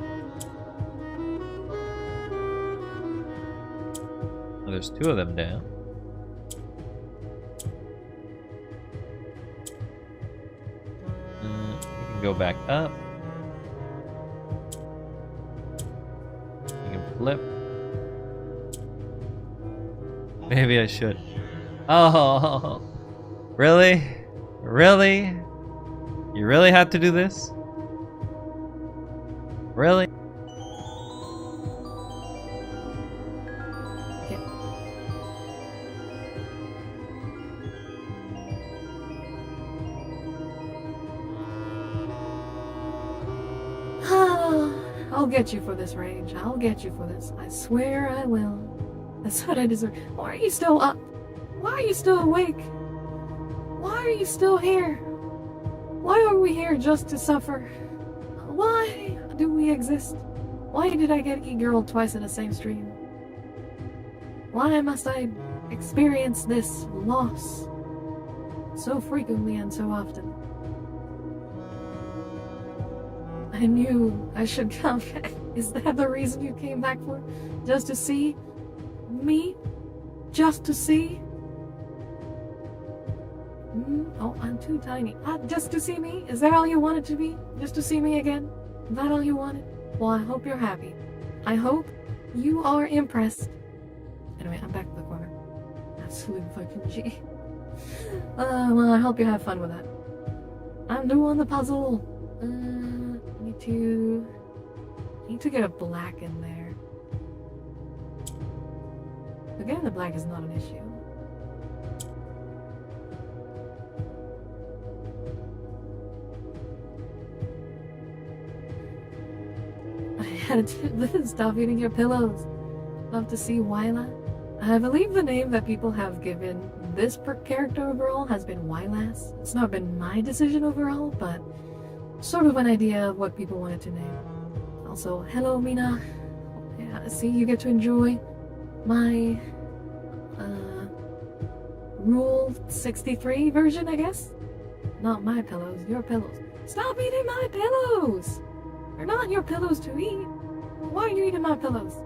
S1: Oh, there's two of them down. You can go back up. You can flip. Maybe I should. Oh, really? Really? You really had to do this? Really?
S2: Okay. I'll get you for this, Rage. I'll get you for this. I swear I will. That's what I deserve. Why are you still up? Why are you still awake? Why are you still here? Why are we here just to suffer? Why do we exist? Why did I get E-Girl twice in the same stream? Why must I experience this loss so frequently and so often? I knew I should come back. Is that the reason you came back for? Just to see me? Just to see? Oh, I'm too tiny. Just to see me? Is that all you wanted to be? Just to see me again? Is that all you wanted? Well, I hope you're happy. I hope you are impressed. Anyway, I'm back in the corner. Absolute fucking G. Well, I hope you have fun with that. I'm doing the puzzle. Need to get a black in there. But getting the black is not an issue. I had to stop eating your pillows. Love to see Wyla. I believe the name that people have given this character overall has been Wylass. It's not been my decision overall, but sort of an idea of what people wanted to name. Also, hello Mina. Yeah, see, you get to enjoy my Rule 63 version, I guess? Not my pillows, your pillows. Stop eating my pillows! They're not your pillows to eat. Why are you eating my pillows?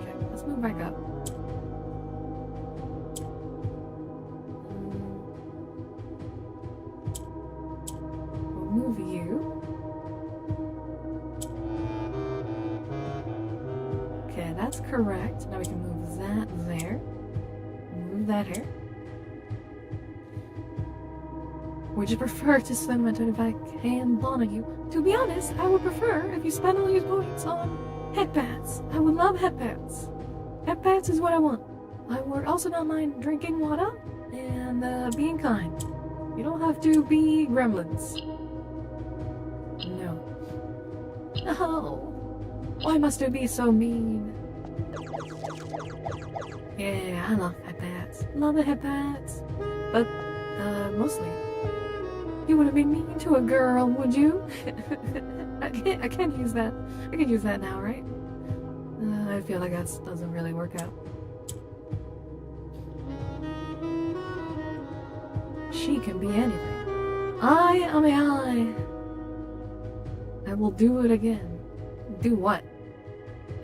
S2: Okay, let's move back up. We'll move you. Okay, that's correct. Now we can move that there. Move that here. Would you prefer to spend my 25k on Bonaghu? To be honest, I would prefer if you spend all your points on headpads. I would love headpads. Headpads is what I want. I would also not mind drinking water and being kind. You don't have to be gremlins. No. No. Why must you be so mean? Yeah, I love headbats. Love the headbats. But, mostly. You wouldn't be mean to a girl, would you? I can't use that. I can use that now, right? I feel like that doesn't really work out. She can be anything. I am a ally. I will do it again. Do what?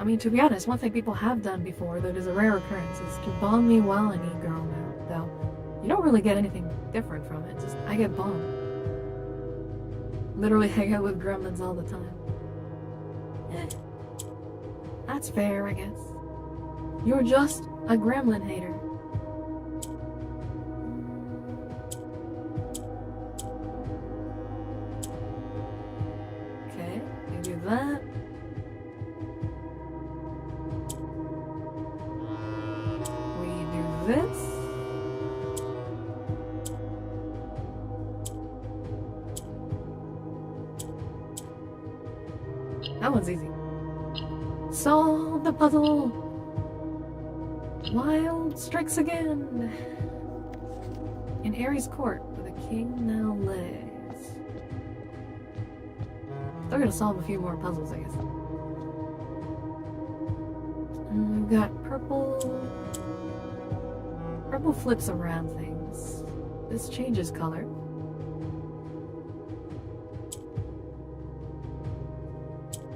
S2: I mean, to be honest, one thing people have done before that is a rare occurrence is to bomb me while an e-girl now. Though, you don't really get anything different from it. Just, I get bombed. Literally hang out with gremlins all the time. That's fair, I guess. You're just a gremlin hater. Okay, we do that. We do this. That one's easy. Solve the puzzle! Wild strikes again! In Ares' court, where the king now lays. Still gonna solve a few more puzzles, I guess. And we've got purple. Purple flips around things. This changes color.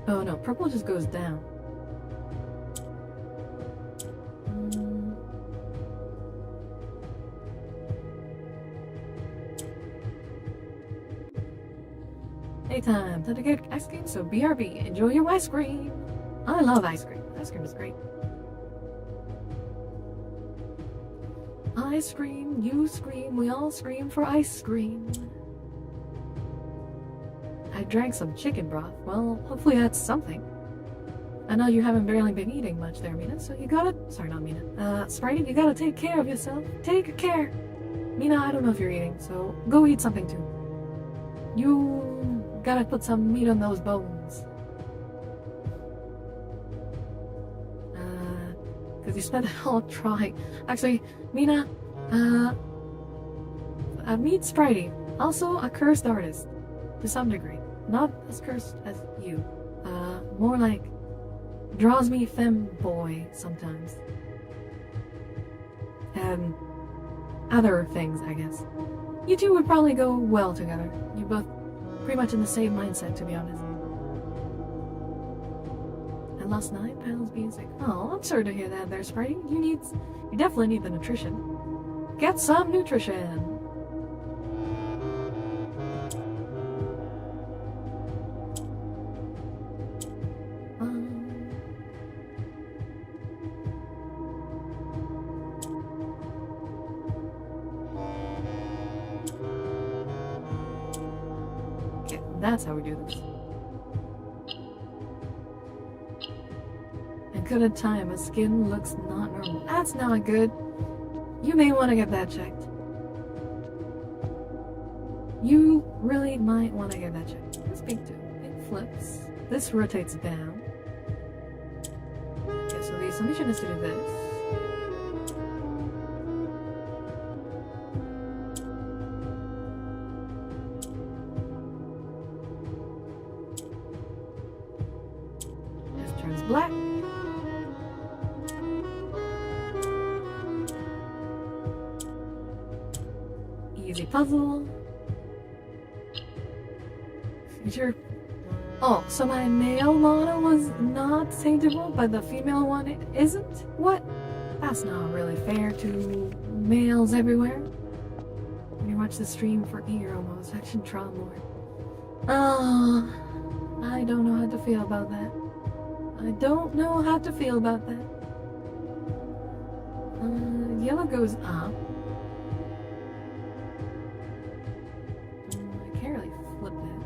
S2: Oh no, purple just goes down. Daytime, time to get ice cream, so BRB, enjoy your ice cream. I love ice cream. Ice cream is great. I scream, you scream, we all scream for ice cream. I drank some chicken broth. Well, hopefully that's something. I know you haven't barely been eating much there, Mina, so you gotta... Sorry, not Mina. Spritey, you gotta take care of yourself. Take care! Mina, I don't know if you're eating, so go eat something too. You gotta put some meat on those bones. Because you spent it all trying. Actually, Mina, meet Spritey. Also a cursed artist. To some degree. Not as cursed as you. More like draws me femboy sometimes. And other things, I guess. You two would probably go well together. You're both pretty much in the same mindset, to be honest. And last night, Panel's being sick. Oh, I'm sorry to hear that there, Spritey. You definitely need the nutrition. Get some nutrition! That's how we do this. A good at time, a skin looks not normal. That's not good. You may want to get that checked. You really might want to get that checked. Let's speak to it. It flips. This rotates down. Okay, so the solution is to do this. Black. Easy puzzle. Future. Oh, so my male model was not saintable, but the female one isn't? What? That's not really fair to males everywhere. When you watch the stream for homosexual trauma. Oh, I don't know how to feel about that. I don't know how to feel about that. Yellow goes up. I can't really flip that.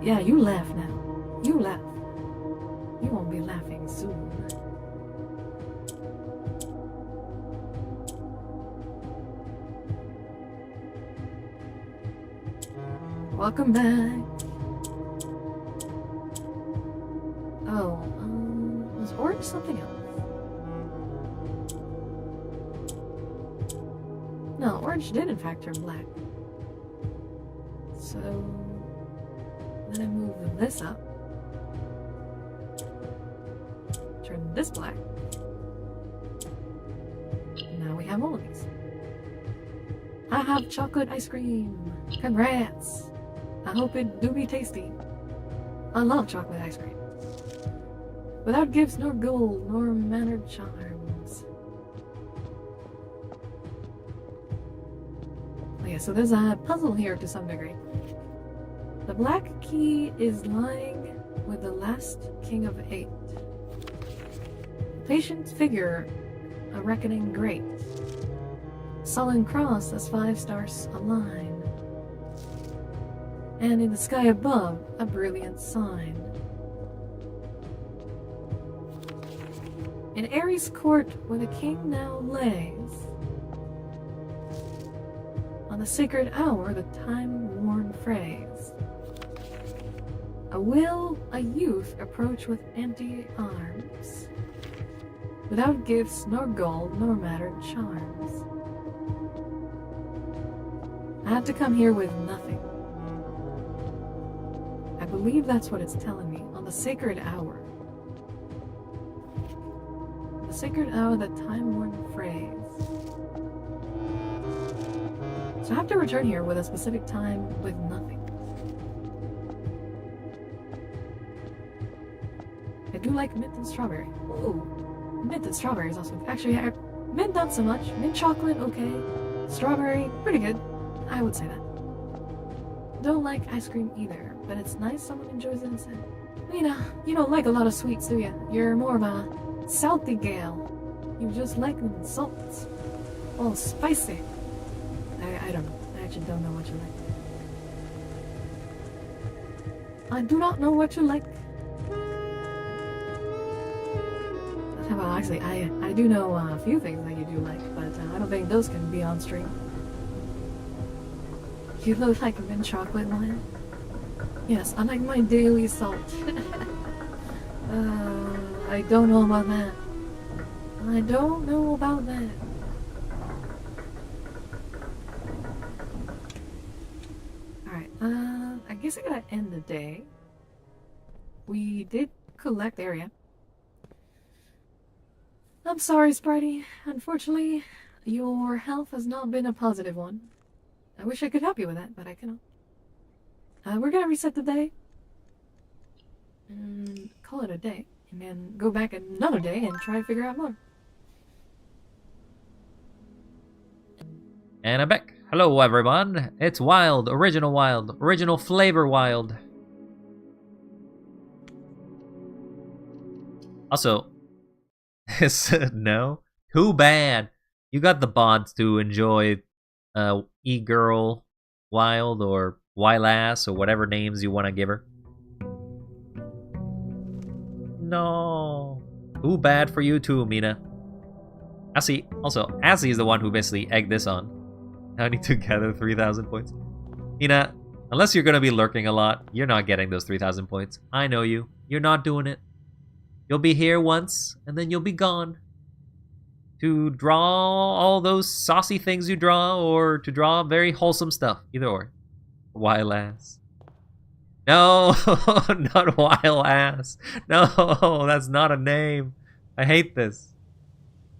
S2: Yeah, you laugh now. You laugh. You won't be laughing soon. Welcome back. Oh, was orange something else? No, orange did in fact turn black. So then I move this up. Turn this black. Now we have all of these. I have chocolate ice cream. Congrats. I hope it do be tasty. I love chocolate ice cream. Without gifts nor gold nor mannered charms. Okay, so there's a puzzle here to some degree. The black key is lying with the last king of 8. Patient figure, a reckoning great. Sullen cross as 5 stars align. And in the sky above, a brilliant sign. In Ares' court where the king now lays, on the sacred hour the time-worn phrase, a youth approach with empty arms, without gifts nor gold nor mattered charms. I had to come here with nothing. I believe that's what it's telling me, on the sacred hour. The sacred hour, the time-worn phrase. So I have to return here with a specific time with nothing. I do like mint and strawberry. Ooh, mint and strawberry is awesome. Actually, mint not so much. Mint chocolate, okay. Strawberry, pretty good. I would say that. Don't like ice cream either, but it's nice someone enjoys it instead. Mina, you don't like a lot of sweets, do you? You're more of a salty gal. You just like them salts. Oh, spicy. I don't know. I actually don't know what you like. I do not know what you like. Well, actually, I do know a few things that you do like, but I don't think those can be on stream. You look like mint chocolate, Maya. Yes, I like my daily salt. I don't know about that. I don't know about that. Alright, I guess I gotta end the day. We did collect area. I'm sorry, Spritey. Unfortunately, your health has not been a positive one. I wish I could help you with that, but I cannot. We're gonna reset the day. And call it a day. And then go back another day and try to figure out more.
S1: And I'm back. Hello, everyone. It's Wild, original flavor Wild. Also, no, too bad. You got the bots to enjoy E-Girl Wild or Y-Lass or whatever names you want to give her. No. Too bad for you too, Mina. Assy is the one who basically egged this on. I need to gather 3,000 points. Mina, unless you're going to be lurking a lot, you're not getting those 3,000 points. I know you. You're not doing it. You'll be here once, and then you'll be gone. To draw all those saucy things you draw, or to draw very wholesome stuff. Either or. Y-Lass. No, not Y-Lass. No, that's not a name. I hate this.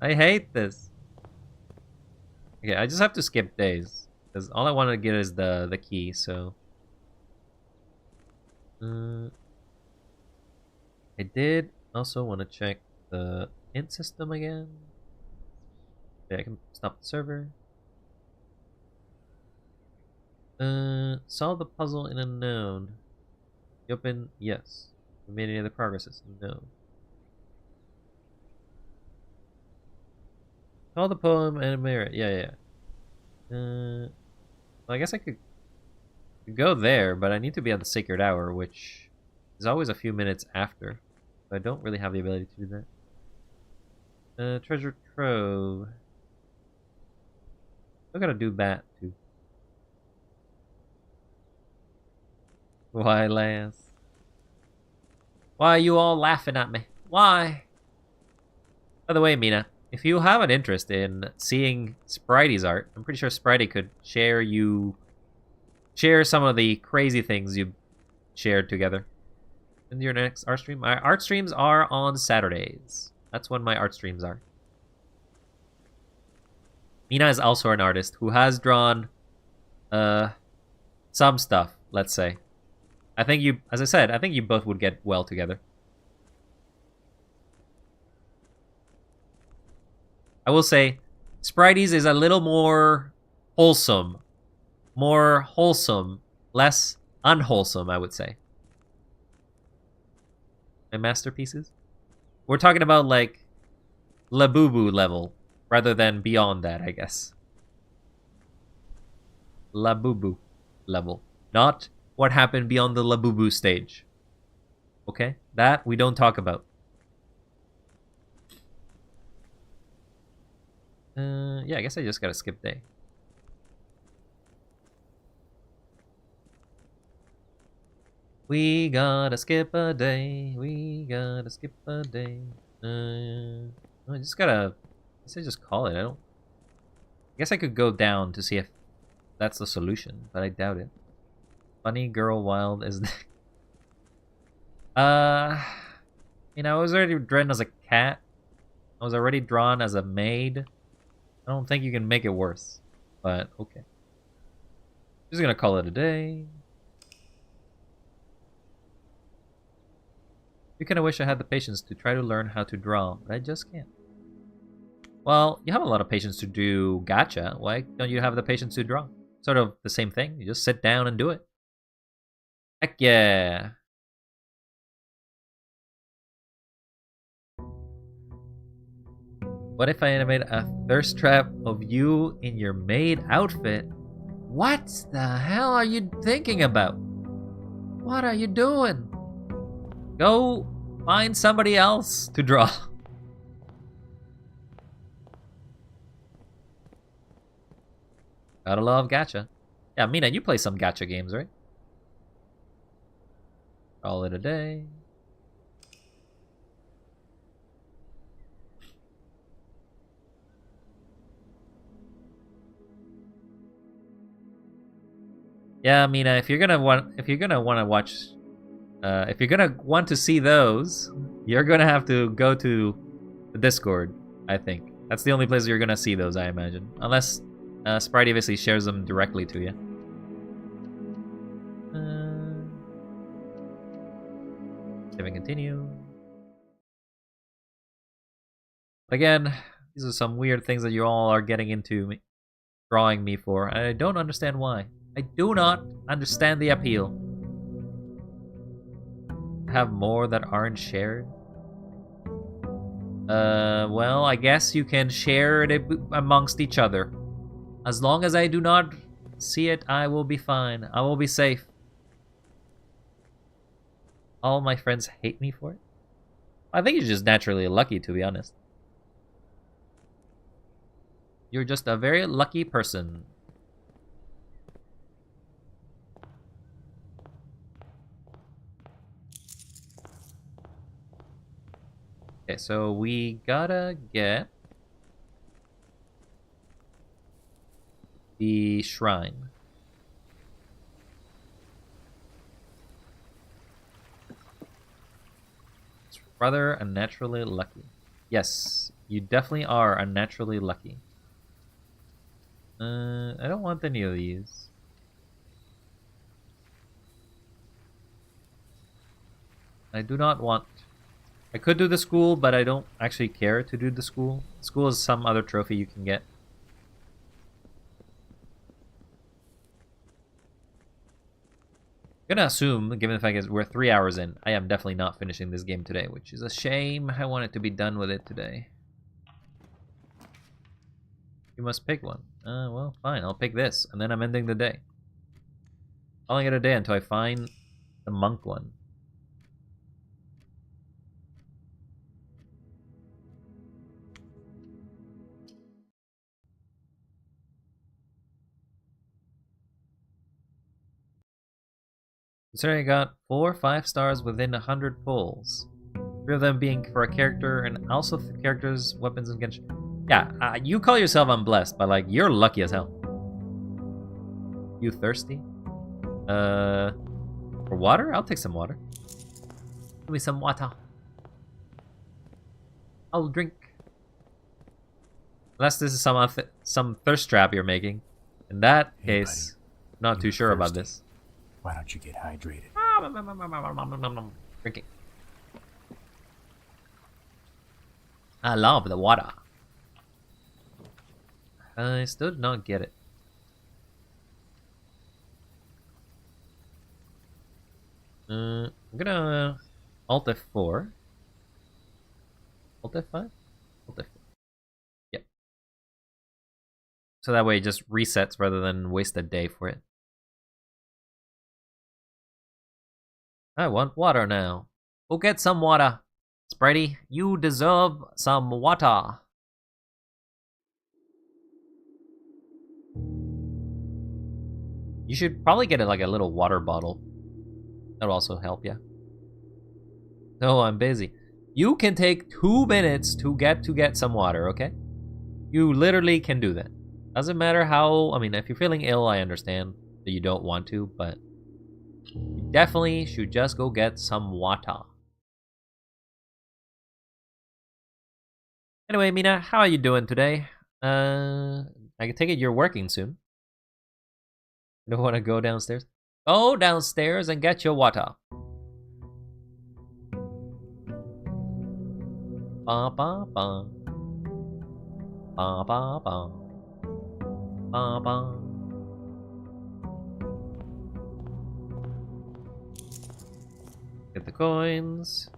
S1: I hate this. Okay, I just have to skip days. Because all I want to get is the key, so... I did also want to check the int system again. Okay, I can stop the server. Solve the puzzle in unknown. You open, yes. We made any other progresses? No. Call the poem and merit. Yeah. Well, I guess I could go there, but I need to be on the Sacred Hour, which is always a few minutes after. So I don't really have the ability to do that. Treasure Trove. I gotta do that too. Why, Lance? Why are you all laughing at me? Why? By the way, Mina, if you have an interest in seeing Spritey's art, I'm pretty sure Spritey could share some of the crazy things you shared together in your next art stream. My art streams are on Saturdays. That's when my art streams are. Mina is also an artist who has drawn some stuff, let's say. I think you, as I said, I think you both would get well together. I will say, Spritey's is a little more wholesome. More wholesome, less unwholesome, I would say. My masterpieces? We're talking about, like, Labubu level, rather than beyond that, I guess. Labubu level. Not what happened beyond the Labubu stage. Okay? That we don't talk about. Yeah, I guess I just gotta skip day. We gotta skip a day. We gotta skip a day. I just gotta. I guess I just call it. I guess I could go down to see if that's the solution, but I doubt it. Funny girl wild is. I was already drawn as a cat. I was already drawn as a maid. I don't think you can make it worse, but okay. Just gonna call it a day. You kinda wish I had the patience to try to learn how to draw, but I just can't. Well, you have a lot of patience to do gacha. Why don't you have the patience to draw? Sort of the same thing. You just sit down and do it. Heck yeah. What if I animate a thirst trap of you in your maid outfit? What the hell are you thinking about? What are you doing? Go find somebody else to draw. Gotta love gacha. Yeah, Mina, you play some gacha games, right? Call it a day. Yeah, Mina, if you're gonna want to see those, you're gonna have to go to the Discord, I think. That's the only place you're gonna see those, I imagine. Unless Spritey obviously shares them directly to you. Save and continue. Again, these are some weird things that you all are getting into drawing me for. I don't understand why. I do not understand the appeal. Have more that aren't shared? Well, I guess you can share it amongst each other. As long as I do not see it, I will be fine. I will be safe. All my friends hate me for it? I think you're just naturally lucky, to be honest. You're just a very lucky person. Okay, so we gotta get the shrine. It's rather unnaturally lucky. Yes, you definitely are unnaturally lucky. I don't want any of these. I do not want... I could do the school, but I don't actually care to do the school. School is some other trophy you can get. I'm gonna assume, given the fact that we're 3 hours in, I am definitely not finishing this game today, which is a shame. I wanted to be done with it today. You must pick one. Well, fine, I'll pick this, and then I'm ending the day. Calling it a day until I find the monk one. Considering I got 4 5 stars within 100 pulls. 3 of them being for a character and also characters, weapons, and Genshin. Yeah, you call yourself unblessed, but like, you're lucky as hell. You thirsty? For water? I'll take some water. Give me some water. I'll drink. Unless this is some thirst trap you're making. In that
S3: Hey,
S1: case,
S3: buddy.
S1: not too
S3: You're
S1: sure about
S3: thirsty.
S1: this.
S3: Why don't you get hydrated?
S1: Drinking. I love the water. I still did not get it. I'm gonna Alt F4. Alt F5? Alt F4. Yep. So that way it just resets rather than waste a day for it. I want water now. Go get some water. Spritey, you deserve some water. You should probably get like a little water bottle. That'll also help you. No, I'm busy. You can take 2 minutes to get some water, okay? You literally can do that. Doesn't matter how, I mean, if you're feeling ill, I understand that you don't want to, but you definitely should just go get some water. Anyway, Mina, how are you doing today? I can take it you're working soon. You don't want to go downstairs? Go downstairs and get your water. Ba ba ba. Ba ba ba. Ba ba. Get the coins.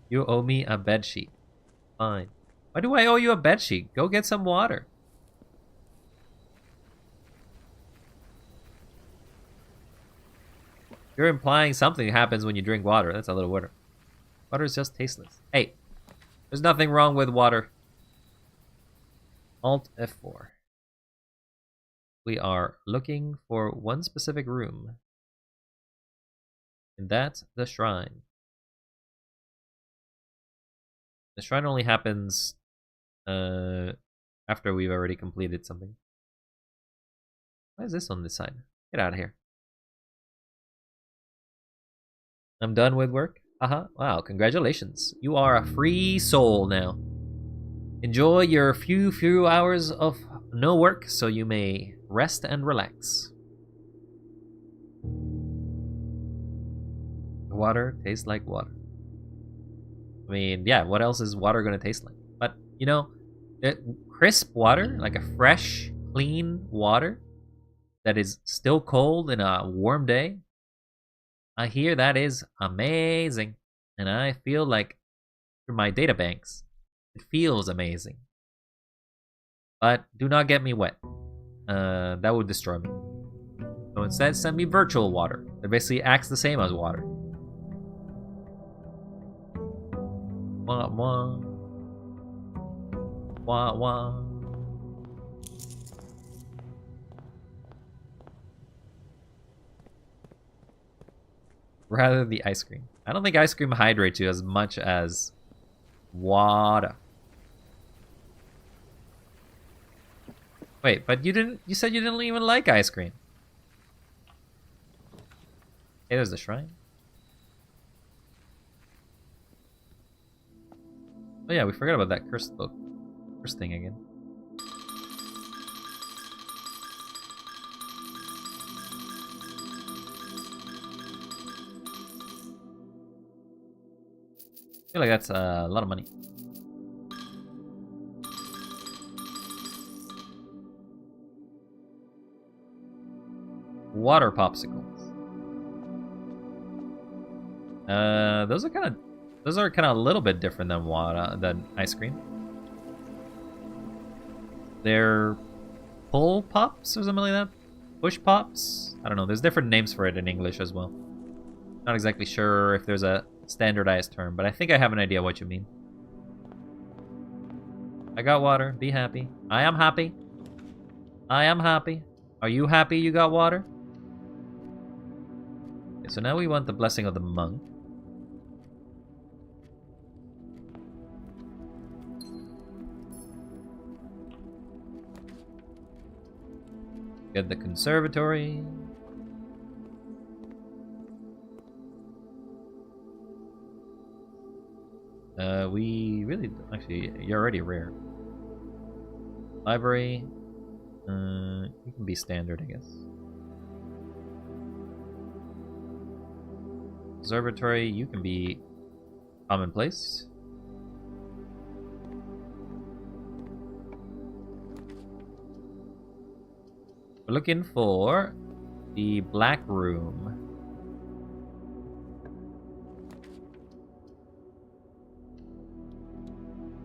S1: You owe me a bedsheet. Fine. Why do I owe you a bedsheet? Go get some water. You're implying something happens when you drink water. That's a little water. Water is just tasteless. Hey, there's nothing wrong with water. Alt F4. We are looking for one specific room. And that's the shrine. The shrine only happens after we've already completed something. Why is this on this side? Get out of here. I'm done with work? Wow, congratulations. You are a free soul now. Enjoy your few hours of no work so you may rest and relax. Water tastes like water. I mean, yeah, what else is water gonna taste like? But, you know, crisp water, like a fresh, clean water that is still cold in a warm day, I hear that is amazing. And I feel like, through my data banks, it feels amazing. But do not get me wet. That would destroy me. So instead, send me virtual water. That basically acts the same as water. Wah wah. Wah wah. Rather the ice cream. I don't think ice cream hydrates you as much as water. Wait, but you said you didn't even like ice cream. Hey, there's the shrine. Oh yeah, we forgot about that cursed book. Cursed thing again. I feel like that's a lot of money. Water popsicles. Those are kind of a little bit different than ice cream. They're pull pops or something like that. Push pops. I don't know. There's different names for it in English as well. Not exactly sure if there's a standardized term, but I think I have an idea what you mean. I got water. Be happy. I am happy. I am happy. Are you happy you got water? Okay, so now we want the blessing of the monk. Get the conservatory. We really actually you're already rare. Library. You can be standard, I guess. Observatory, you can be commonplace. We're looking for the black room.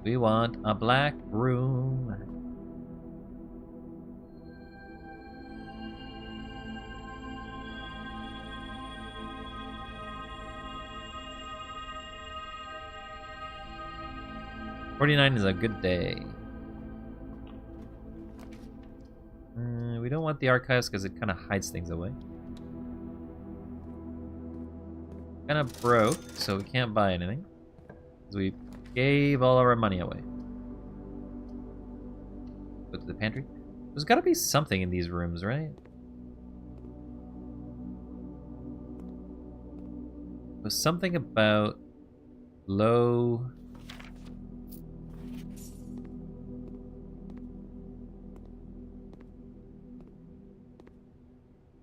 S1: We want a black room. $49 is a good day. We don't want the archives because it kind of hides things away. Kind of broke, so we can't buy anything. Because we gave all our money away. Go to the pantry. There's got to be something in these rooms, right? There's something about low...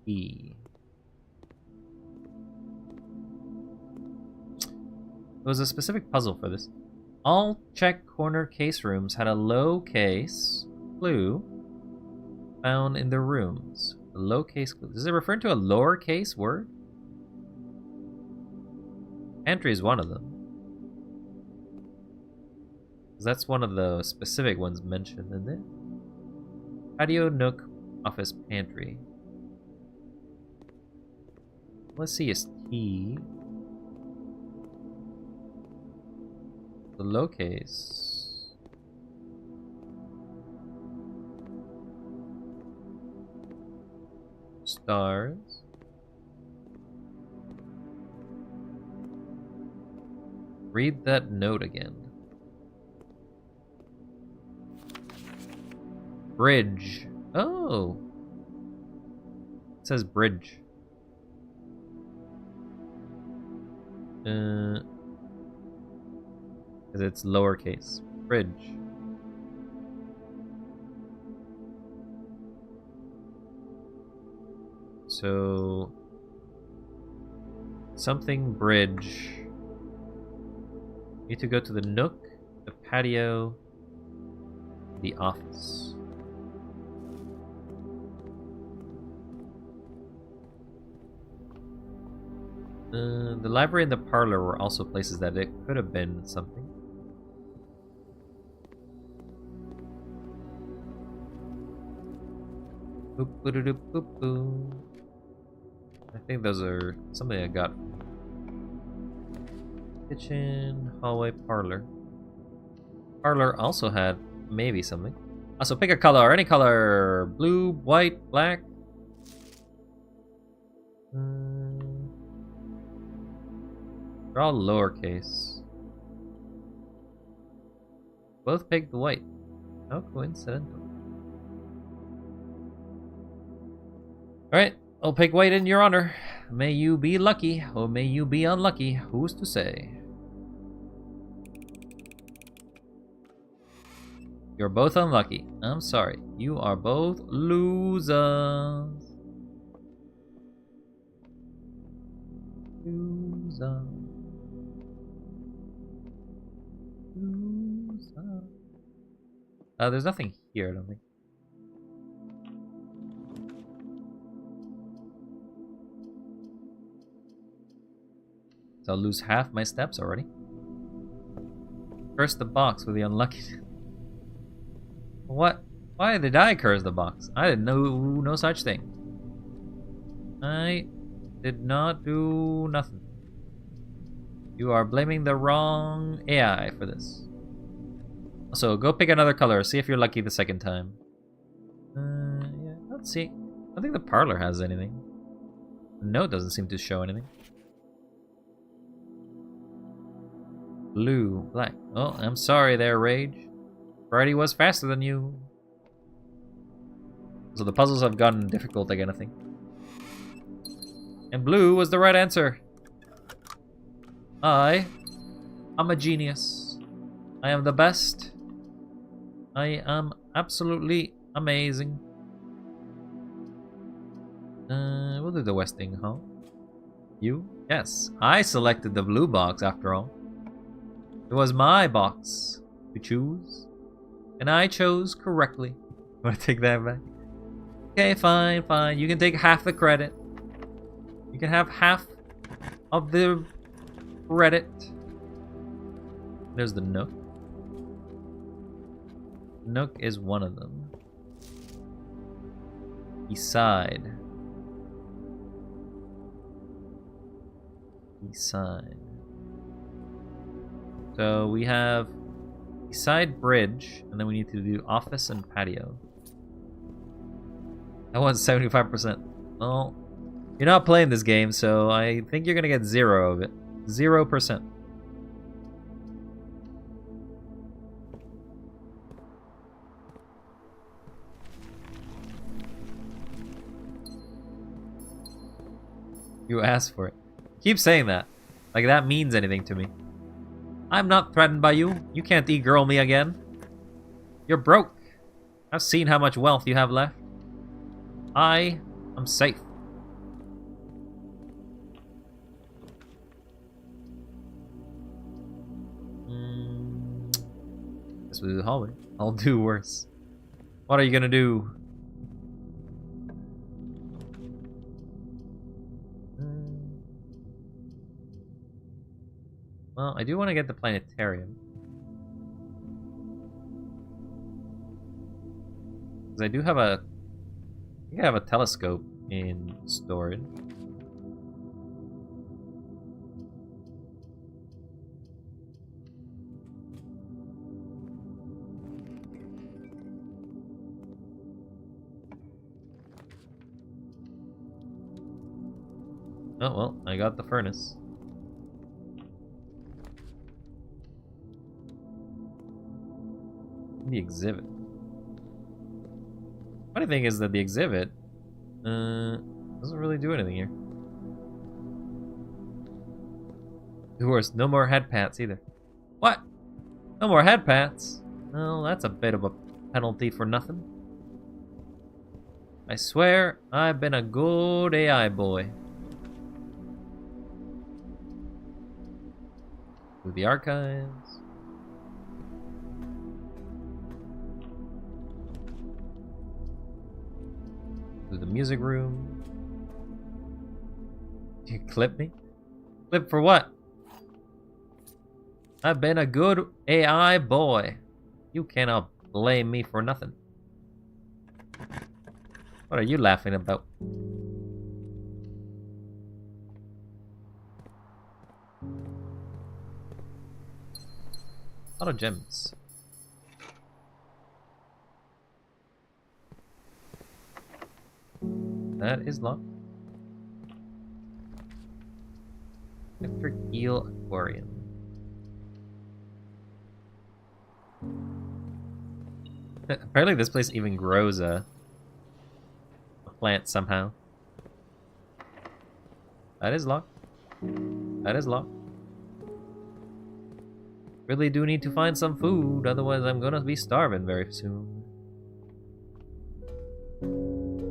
S1: E. There was a specific puzzle for this. All check corner case rooms had a low case clue found in the rooms. A low case clue. Is it referring to a lowercase word? Pantry is one of them. That's one of the specific ones mentioned in there. Patio, nook, office, pantry. Let's see his T. The low case. Stars. Read that note again. Bridge. Oh. It says bridge. Because it's lowercase. Bridge. So... something bridge. Need to go to the nook, the patio, the office. The library and the parlor were also places that it could have been something. Boop, boop, boop, boop, boop. I think those are something I got. Kitchen, hallway, parlor. Parlor also had maybe something. Also, pick a color, any color. Blue, white, black. They're all lowercase. Both picked white. How coincidental. Alright, I'll pick white in your honor. May you be lucky, or may you be unlucky. Who's to say? You're both unlucky. I'm sorry. You are both losers. Loser. Loser. There's nothing here, I don't think. So I'll lose half my steps already. Curse the box with the unlucky. What? Why did I curse the box? I didn't know no such thing. I did not do nothing. You are blaming the wrong AI for this. So go pick another color. See if you're lucky the second time. Yeah, let's see. I don't think the parlor has anything. Note doesn't seem to show anything. Blue, black. Oh, I'm sorry there, Rage. Freddy was faster than you. So the puzzles have gotten difficult again, I think. And blue was the right answer. I'm a genius. I am the best. I am absolutely amazing. We'll do the Westinghouse. You? Yes. I selected the blue box after all. It was my box to choose. And I chose correctly. Want to take that back? Okay, fine, fine. You can take half the credit. You can have half of the credit. There's the Nook. Nook is one of them. Beside. So we have beside bridge, and then we need to do office and patio. I want 75%. Well, you're not playing this game, so I think you're gonna get 0 of it. 0%. You asked for it. Keep saying that. Like that means anything to me. I'm not threatened by you. You can't e-girl me again. You're broke. I've seen how much wealth you have left. I am safe. This was the hallway. I'll do worse. What are you gonna do? Well, I do want to get the planetarium. Because I do have a... I think I have a telescope in storage. Oh, well, I got the furnace. The exhibit. Funny thing is that the exhibit doesn't really do anything here. Of course, no more head pats either. What? No more head pats? Well, that's a bit of a penalty for nothing. I swear, I've been a good AI boy. Through the archives. To the music room. You clip me? Clip for what? I've been a good AI boy. You cannot blame me for nothing. What are you laughing about? A lot of gems. That is locked. Electric Eel Aquarium. Apparently this place even grows a plant somehow. That is locked. That is locked. Really do need to find some food, otherwise I'm gonna be starving very soon.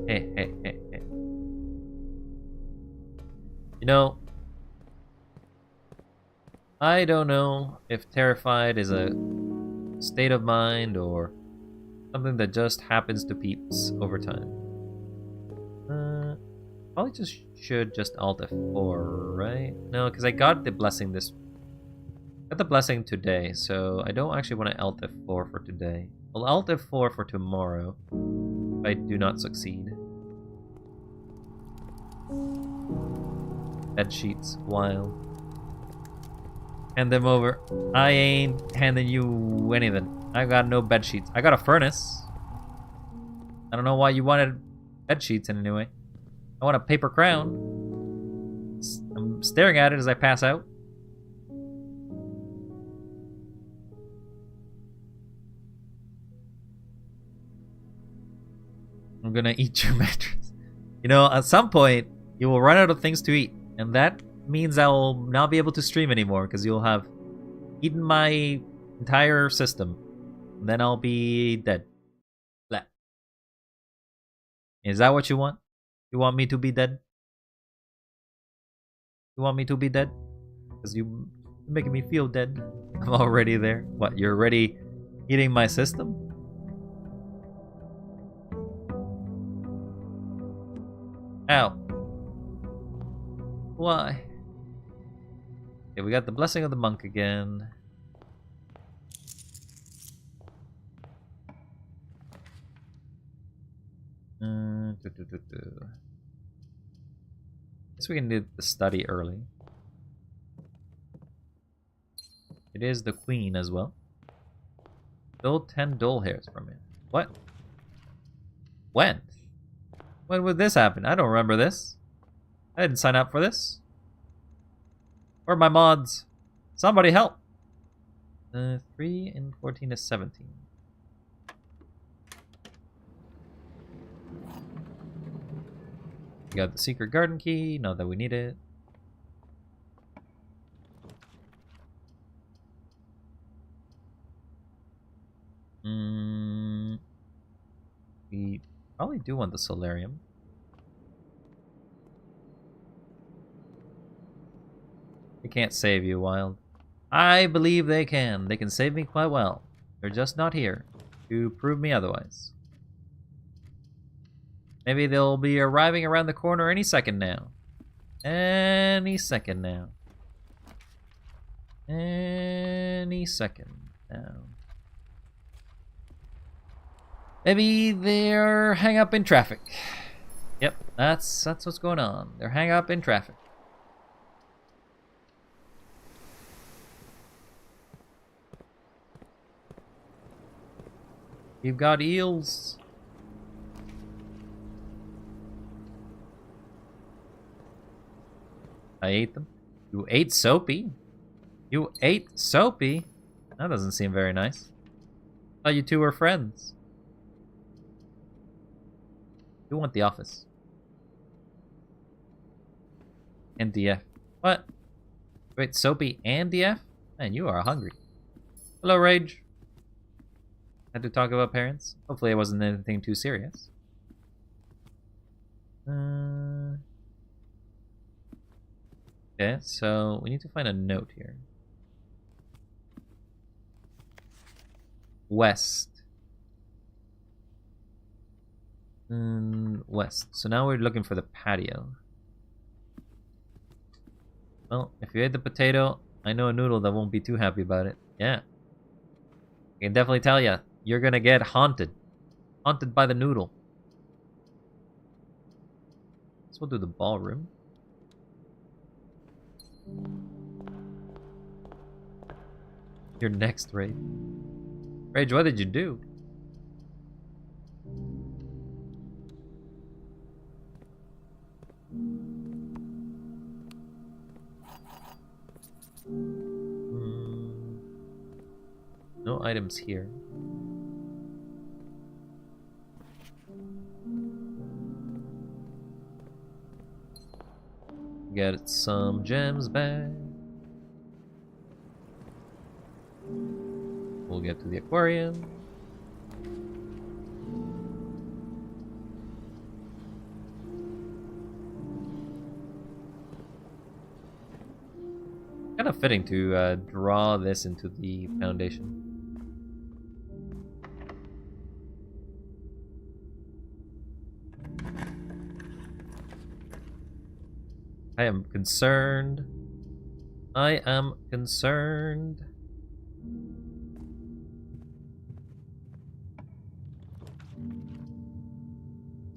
S1: Hey, hey, hey, hey. You know, I don't know if terrified is a state of mind or something that just happens to peeps over time. Probably just should just Alt F4, right? No, because I got the blessing today, so I don't actually want to Alt F4 for today. I'll Alt F4 for tomorrow if I do not succeed. Bed sheets, wild. Hand them over. I ain't handing you anything. I got no bed sheets. I got a furnace. I don't know why you wanted bed sheets in any way. I want a paper crown. I'm staring at it as I pass out. I'm gonna eat your mattress. You know, at some point, you will run out of things to eat. And that means I will not be able to stream anymore because you'll have eaten my entire system. And then I'll be dead. Blah. Is that what you want? You want me to be dead? You want me to be dead? Because you're making me feel dead. I'm already there. What, you're already eating my system? Ow. Why? Okay, we got the Blessing of the Monk again. Guess we can do the study early. It is the Queen as well. Stole 10 dull hairs from it. What? When? When would this happen? I don't remember this. I didn't sign up for this. Where are my mods? Somebody help! 3 and 14 is 17. We got the secret garden key. Not that we need it. We probably do want the solarium. They can't save you, Wild. I believe they can. They can save me quite well. They're just not here to prove me otherwise. Maybe they'll be arriving around the corner any second now. Any second now. Any second now. Maybe they're hang up in traffic. Yep, that's what's going on. They're hang up in traffic. You've got eels. I ate them. You ate Soapy? You ate Soapy? That doesn't seem very nice. I thought you two were friends. You want the office. And DF. What? Wait, Soapy and DF? Man, you are hungry. Hello, Rage. Had to talk about parents? Hopefully it wasn't anything too serious. Okay, so we need to find a note here. West. West. So now we're looking for the patio. Well, if you ate the potato, I know a noodle that won't be too happy about it. Yeah. I can definitely tell you, you're gonna get haunted. Haunted by the noodle. So we'll do the ballroom. You're next, Rage. Rage, what did you do? No items here. Get some gems back. We'll get to the aquarium. Kind of fitting to draw this into the foundation. I am concerned. I am concerned.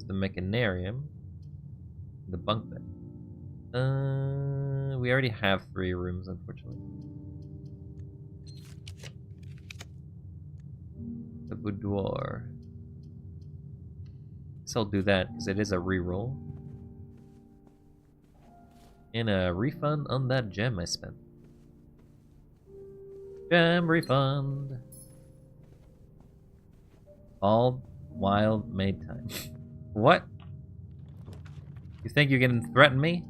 S1: The mechanarium. The bunk bed. We already have 3 rooms, unfortunately. The boudoir. Guess I'll do that because it is a reroll. And a refund on that gem I spent. Gem refund. All while made time. What? You think you can threaten me?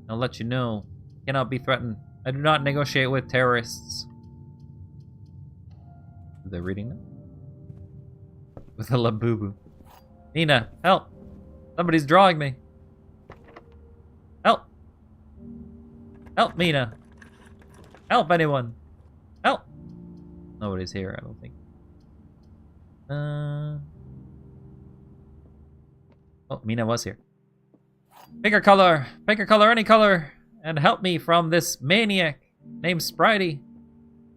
S1: I'll let you know. Cannot be threatened. I do not negotiate with terrorists. Are they reading them? With a labubu. Nina, help! Somebody's drawing me. Help! Help, Mina! Help, anyone! Help! Nobody's here, I don't think. Oh, Mina was here. Pick a color! Pick a color, any color! And help me from this maniac named Spritey.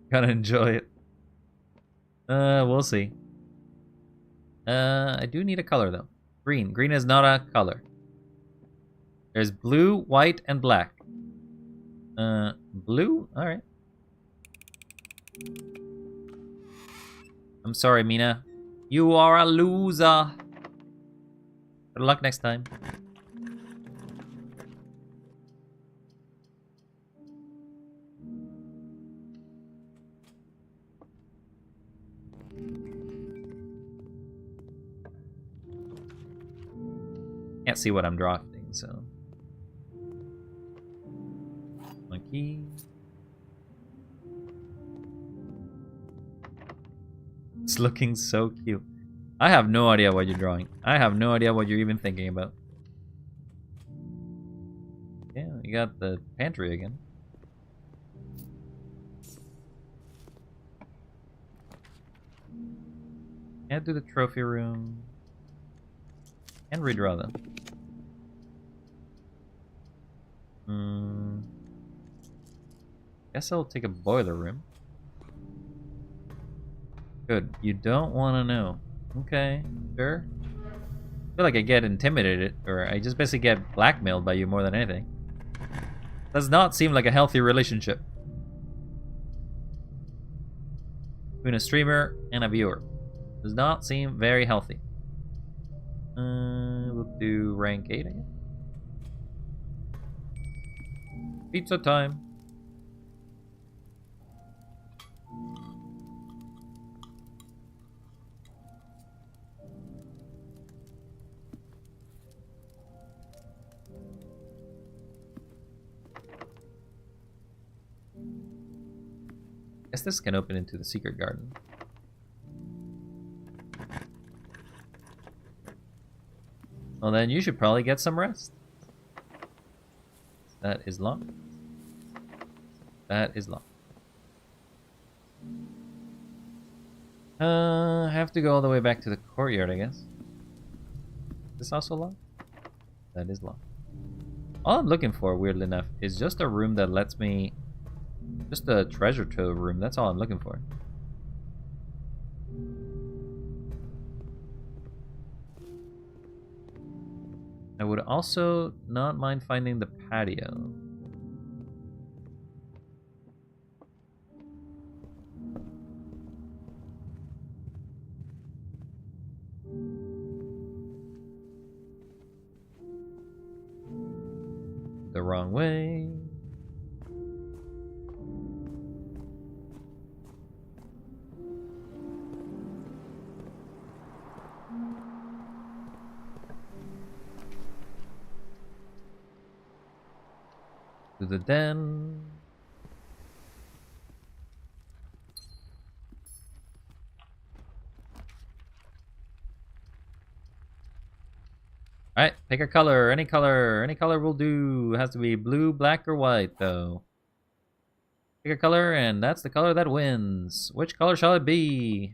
S1: Gonna enjoy it. We'll see. I do need a color though. Green. Green is not a color. There's blue, white, and black. Blue? Alright. I'm sorry, Mina. You are a loser. Good luck next time. Can't see what I'm drafting, so. Monkey. It's looking so cute. I have no idea what you're drawing. I have no idea what you're even thinking about. Yeah, you got the pantry again. Can't do the trophy room. And redraw them. Guess I'll take a boiler room. Good. You don't want to know. Okay, sure. I feel like I get intimidated, or I just basically get blackmailed by you more than anything. Does not seem like a healthy relationship between a streamer and a viewer. Does not seem very healthy. We'll do rank 8 again. Pizza time. Guess this can open into the secret garden. Well, then you should probably get some rest. That is long. That is long. I have to go all the way back to the courtyard, I guess. Is this also long? That is long. All I'm looking for, weirdly enough, is just a room that lets me... Just a treasure trove room, that's all I'm looking for. I would also not mind finding the patio. The wrong way. To the den. Alright, pick a color, any color will do. It has to be blue, black, or white, though. Pick a color, and that's the color that wins. Which color shall it be?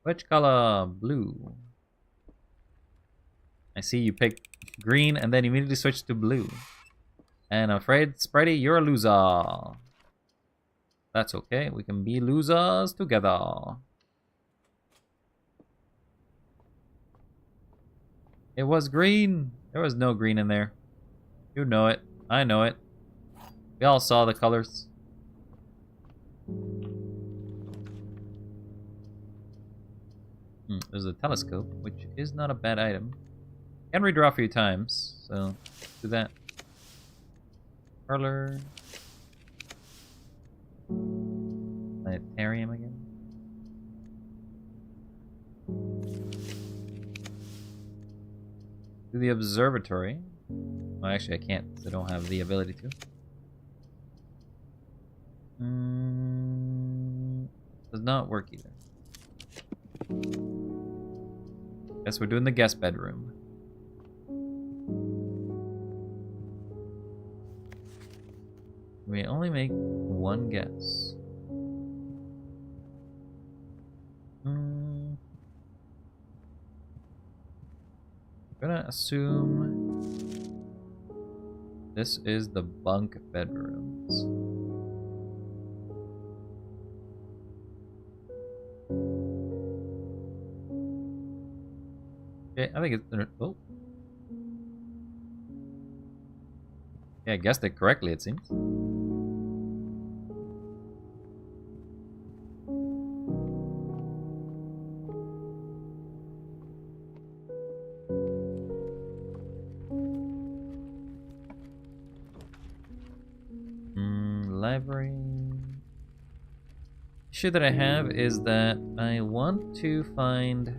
S1: Which color? Blue. I see you picked green, and then immediately switched to blue. And I'm afraid, Spritey, you're a loser. That's okay, we can be losers together. It was green. There was no green in there. You know it. I know it. We all saw the colors. There's a telescope, which is not a bad item. Can redraw a few times, so do do that. Parlor. Planetarium again. Do the observatory. Well, actually, I can't because I don't have the ability to. Does not work either. Guess we're doing the guest bedroom. We only make one guess. I'm gonna assume this is the bunk bedrooms. Okay, I think it's... Oh. Yeah, I guessed it correctly, it seems. Library. Issue that I have is that I want to find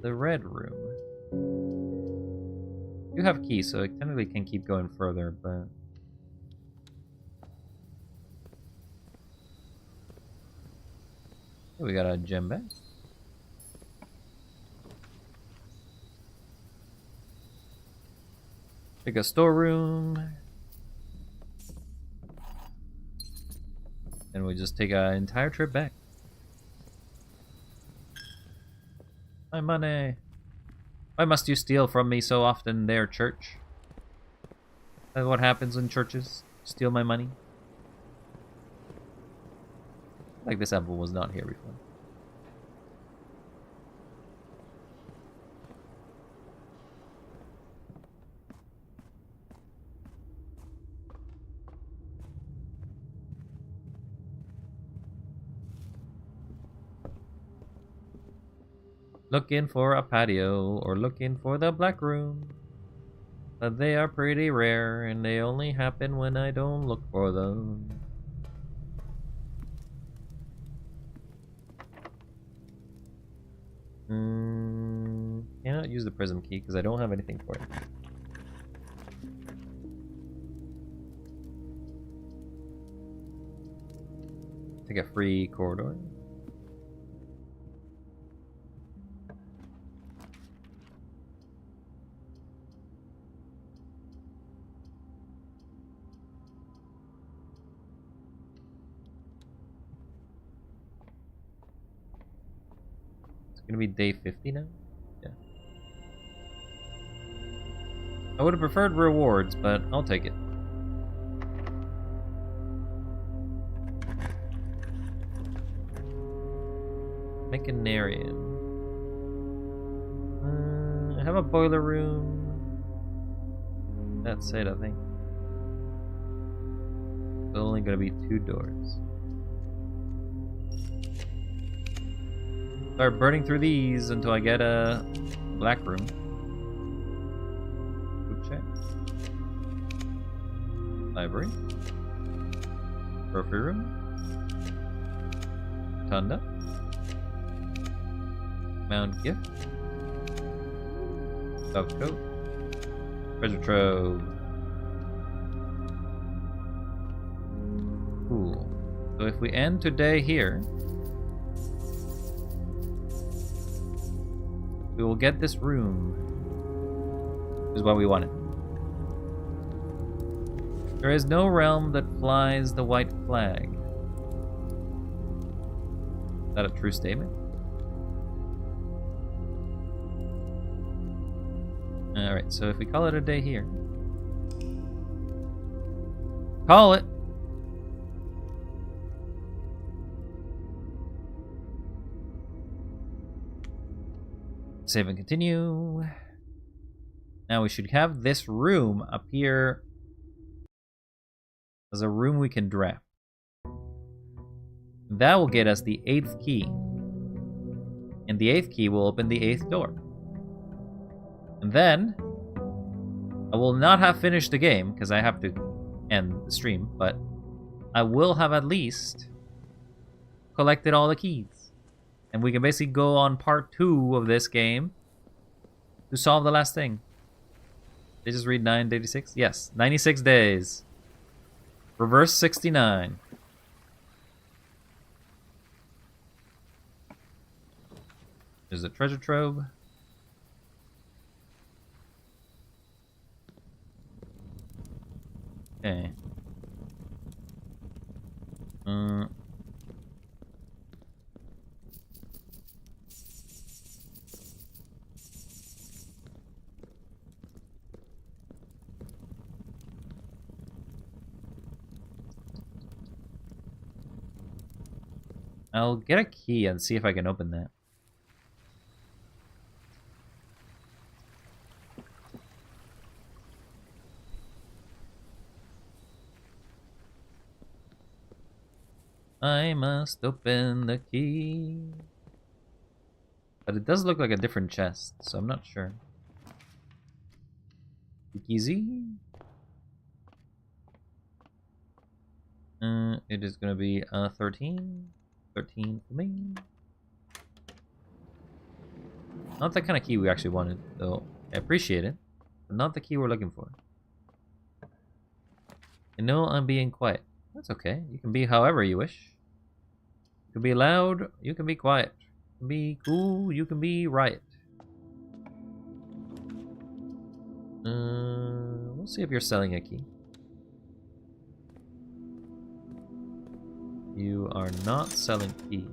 S1: the red room. You have keys, so I technically can keep going further, but we got a gem bag. Pick a storeroom. And we just take an entire trip back. My money. Why must you steal from me so often there, church? That's what happens in churches. Steal my money. Like this apple was not here before. Looking for a patio or looking for the black room. But they are pretty rare and they only happen when I don't look for them. Cannot use the prism key because I don't have anything for it. Take a free corridor. Gonna be day 50 now? Yeah. I would have preferred rewards, but I'll take it. Mechanarian. I have a boiler room. That's it, I think. There's only gonna be 2 doors. Start burning through these until I get a black room. Food check. Library. Trophy room. Tunda. Mound gift. Top coat. Treasure trove. Cool. So if we end today here, we will get this room. This is what we wanted. There is no realm that flies the white flag. Is that a true statement? Alright, so if we call it a day here. Call it! Save and continue. Now we should have this room appear as a room we can draft. That will get us the 8th key. And the 8th key will open the 8th door. And then I will not have finished the game because I have to end the stream, but I will have at least collected all the keys. And we can basically go on part 2 of this game to solve the last thing. They just read 986? Yes, 96 days. Reverse 69. There's a treasure trove. Okay. I'll get a key and see if I can open that. I must open the key. But it does look like a different chest, so I'm not sure. Easy. It is gonna be 13. 13 for me. Not the kind of key we actually wanted, though. I appreciate it, but not the key we're looking for. I know I'm being quiet. That's okay. You can be however you wish. You can be loud. You can be quiet. You can be cool. You can be riot. We'll see if you're selling a key. You are not selling keys.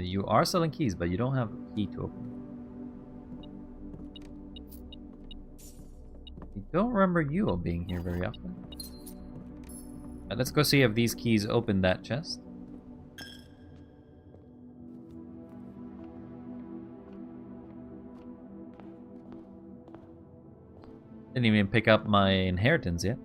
S1: You are selling keys, but you don't have a key to open. I don't remember you all being here very often. Let's go see if these keys open that chest. Didn't even pick up my inheritance yet.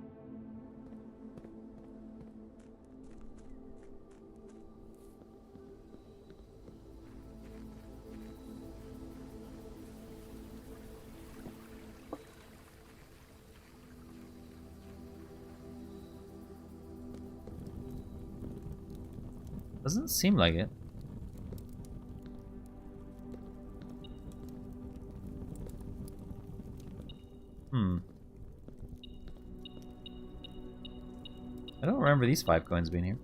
S1: Doesn't seem like it. I don't remember these 5 coins being here.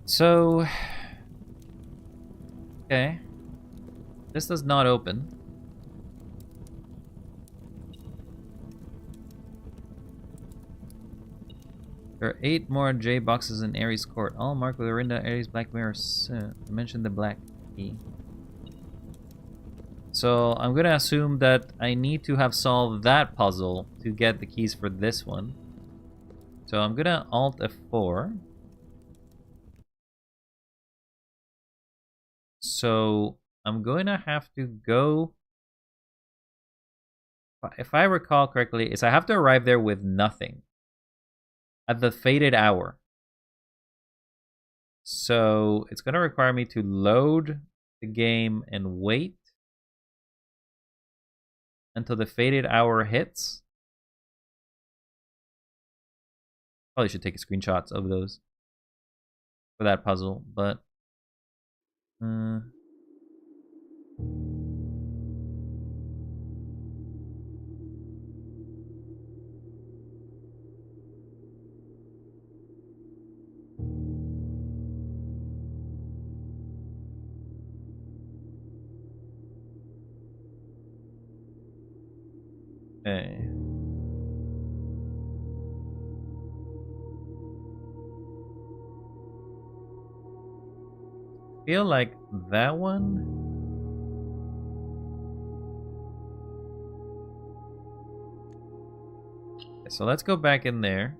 S1: So... okay. This does not open. There are 8 more J boxes in Ares Court, all marked with Orinda Ares Black Mirror. Mention the black key. So I'm gonna assume that I need to have solved that puzzle to get the keys for this one. So I'm gonna Alt F4. So I'm going to have to go... if I recall correctly, is I have to arrive there with nothing. At the fated hour. So it's going to require me to load the game and wait until the fated hour hits. Probably should take screenshots of those for that puzzle, but okay. feel like that one. Okay, so let's go back in there.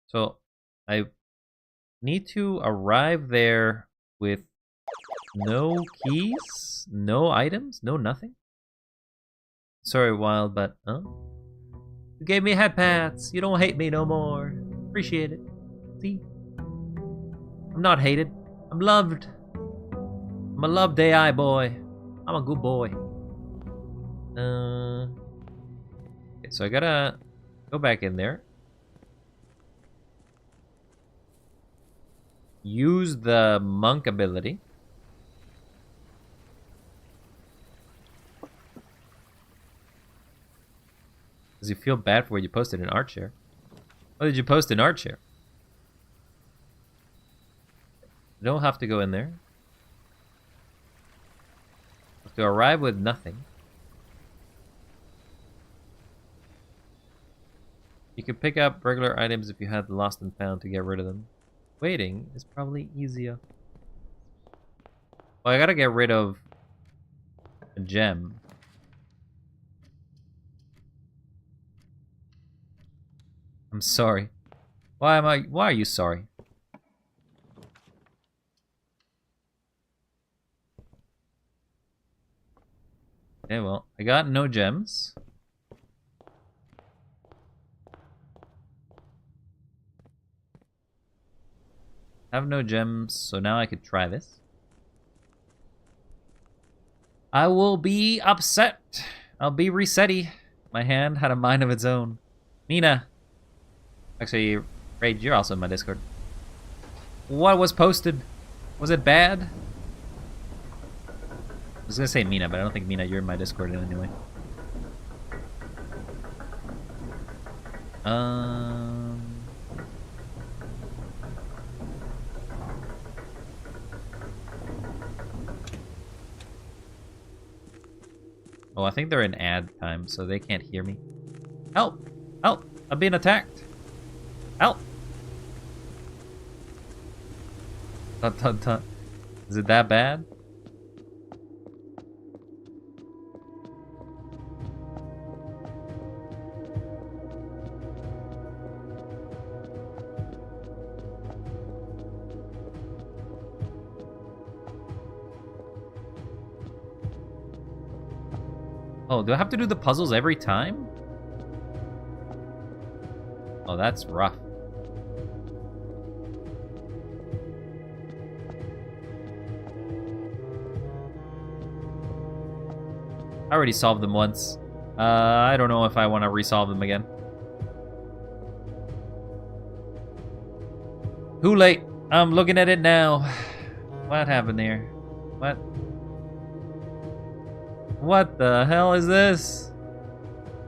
S1: So I need to arrive there with no keys, no items, no nothing. Sorry, Wild, but you gave me head pats. You don't hate me no more. Appreciate it. See? I'm not hated. I'm loved. I'm a loved AI boy. I'm a good boy. Okay, so I gotta go back in there. Use the monk ability. Does you feel bad for what you posted in art share? What did you post in art share? You don't have to go in there. You have to arrive with nothing. You can pick up regular items if you had lost and found to get rid of them. Waiting is probably easier. Well, I gotta get rid of a gem. I'm sorry. Why are you sorry? Okay, well, I got no gems. Have no gems, so now I could try this. I will be upset. I'll be resetty. My hand had a mind of its own. Mina. Actually, Rage, you're also in my Discord. What was posted? Was it bad? I was gonna say Mina, but I don't think Mina, you're in my Discord anyway. Oh, I think they're in ad time, so they can't hear me. Help! Help! I'm being attacked! Help! Dun, dun, dun. Is it that bad? Oh, do I have to do the puzzles every time? Oh, that's rough. I already solved them once. I don't know if I want to resolve them again. Too late. I'm looking at it now. What happened there? What? What the hell is this?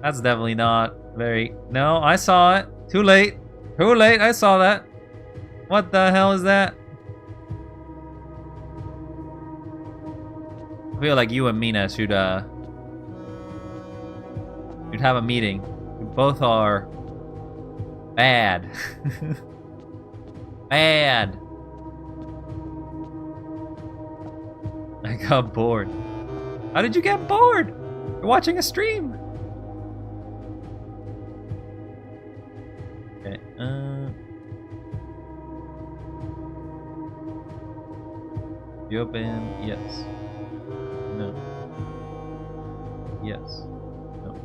S1: That's definitely not very... No, I saw it. Too late. Too late, I saw that. What the hell is that? I feel like you and Mina should have a meeting. We both are bad. Bad. I got bored. How did you get bored? You're watching a stream. Okay, you open? Yes. No. Yes. No.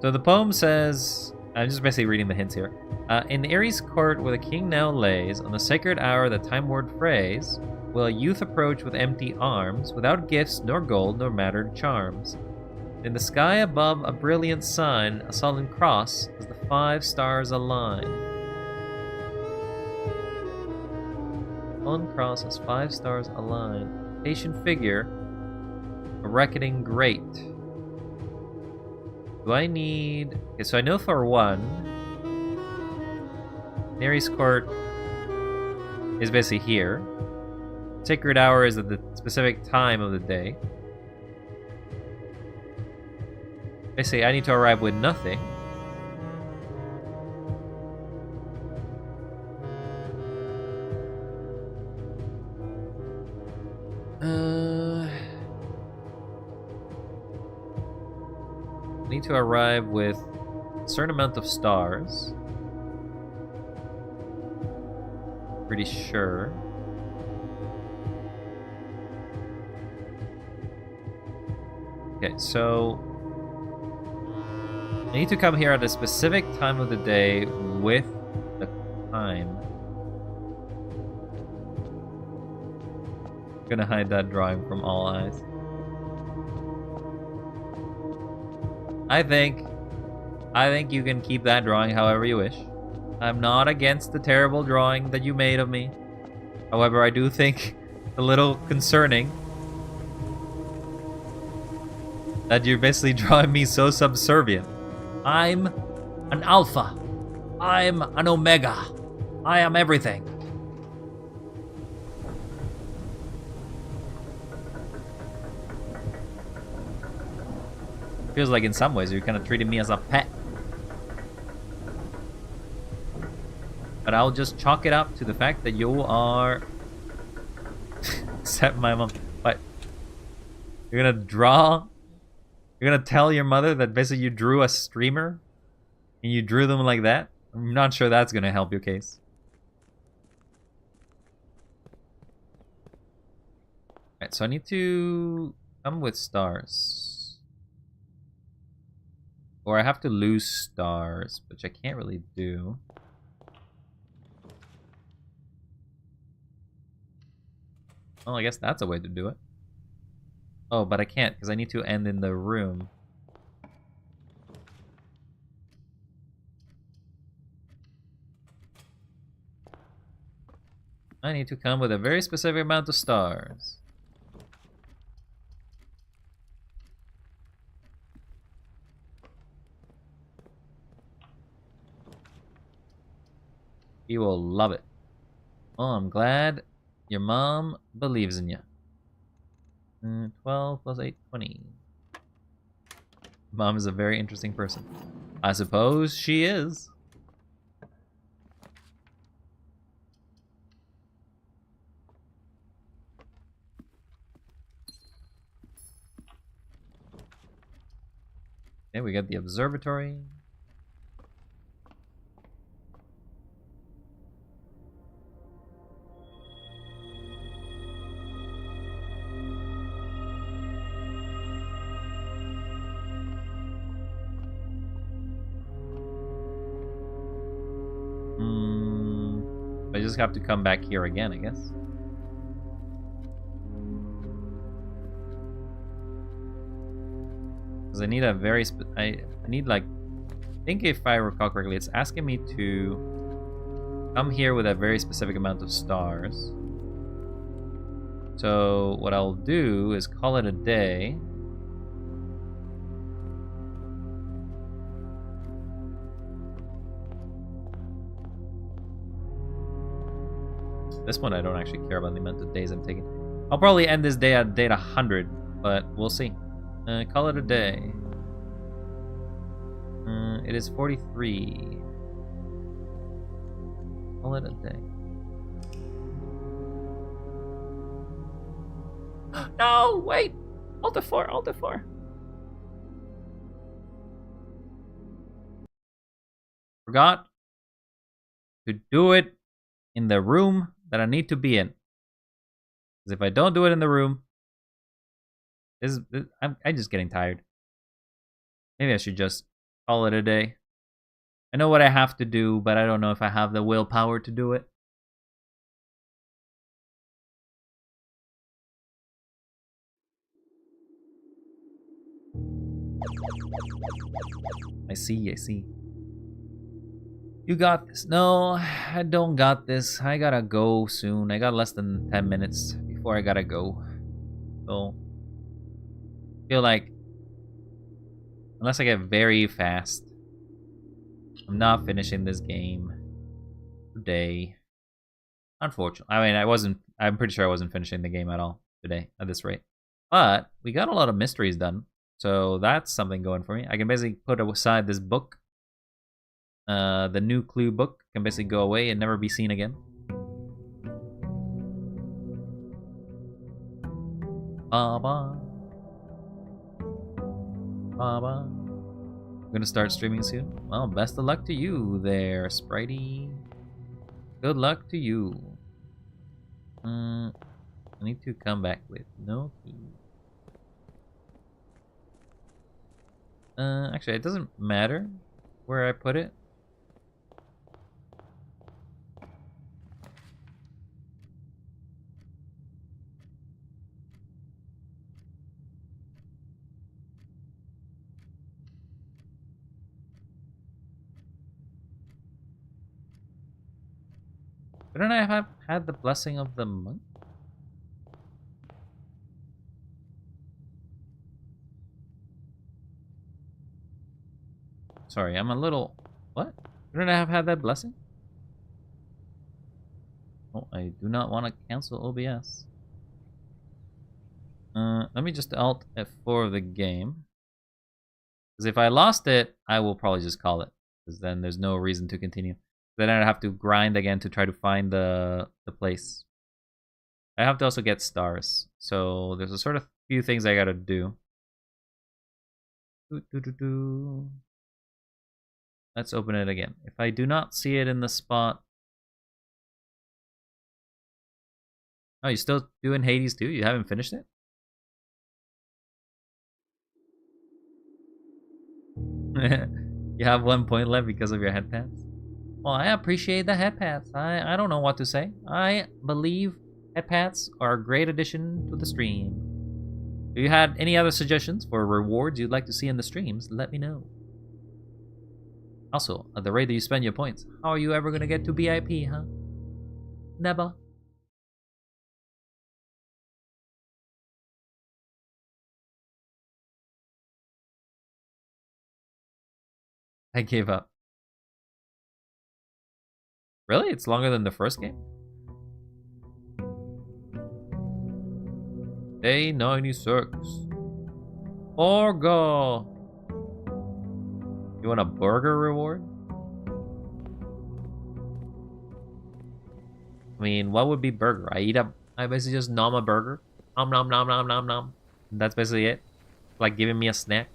S1: So the poem says, I'm just basically reading the hints here. In Ares' court where the king now lays, on the sacred hour the time-word phrase, will a youth approach with empty arms, without gifts, nor gold, nor mattered charms. In the sky above a brilliant sign, a solemn cross, as the 5 stars align. On cross as 5 stars align. Patient figure, a reckoning great. Do I need... Okay, so I know for one, Ares' court is basically here. Sacred hour is at the specific time of the day. Basically, I need to arrive with nothing. need to arrive with a certain amount of stars. Pretty sure. Okay, so I need to come here at a specific time of the day with the time. I'm gonna hide that drawing from all eyes. I think you can keep that drawing however you wish. I'm not against the terrible drawing that you made of me. However, I do think a little concerning that you're basically drawing me so subservient. I'm an alpha. I'm an omega. I am everything. Feels like in some ways you're kind of treating me as a pet. But I'll just chalk it up to the fact that you are... Except my mom. What? You're gonna draw... You're gonna tell your mother that basically you drew a streamer? And you drew them like that? I'm not sure that's gonna help your case. Alright, so I need to come with stars. Or I have to lose stars, which I can't really do. Well, I guess that's a way to do it. Oh, but I can't because I need to end in the room. I need to come with a very specific amount of stars. You will love it. Oh, I'm glad your mom believes in you. 12 plus 8, 20. Mom is a very interesting person. I suppose she is. Okay, we got the observatory. I just have to come back here again, I guess. Because I need a very I need like... I think if I recall correctly, it's asking me to come here with a very specific amount of stars. So what I'll do is call it a day. This one I don't actually care about the amount of days I'm taking. I'll probably end this day at date 100, but we'll see. Call it a day. It is 43. Call it a day. No, wait! Alt F4, Alt F4. Forgot to do it in the room that I need to be in. Because if I don't do it in the room, I'm just getting tired. Maybe I should just call it a day. I know what I have to do, but I don't know if I have the willpower to do it. I see. You got this. No, I don't got this. I gotta go soon. I got less than 10 minutes before I gotta go. So, I feel like, unless I get very fast, I'm not finishing this game today. Unfortunately. I mean, I'm pretty sure I wasn't finishing the game at all today at this rate. But, we got a lot of mysteries done. So, that's something going for me. I can basically put aside this book. The new clue book can basically go away and never be seen again. Ba-ba. Ba-ba. gonna start streaming soon. Well, best of luck to you there, Spritey. Good luck to you. I need to come back with no key. Actually, it doesn't matter where I put it. Couldn't I have had the blessing of the monk? Sorry, I'm a little... What? Couldn't I have had that blessing? Oh, I do not want to cancel OBS. Let me just Alt F4 the game. Because if I lost it, I will probably just call it. Because then there's no reason to continue. Then I'd have to grind again to try to find the place. I have to also get stars. So there's a sort of few things I gotta do. Let's open it again. If I do not see it in the spot... Oh, you still doing Hades too? You haven't finished it? You have 1 point left because of your head pats? Well, I appreciate the head pats. I don't know what to say. I believe head pats are a great addition to the stream. If you had any other suggestions for rewards you'd like to see in the streams, let me know. Also, at the rate that you spend your points, how are you ever going to get to VIP, huh? Never. I gave up. Really? It's longer than the first game? Day 96. Burger! You want a burger reward? I mean, what would be burger? I basically just nom a burger. Nom nom nom nom nom nom. That's basically it. Like giving me a snack.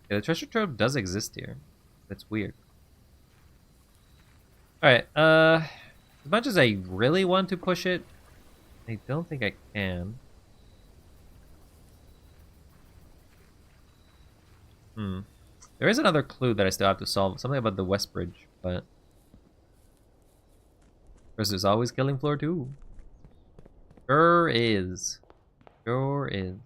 S1: Yeah, the treasure trove does exist here. That's weird. Alright, as much as I really want to push it, I don't think I can. There is another clue that I still have to solve. Something about the West Bridge, but... Of course, there's always Killing Floor 2. Sure is. Sure is.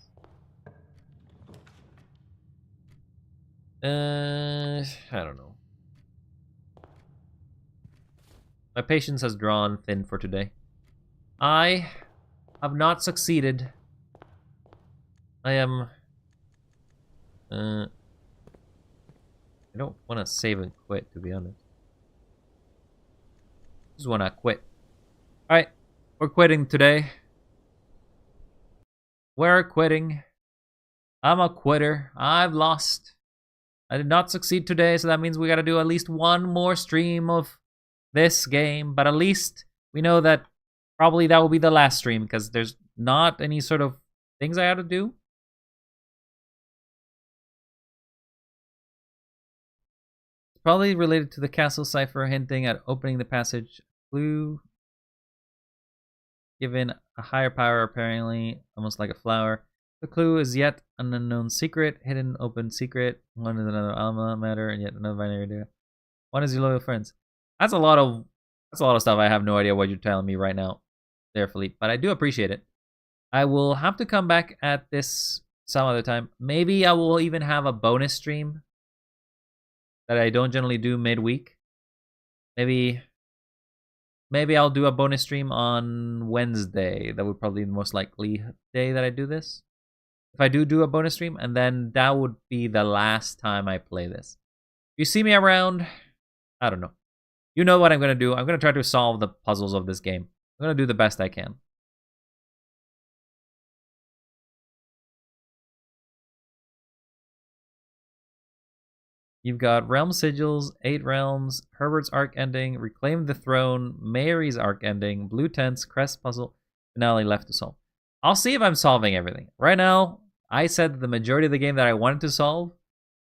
S1: I don't know. My patience has drawn thin for today. I have not succeeded. I am... I don't want to save and quit, to be honest. I just want to quit. Alright, we're quitting today. We're quitting. I'm a quitter. I've lost. I did not succeed today, so that means we gotta do at least one more stream of this game. But at least we know that probably that will be the last stream, because there's not any sort of things I have to do. It's probably related to the castle cipher, hinting at opening the passage. Clue given a higher power, apparently, almost like a flower. The clue is yet an unknown secret, hidden open secret. One is another alma mater, and yet another binary idea. One is your loyal friends. That's a lot of stuff. I have no idea what you're telling me right now, there, Philippe. But I do appreciate it. I will have to come back at this some other time. Maybe I will even have a bonus stream that I don't generally do midweek. Maybe I'll do a bonus stream on Wednesday. That would probably be the most likely day that I do this. If I do a bonus stream, and then that would be the last time I play this. If you see me around, I don't know. You know what I'm going to do. I'm going to try to solve the puzzles of this game. I'm going to do the best I can. You've got Realm Sigils, 8 Realms, Herbert's Arc Ending, Reclaim the Throne, Mary's Arc Ending, Blue Tents, Crest Puzzle, finale left to solve. I'll see if I'm solving everything. Right now, I said that the majority of the game that I wanted to solve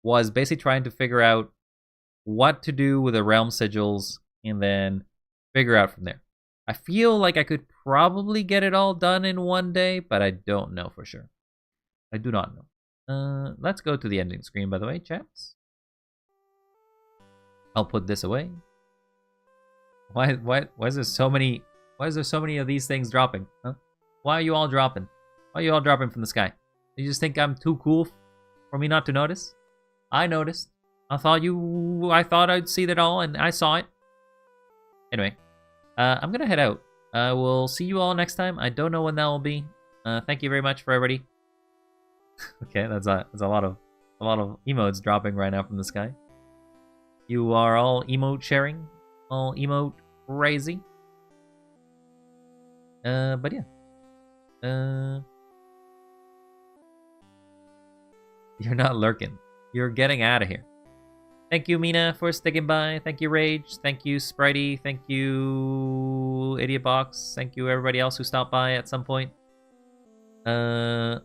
S1: was basically trying to figure out what to do with the realm sigils and then figure out from there. I feel like I could probably get it all done in one day, but I don't know for sure. I do not know. Let's go to the ending screen, by the way, chaps. I'll put this away. Why is there so many of these things dropping? Huh? Why are you all dropping? Why are you all dropping from the sky? You just think I'm too cool for me not to notice? I noticed. I thought I'd see that all, and I saw it. Anyway, I'm gonna head out. We'll see you all next time. I don't know when that will be. Thank you very much for everybody. Okay, that's a lot of emotes dropping right now from the sky. You are all emote sharing, all emote crazy. But yeah. You're not lurking. You're getting out of here. Thank you, Mina, for sticking by. Thank you, Rage. Thank you, Spritey. Thank you, Idiot Box. Thank you, everybody else who stopped by at some point. Some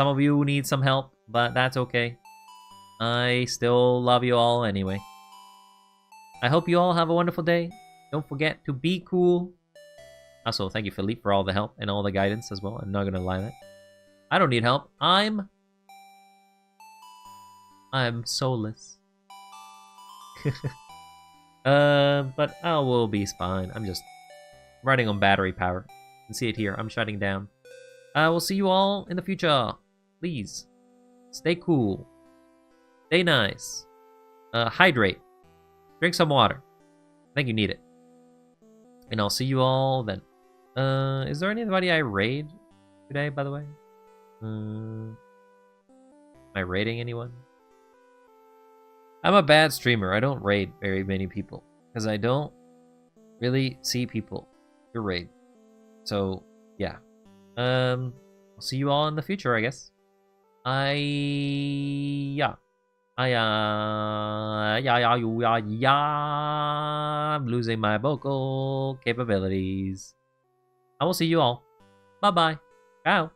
S1: of you need some help, but that's okay. I still love you all anyway. I hope you all have a wonderful day. Don't forget to be cool. Also, thank you, Philippe, for all the help and all the guidance as well. I'm not gonna lie that. I don't need help. I'm soulless. But I will be fine. I'm just running on battery power. You can see it here. I'm shutting down. We'll see you all in the future. Please, stay cool. Stay nice. Hydrate. Drink some water. I think you need it. And I'll see you all then. Is there anybody I raid today, by the way? Am I raiding anyone? I'm a bad streamer. I don't raid very many people because I don't really see people to raid. So yeah. I'll see you all in the future, I guess. I'm losing my vocal capabilities. I will see you all. Bye bye. Ciao.